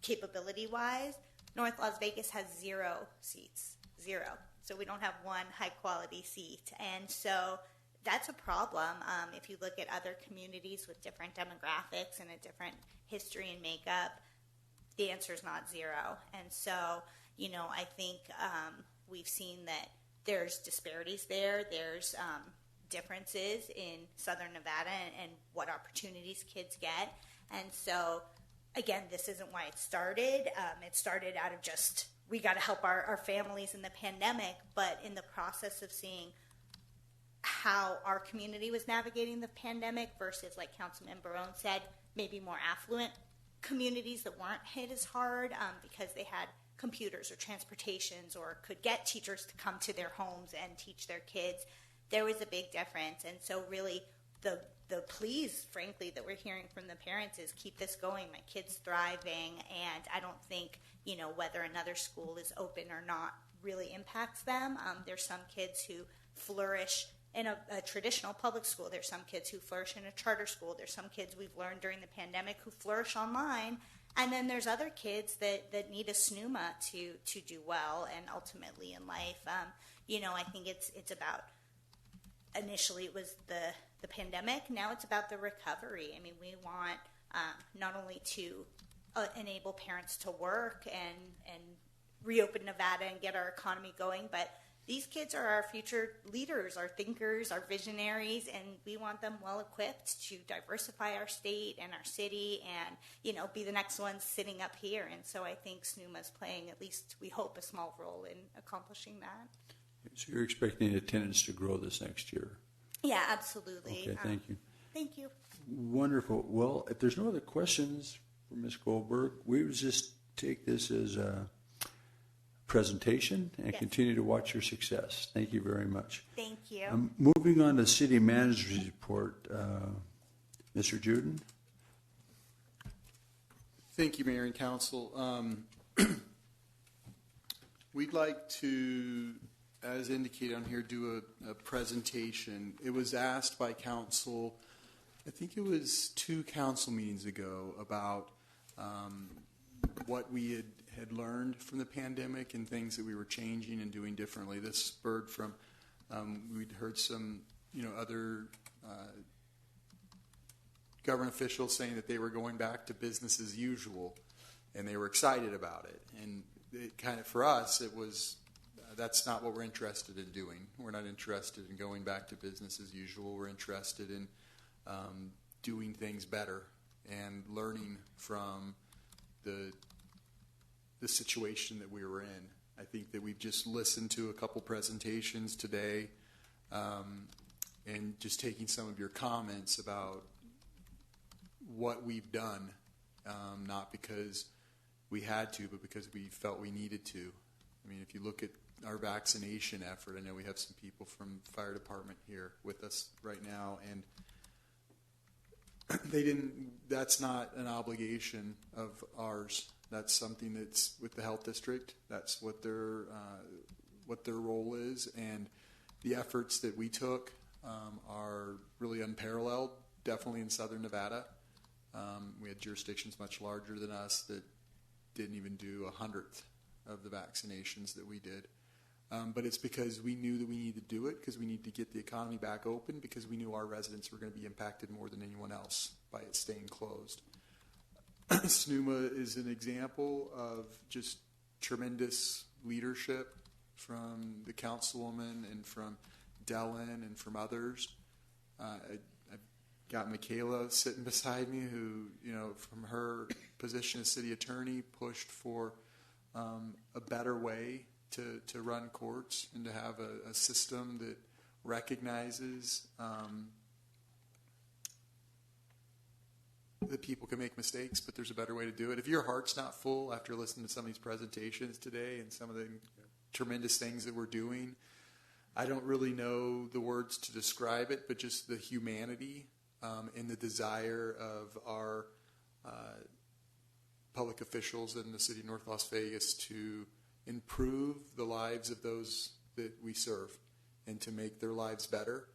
capability wise, North Las Vegas has 0 seats. 0. So we don't have one high quality seat. And so that's a problem. If you look at other communities with different demographics and a different history and makeup, the answer is not 0. And so, I think we've seen that there's disparities there. There's differences in Southern Nevada and what opportunities kids get. And so, again, this isn't why it started. It started out of just, we got to help our families in the pandemic, but in the process of seeing how our community was navigating the pandemic versus, like Councilman Barone said, maybe more affluent communities that weren't hit as hard because they had computers or transportations or could get teachers to come to their homes and teach their kids. There was a big difference. And so really the pleas, frankly, that we're hearing from the parents is keep this going. My kid's thriving. And I don't think, whether another school is open or not really impacts them. There's some kids who flourish in a traditional public school. There's some kids who flourish in a charter school. There's some kids we've learned during the pandemic who flourish online. And then there's other kids that need a Stuma to do well and ultimately in life. I think it's about, initially it was the pandemic. Now it's about the recovery. I mean, we want not only to enable parents to work and reopen Nevada and get our economy going, but these kids are our future leaders, our thinkers, our visionaries, and we want them well equipped to diversify our state and our city and, be the next ones sitting up here. And so I think SNUMA is playing, at least we hope, a small role in accomplishing that. So you're expecting attendance to grow this next year? Yeah, absolutely. Okay, thank you. Thank you. Wonderful. Well, if there's no other questions for Ms. Goldberg, we would just take this as a presentation and continue to watch your success. Thank you very much. Thank you. Moving on to City Manager's Report, Mr. Juden. Thank you, Mayor and Council. We'd like to, as indicated on here, do a presentation. It was asked by Council, I think it was 2 council meetings ago, about what we had learned from the pandemic and things that we were changing and doing differently. This spurred from, we'd heard some, other government officials saying that they were going back to business as usual, and they were excited about it. And it kind of, for us, it was, that's not what we're interested in doing. We're not interested in going back to business as usual. We're interested in doing things better and learning from the situation that we were in. I think that we've just listened to a couple presentations today and just taking some of your comments about what we've done, not because we had to, but because we felt we needed to. I mean, if you look at our vaccination effort, I know we have some people from the fire department here with us right now, and that's not an obligation of ours. That's something that's with the health district. That's what their role is, and the efforts that we took are really unparalleled, definitely in Southern Nevada. We had jurisdictions much larger than us that didn't even do 1/100th of the vaccinations that we did. But it's because we knew that we needed to do it, because we need to get the economy back open, because we knew our residents were going to be impacted more than anyone else by it staying closed. SNUMA is an example of just tremendous leadership from the councilwoman and from Dellen and from others. got Michaela sitting beside me, who, from her position as city attorney, pushed for a better way to run courts and to have a system that recognizes that people can make mistakes, but there's a better way to do it. If your heart's not full after listening to some of these presentations today and some of the tremendous things that we're doing, I don't really know the words to describe it, but just the humanity and the desire of our public officials in the city of North Las Vegas to improve the lives of those that we serve and to make their lives better.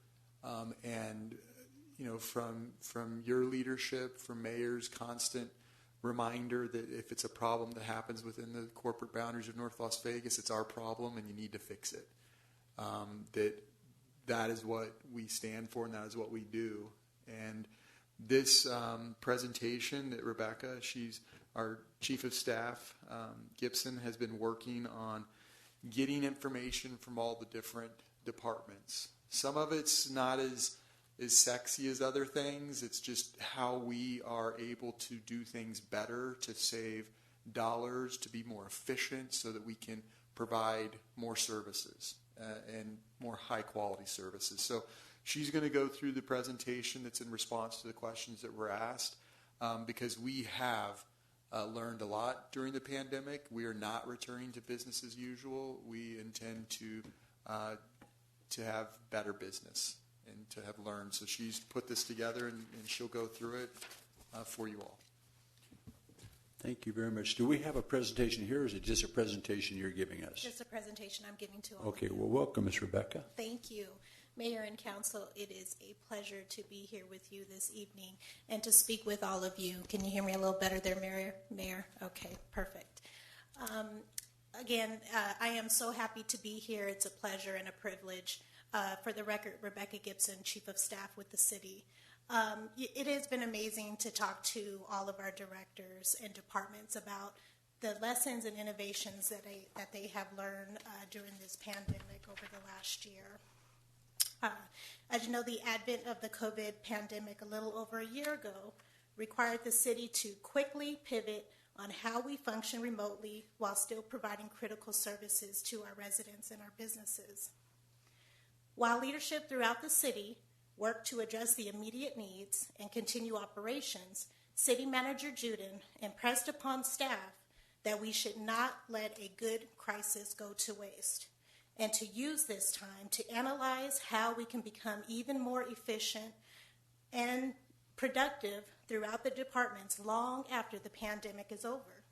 From your leadership, from Mayor's constant reminder that if it's a problem that happens within the corporate boundaries of North Las Vegas, it's our problem and you need to fix it. That is what we stand for and that is what we do. And this presentation that Rebecca, she's our Chief of Staff, Gibson, has been working on getting information from all the different departments. Some of it's not as sexy as other things. It's just how we are able to do things better, to save dollars, to be more efficient so that we can provide more services and more high quality services. So she's going to go through the presentation that's in response to the questions that were asked because we have learned a lot during the pandemic. We are not returning to business as usual. We intend to have better business and to have learned. So she's put this together and she'll go through it for you all. Thank you very much. Do we have a presentation here, or is it just a presentation you're giving us? Just a presentation I'm giving to all. Okay, well, welcome, Ms. Rebecca. Thank you. Mayor and Council, it is a pleasure to be here with you this evening and to speak with all of you. Can you hear me a little better there, Mayor? Okay, perfect. Again, I am so happy to be here. It's a pleasure and a privilege. For the record, Rebecca Gibson, Chief of Staff with the city. It has been amazing to talk to all of our directors and departments about the lessons and innovations that they have learned during this pandemic over the last year. As you know, the advent of the COVID pandemic a little over a year ago required the city to quickly pivot on how we function remotely while still providing critical services to our residents and our businesses. While leadership throughout the city worked to address the immediate needs and continue operations, City Manager Juden impressed upon staff that we should not let a good crisis go to waste, and to use this time to analyze how we can become even more efficient and productive throughout the departments long after the pandemic is over.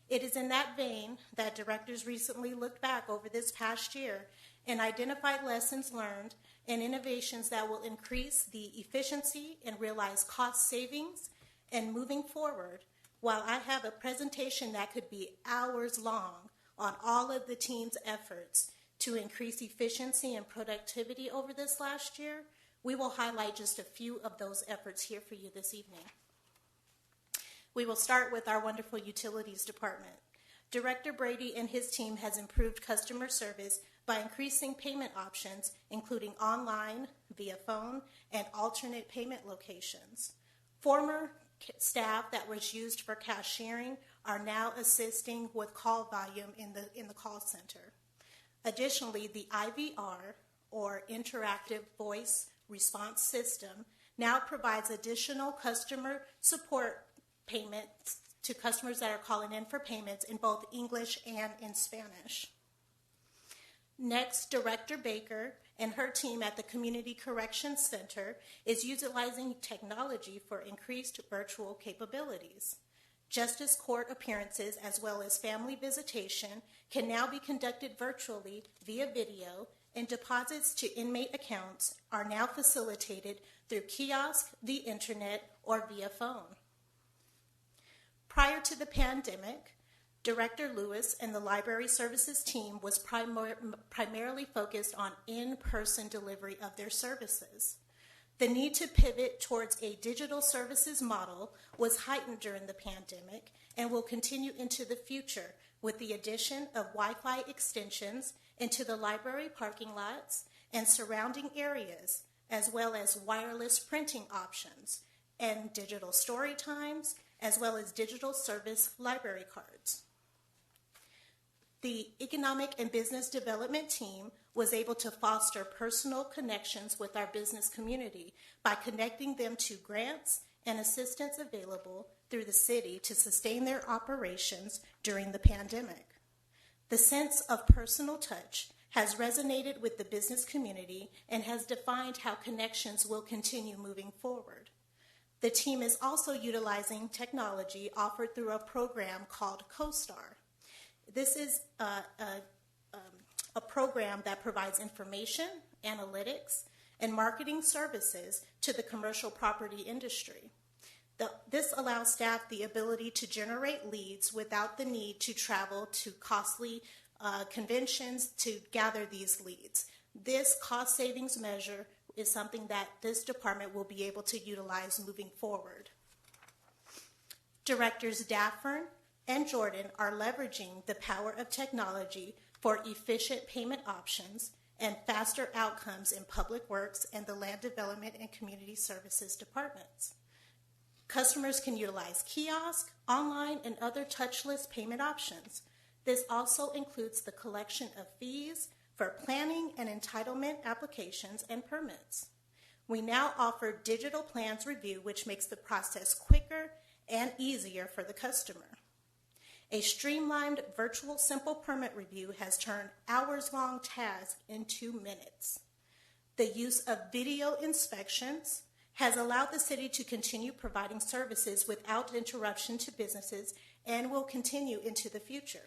It is in that vein that directors recently looked back over this past year and identified lessons learned and innovations that will increase the efficiency and realize cost savings. And moving forward, while I have a presentation that could be hours long on all of the team's efforts to increase efficiency and productivity over this last year, we will highlight just a few of those efforts here for you this evening. We will start with our wonderful utilities department. Director Brady and his team has improved customer service by increasing payment options, including online, via phone, and alternate payment locations. Former staff that was used for cashiering are now assisting with call volume in the call center. Additionally, the IVR, or Interactive Voice Response System, now provides additional customer support payments to customers that are calling in for payments in both English and in Spanish. Next, Director Baker and her team at the Community Corrections Center is utilizing technology for increased virtual capabilities. Justice court appearances as well as family visitation can now be conducted virtually via video, and deposits to inmate accounts are now facilitated through kiosk, the internet, or via phone. Prior to the pandemic, Director Lewis and the Library Services team was primarily focused on in-person delivery of their services. The need to pivot towards a digital services model was heightened during the pandemic and will continue into the future with the addition of Wi-Fi extensions into the library parking lots and surrounding areas, as well as wireless printing options and digital story times, as well as digital service library cards. The Economic and Business Development team was able to foster personal connections with our business community by connecting them to grants and assistance available through the city to sustain their operations during the pandemic. The sense of personal touch has resonated with the business community and has defined how connections will continue moving forward. The team is also utilizing technology offered through a program called CoStar. This is a program that provides information, analytics, and marketing services to the commercial property industry. This allows staff the ability to generate leads without the need to travel to costly conventions to gather these leads. This cost savings measure is something that this department will be able to utilize moving forward. Directors Daffern and Jordan are leveraging the power of technology for efficient payment options and faster outcomes in Public Works and the Land Development and Community Services departments. Customers can utilize kiosk, online, and other touchless payment options. This also includes the collection of fees for planning and entitlement applications and permits. We now offer digital plans review, which makes the process quicker and easier for the customer. A streamlined virtual simple permit review has turned hours-long tasks into minutes. The use of video inspections has allowed the city to continue providing services without interruption to businesses and will continue into the future.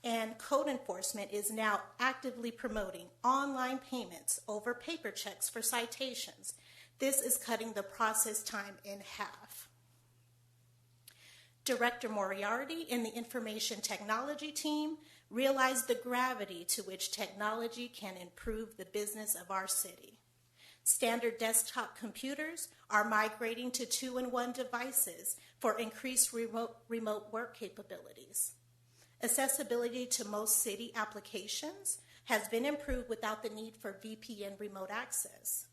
And code enforcement is now actively promoting online payments over paper checks for citations. This is cutting the process time in half. Director Moriarty and the Information Technology team realized the gravity to which technology can improve the business of our city. Standard desktop computers are migrating to 2-in-1 devices for increased remote work capabilities. Accessibility to most city applications has been improved without the need for VPN remote access.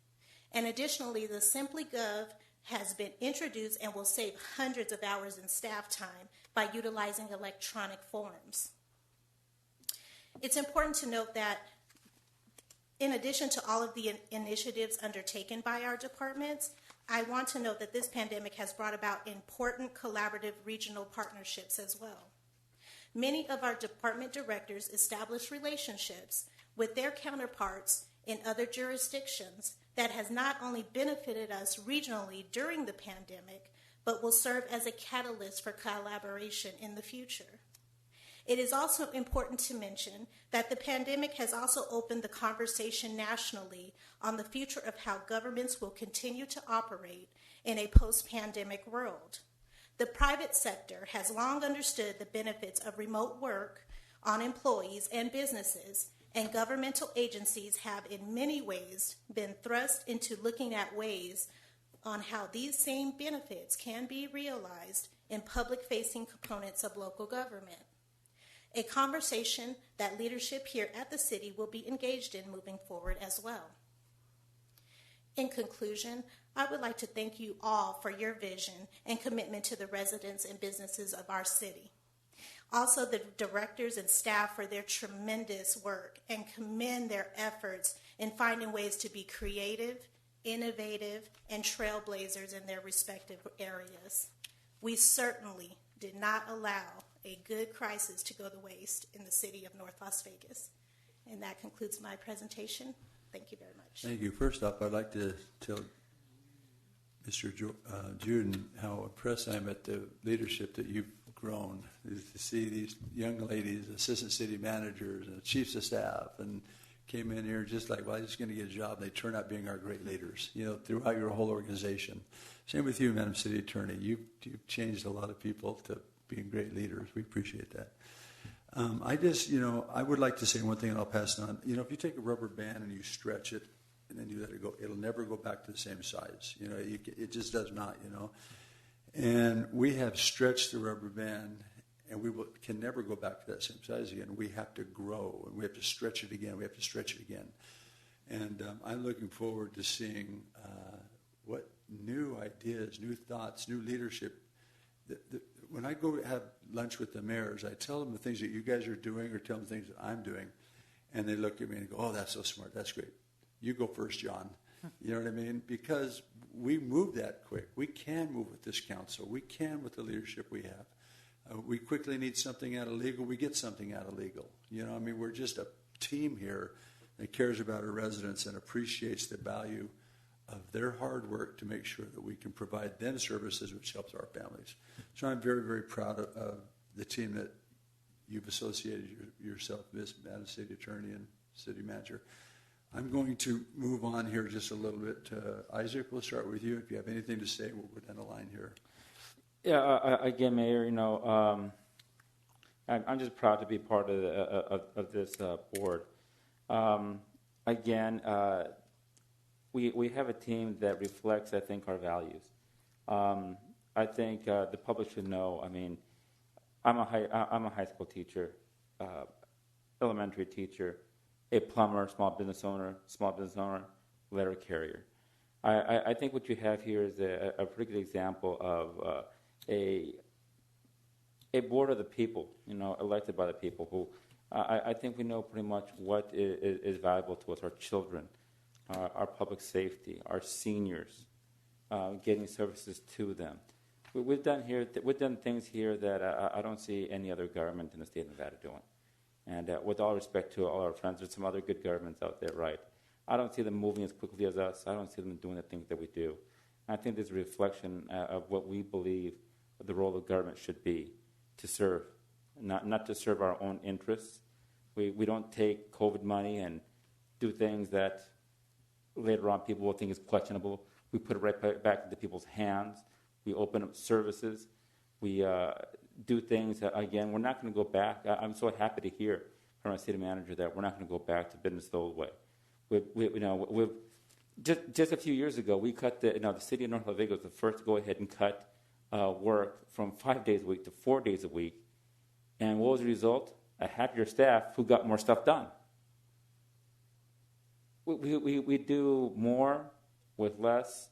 And additionally, the SimplyGov has been introduced and will save hundreds of hours in staff time by utilizing electronic forms. It's important to note that in addition to all of the initiatives undertaken by our departments, I want to note that this pandemic has brought about important collaborative regional partnerships as well. Many of our department directors establish relationships with their counterparts in other jurisdictions that has not only benefited us regionally during the pandemic, but will serve as a catalyst for collaboration in the future. It is also important to mention that the pandemic has also opened the conversation nationally on the future of how governments will continue to operate in a post-pandemic world. The private sector has long understood the benefits of remote work on employees and businesses, and governmental agencies have in many ways been thrust into looking at ways on how these same benefits can be realized in public-facing components of local government. A conversation that leadership here at the city will be engaged in moving forward as well. In conclusion, I would like to thank you all for your vision and commitment to the residents and businesses of our city. Also, the directors and staff for their tremendous work, and commend their efforts in finding ways to be creative, innovative, and trailblazers in their respective areas. We certainly did not allow a good crisis to go to waste in the city of North Las Vegas. And that concludes my presentation. Thank you very much. Thank you. First off, I'd like to tell Mr. Juden how impressed I am at the leadership that you've grown. To see these young ladies, assistant city managers and chiefs of staff, and came in here just like, well, I'm just going to get a job. They turn out being our great leaders, throughout your whole organization. Same with you, Madam City Attorney. You've changed a lot of people to being great leaders. We appreciate that. I would like to say one thing, and I'll pass it on. If you take a rubber band and you stretch it and then you let it go, it'll never go back to the same size. It just does not, And we have stretched the rubber band, and we can never go back to that same size again. We have to grow, and we have to stretch it again. We have to stretch it again. And I'm looking forward to seeing what new ideas, new thoughts, new leadership. When I go have lunch with the mayors, I tell them the things that you guys are doing or tell them things that I'm doing. And they look at me and go, oh, that's so smart. That's great. You go first, John. You know what I mean? Because we move that quick. We can move with this council. We can with the leadership we have. We quickly need something out of legal. We get something out of legal. You know, I mean, we're just a team here that cares about our residents and appreciates the value of their hard work to make sure that we can provide them services which helps our families. So I'm very, very proud of the team that you've associated yourself with, Madam City Attorney and City Manager. I'm going to move on here just a little bit. Isaac, we'll start with you. If you have anything to say, we'll go down the line here. Yeah, again, Mayor, you know, I'm just proud to be part of this board. Again, we have a team that reflects, I think, our values. I think the public should know. I mean, I'm a high school teacher, elementary teacher, a plumber, small business owner, letter carrier. I think what you have here is a pretty good example of a board of the people, you know, elected by the people who I think we know pretty much what is valuable to us, our children, our public safety, our seniors, getting services to them. We've done things here that I don't see any other government in the state of Nevada doing. And with all respect to all our friends, there's some other good governments out there, right? I don't see them moving as quickly as us. I don't see them doing the things that we do. And I think there's a reflection of what we believe the role of government should be, to serve, not to serve our own interests. We don't take COVID money and do things that later on people will think is questionable. We put it right back into people's hands. We open up services. We do things that, again, we're not going to go back. I'm so happy to hear from our city manager that we're not going to go back to business the old way. Just a few years ago, we cut the city of North Las Vegas was the first to go ahead and cut work from 5 days a week to 4 days a week. And what was the result? A happier staff who got more stuff done. We do more with less.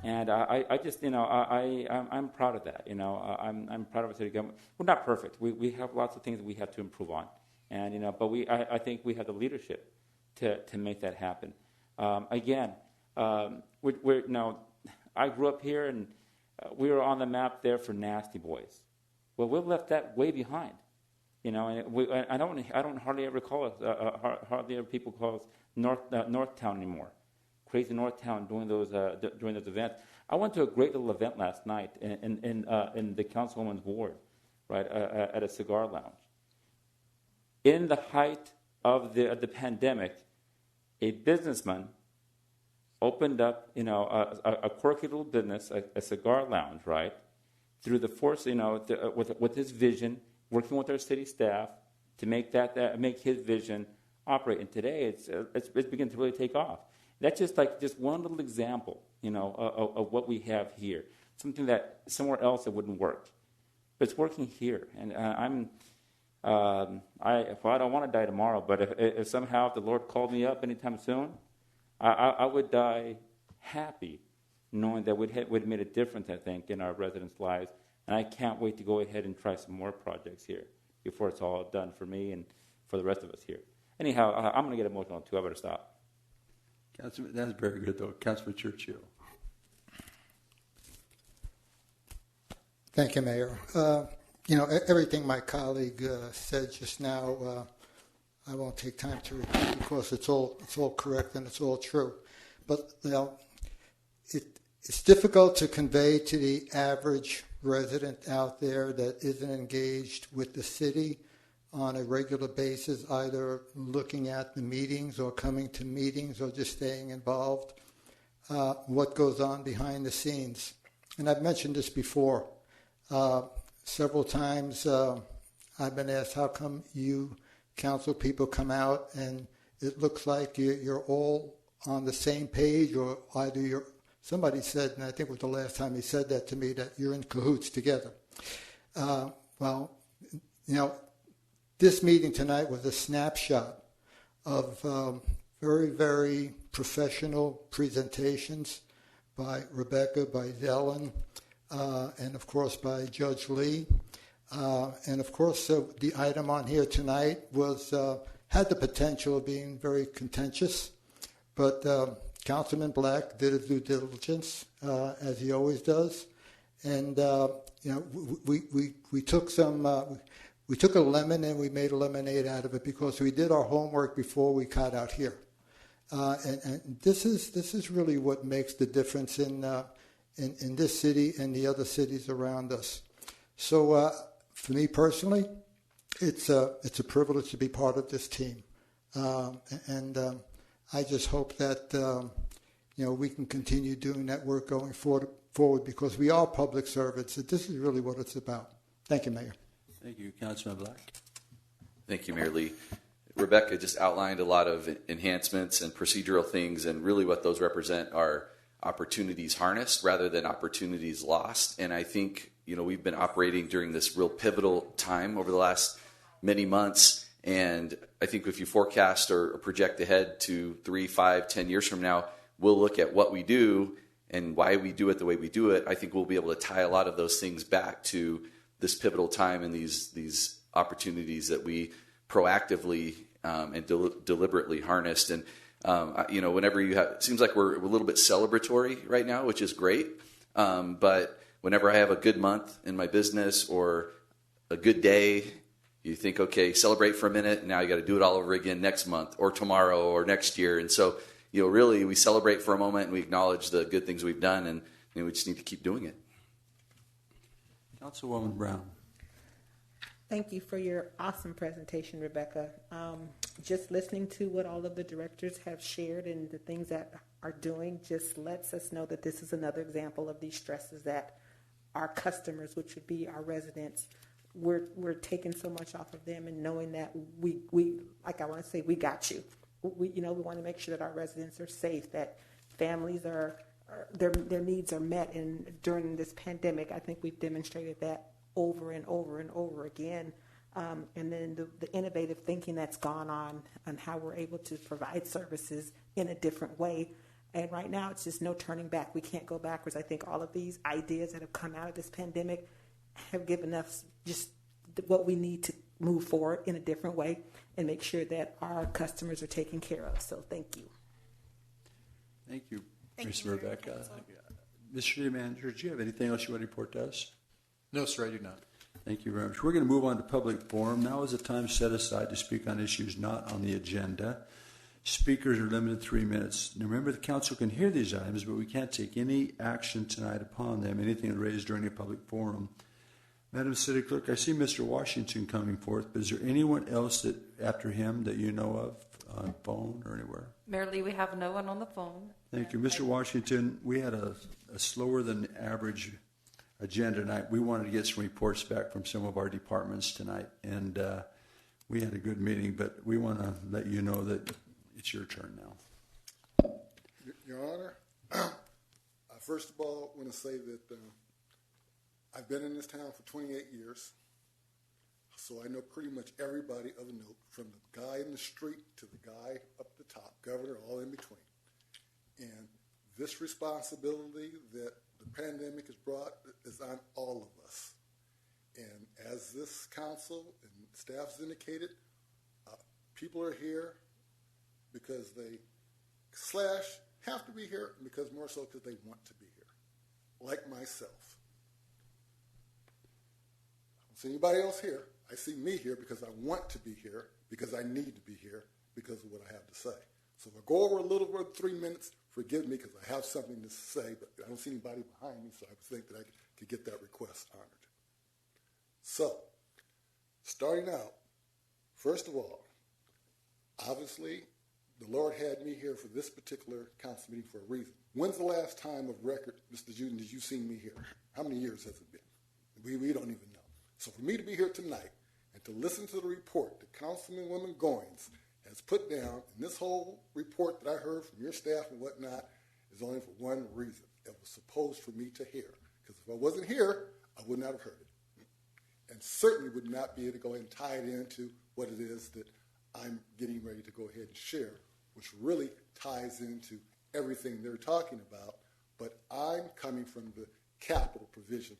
And I just, you know, I'm proud of that. You know, I'm proud of our city government. We're not perfect. We have lots of things that we have to improve on, and you know, but I think we have the leadership to make that happen. Again, we're now. I grew up here, and we were on the map there for Nasty Boys. Well, we've left that way behind. You know, and I don't hardly ever call us. Hardly ever people call us Northtown anymore. Crazy Northtown during those events. I went to a great little event last night in the councilwoman's ward, right, at a cigar lounge. In the height of the pandemic, a businessman opened up, you know, a quirky little business, a cigar lounge, right, through the force, you know, with his vision, working with our city staff to make make his vision operate. And today, it's beginning to really take off. That's just one little example, you know, of what we have here. Something that somewhere else it wouldn't work, but it's working here. And I don't want to die tomorrow, but if somehow the Lord called me up anytime soon, I would die happy, knowing that we'd made a difference, I think, in our residents' lives. And I can't wait to go ahead and try some more projects here before it's all done for me and for the rest of us here. Anyhow, I'm going to get emotional too. I better stop. Councilman, that's very good, though. Councilman Churchill. Thank you, Mayor. You know, everything my colleague said just now, I won't take time to repeat because it's all correct and it's all true. But you know, it's difficult to convey to the average resident out there that isn't engaged with the city on a regular basis, either looking at the meetings or coming to meetings or just staying involved, what goes on behind the scenes. And I've mentioned this before. Several times I've been asked, how come you council people come out and it looks like you're all on the same page, or either somebody said, and I think it was the last time he said that to me, that you're in cahoots together. Well, you know, this meeting tonight was a snapshot of very, very professional presentations by Rebecca, by Dylan, and of course by Judge Lee. And of course, the item on here tonight was had the potential of being very contentious, but Councilman Black did his due diligence as he always does, and we took we took a lemon and we made a lemonade out of it because we did our homework before we got out here, and this is really what makes the difference in this city and the other cities around us. So. For me personally, it's a privilege to be part of this team, and I just hope that we can continue doing that work going forward because we are public servants. And this is really what it's about. Thank you, Mayor. Thank you, Councilman Black. Thank you, Mayor Lee. Rebecca just outlined a lot of enhancements and procedural things, and really what those represent are opportunities harnessed rather than opportunities lost. And I think we've been operating during this real pivotal time over the last many months. And I think if you forecast or project ahead to 3, 5, 10 years from now, we'll look at what we do and why we do it the way we do it. I think we'll be able to tie a lot of those things back to this pivotal time and these opportunities that we proactively and deliberately harnessed. And, whenever you have, it seems like we're a little bit celebratory right now, which is great. But whenever I have a good month in my business or a good day, you think, okay, celebrate for a minute, and now you got to do it all over again next month or tomorrow or next year. And so, really we celebrate for a moment and we acknowledge the good things we've done, and we just need to keep doing it. Councilwoman Brown. Thank you for your awesome presentation, Rebecca. Just listening to what all of the directors have shared and the things that are doing just lets us know that this is another example of these stresses that our customers, which would be our residents, we're taking so much off of them, and knowing that we like I want to say, we got you. We want to make sure that our residents are safe, that families their needs are met. And during this pandemic, I think we've demonstrated that over and over and over again. And then the innovative thinking that's gone on how we're able to provide services in a different way. And right now, it's just no turning back. We can't go backwards. I think all of these ideas that have come out of this pandemic have given us just what we need to move forward in a different way and make sure that our customers are taken care of. So thank you. Thank you, Ms. Rebecca. Mr. City Manager, do you have anything else you want to report to us? No, sir, I do not. Thank you very much. We're going to move on to public forum. Now is the time set aside to speak on issues not on the agenda. Speakers are limited to 3 minutes. Now, remember, the council can hear these items, but we can't take any action tonight upon them, anything raised during a public forum. Madam City Clerk, I see Mr. Washington coming forth, but is there anyone else that after him that you know of on phone or anywhere? Mayor Lee, we have no one on the phone. Thank you. Mr. Washington, we had a slower than average agenda tonight. We wanted to get some reports back from some of our departments tonight, and we had a good meeting, but we want to let you know that it's your turn now. Your Honor, first of all, I want to say that I've been in this town for 28 years, so I know pretty much everybody of note, from the guy in the street to the guy up the top, governor, all in between. And this responsibility that the pandemic has brought is on all of us. And as this council and staff has indicated, people are here because they / have to be here, and because more so because they want to be here, like myself. I don't see anybody else here. I see me here because I want to be here, because I need to be here, because of what I have to say. So if I go over a little over 3 minutes, forgive me, because I have something to say, but I don't see anybody behind me, so I think that I could get that request honored. So, starting out, first of all, obviously, the Lord had me here for this particular council meeting for a reason. When's the last time of record, Mr. Juden, did you see me here? How many years has it been? We don't even know. So for me to be here tonight and to listen to the report that Councilwoman Goins has put down, and this whole report that I heard from your staff and whatnot is only for one reason. It was supposed for me to hear. Because if I wasn't here, I would not have heard it. And certainly would not be able to go ahead and tie it into what it is that I'm getting ready to go ahead and share which really ties into everything they're talking about. But I'm coming from the capital provision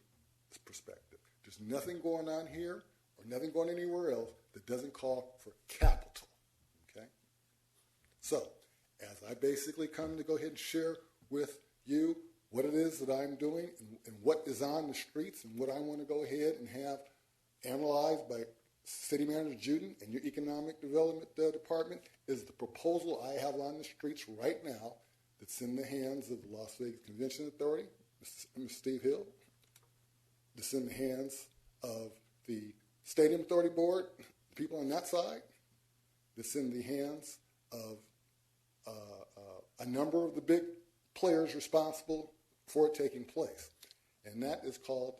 perspective. There's nothing going on here or nothing going anywhere else that doesn't call for capital. Okay? So, as I basically come to go ahead and share with you what it is that I'm doing and what is on the streets and what I want to go ahead and have analyzed by City Manager Juden and your Economic Development Department, is the proposal I have on the streets right now that's in the hands of the Las Vegas Convention Authority, Mr. Steve Hill. That's in the hands of the Stadium Authority Board, the people on that side. That's in the hands of a number of the big players responsible for it taking place. And that is called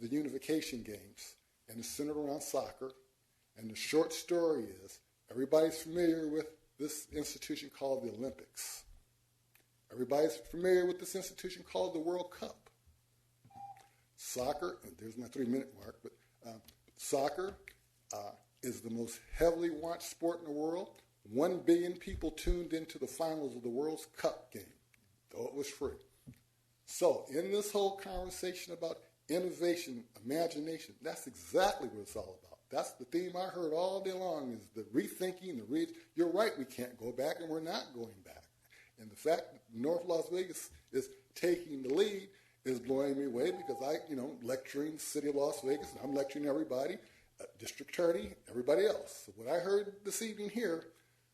the Unification Games. And it's centered around soccer. And the short story is, everybody's familiar with this institution called the Olympics. Everybody's familiar with this institution called the World Cup. Soccer, and there's my 3-minute mark, but soccer is the most heavily watched sport in the world. 1 billion people tuned into the finals of the World Cup game, though it was free. So in this whole conversation about innovation, imagination, that's exactly what it's all about. That's the theme I heard all day long, is the rethinking, you're right, we can't go back, and we're not going back. And the fact that North Las Vegas is taking the lead is blowing me away, because lecturing the city of Las Vegas, and I'm lecturing everybody, district attorney, everybody else. So what I heard this evening here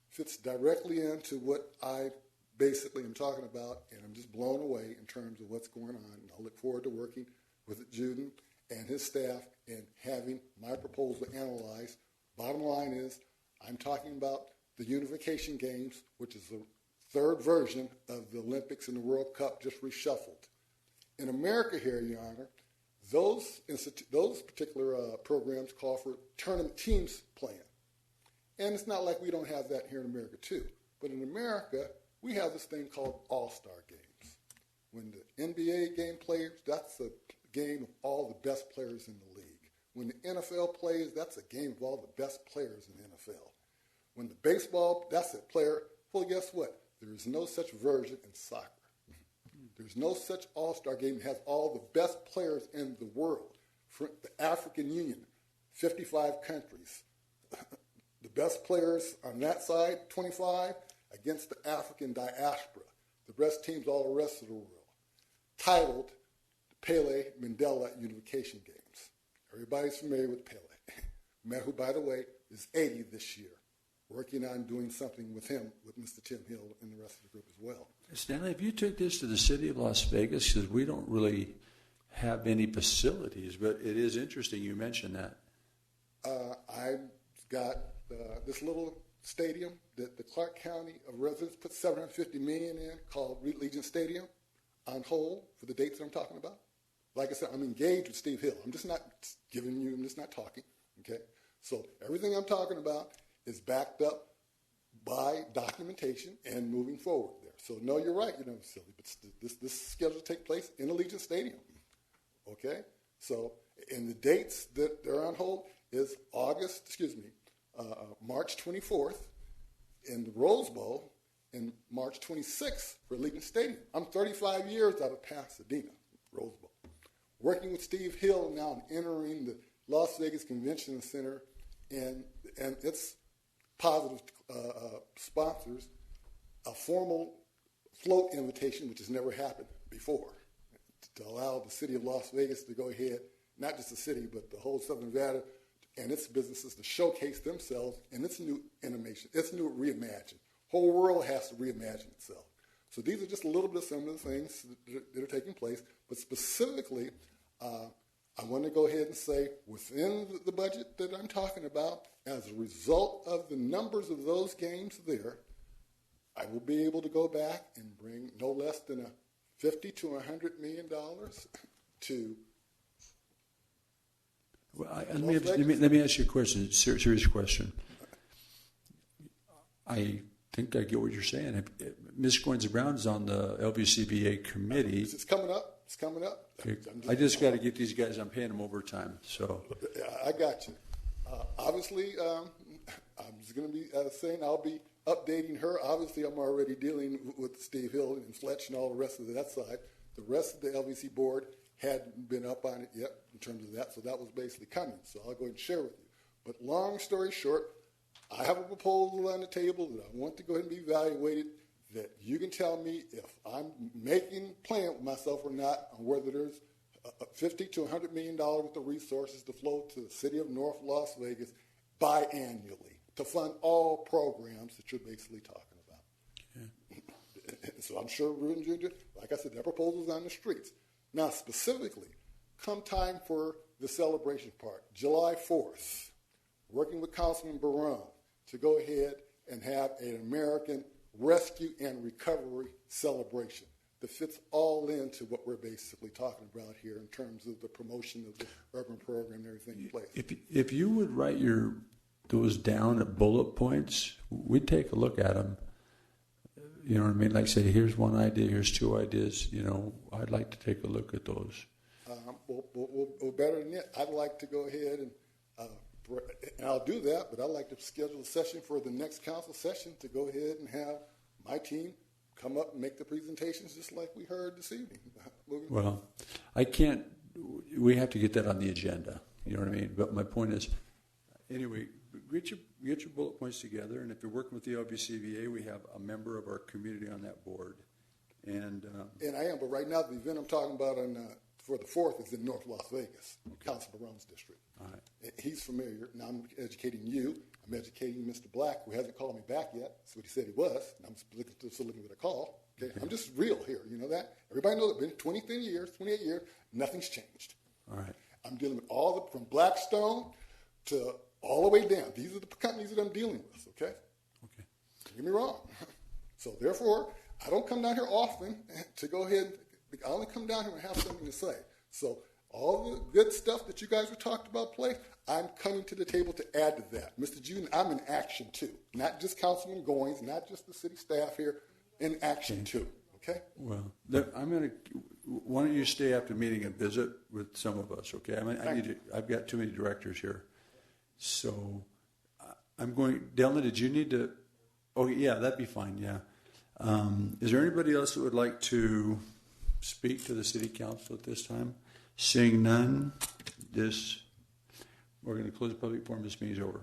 fits directly into what I basically am talking about, and I'm just blown away in terms of what's going on. And I look forward to working with Juden and his staff and having my proposal analyzed. Bottom line is, I'm talking about the Unification Games, which is the 3rd version of the Olympics and the World Cup, just reshuffled. In America here, Your Honor, those particular programs call for tournament teams playing. And it's not like we don't have that here in America too. But in America, we have this thing called all-star games. When the NBA game players, that's a game of all the best players in the league. When the NFL plays, that's a game of all the best players in the NFL. When the baseball, that's a player. Well, guess what? There is no such version in soccer. There's no such all-star game that has all the best players in the world. For the African Union, 55 countries. The best players on that side, 25, against the African diaspora. The best teams all the rest of the world. Titled Pele Mandela Unification Games. Everybody's familiar with Pele, who, by the way, is 80 this year. Working on doing something with him, with Mr. Tim Hill and the rest of the group as well. Stanley, if you took this to the city of Las Vegas, because we don't really have any facilities, but it is interesting you mentioned that. I've got this little stadium that the Clark County of residents put $750 million in, called Legion Stadium, on hold for the dates that I'm talking about. Like I said, I'm engaged with Steve Hill. I'm just not talking, okay? So everything I'm talking about is backed up by documentation and moving forward there. So no, you're right, silly, but this is scheduled to take place in Allegiant Stadium, okay? So, and the dates that they're on hold is March 24th in the Rose Bowl and March 26th for Allegiant Stadium. I'm 35 years out of Pasadena, Rose Bowl. Working with Steve Hill now and entering the Las Vegas Convention Center and its positive sponsors, a formal float invitation, which has never happened before, to allow the city of Las Vegas to go ahead, not just the city, but the whole Southern Nevada and its businesses to showcase themselves and its new innovation, its new reimagine. Whole world has to reimagine itself. So these are just a little bit of some of the things that are taking place, but specifically, I want to go ahead and say within the budget that I'm talking about, as a result of the numbers of those games there, I will be able to go back and bring no less than $50 to $100 million to. Well, let me ask you a question, serious question. I think I get what you're saying. Ms. Coins-Brown is on the LVCVA committee. It's coming up. It's coming up. Okay. I just got to get these guys. I'm paying them overtime. So I got you. Obviously, I'm just going to be saying I'll be updating her. Obviously, I'm already dealing with Steve Hill and Fletch and all the rest of that side. The rest of the LVC board hadn't been up on it yet in terms of that, so that was basically coming. So I'll go ahead and share with you. But long story short, I have a proposal on the table that I want to go ahead and be evaluated, that you can tell me if I'm making a plan with myself or not on whether there's $50 to $100 million worth of resources to flow to the city of North Las Vegas biannually to fund all programs that you're basically talking about. Okay. So I'm sure, like I said, that proposal's on the streets. Now, specifically, come time for the celebration part, July 4th, working with Councilman Barone to go ahead and have an American Rescue and Recovery celebration that fits all into what we're basically talking about here in terms of the promotion of the urban program and everything in place. If you would write those down at bullet points, we'd take a look at them. You know what I mean? Like say, here's one idea, here's two ideas. You know, I'd like to take a look at those. Well, better than that, I'd like to go ahead and I'll do that, but I'd like to schedule a session for the next council session to go ahead and have my team come up and make the presentations just like we heard this evening. Well, I can't, we have to get that on the agenda, you know what I mean? But my point is, anyway, get your bullet points together, and if you're working with the LBCVA, we have a member of our community on that board. And I am, but right now the event I'm talking about for the 4th is in North Las Vegas, Councilman Barone's district. All right. He's familiar. Now I'm educating you. I'm educating Mr. Black, who hasn't called me back yet. That's what he said he was. And I'm still looking for a call. Okay? I'm just real here. You know that? Everybody knows it's been 28 years. Nothing's changed. All right. I'm dealing with from Blackstone to all the way down. These are the companies that I'm dealing with. Okay? Okay. Don't get me wrong. So therefore, I don't come down here often to go ahead. I only come down here and have something to say. So all the good stuff that you guys were talking about, I'm coming to the table to add to that. Mr. Juden, I'm in action too. Not just Councilman Goins, not just the city staff here, in action too. Okay? Well, why don't you stay after the meeting and visit with some of us, okay? I've got too many directors here. So I'm going, Delna, did you need to, oh yeah, that'd be fine, yeah. Is there anybody else that would like to speak to the city council at this time? Seeing none, we're going to close the public forum. This meeting's over.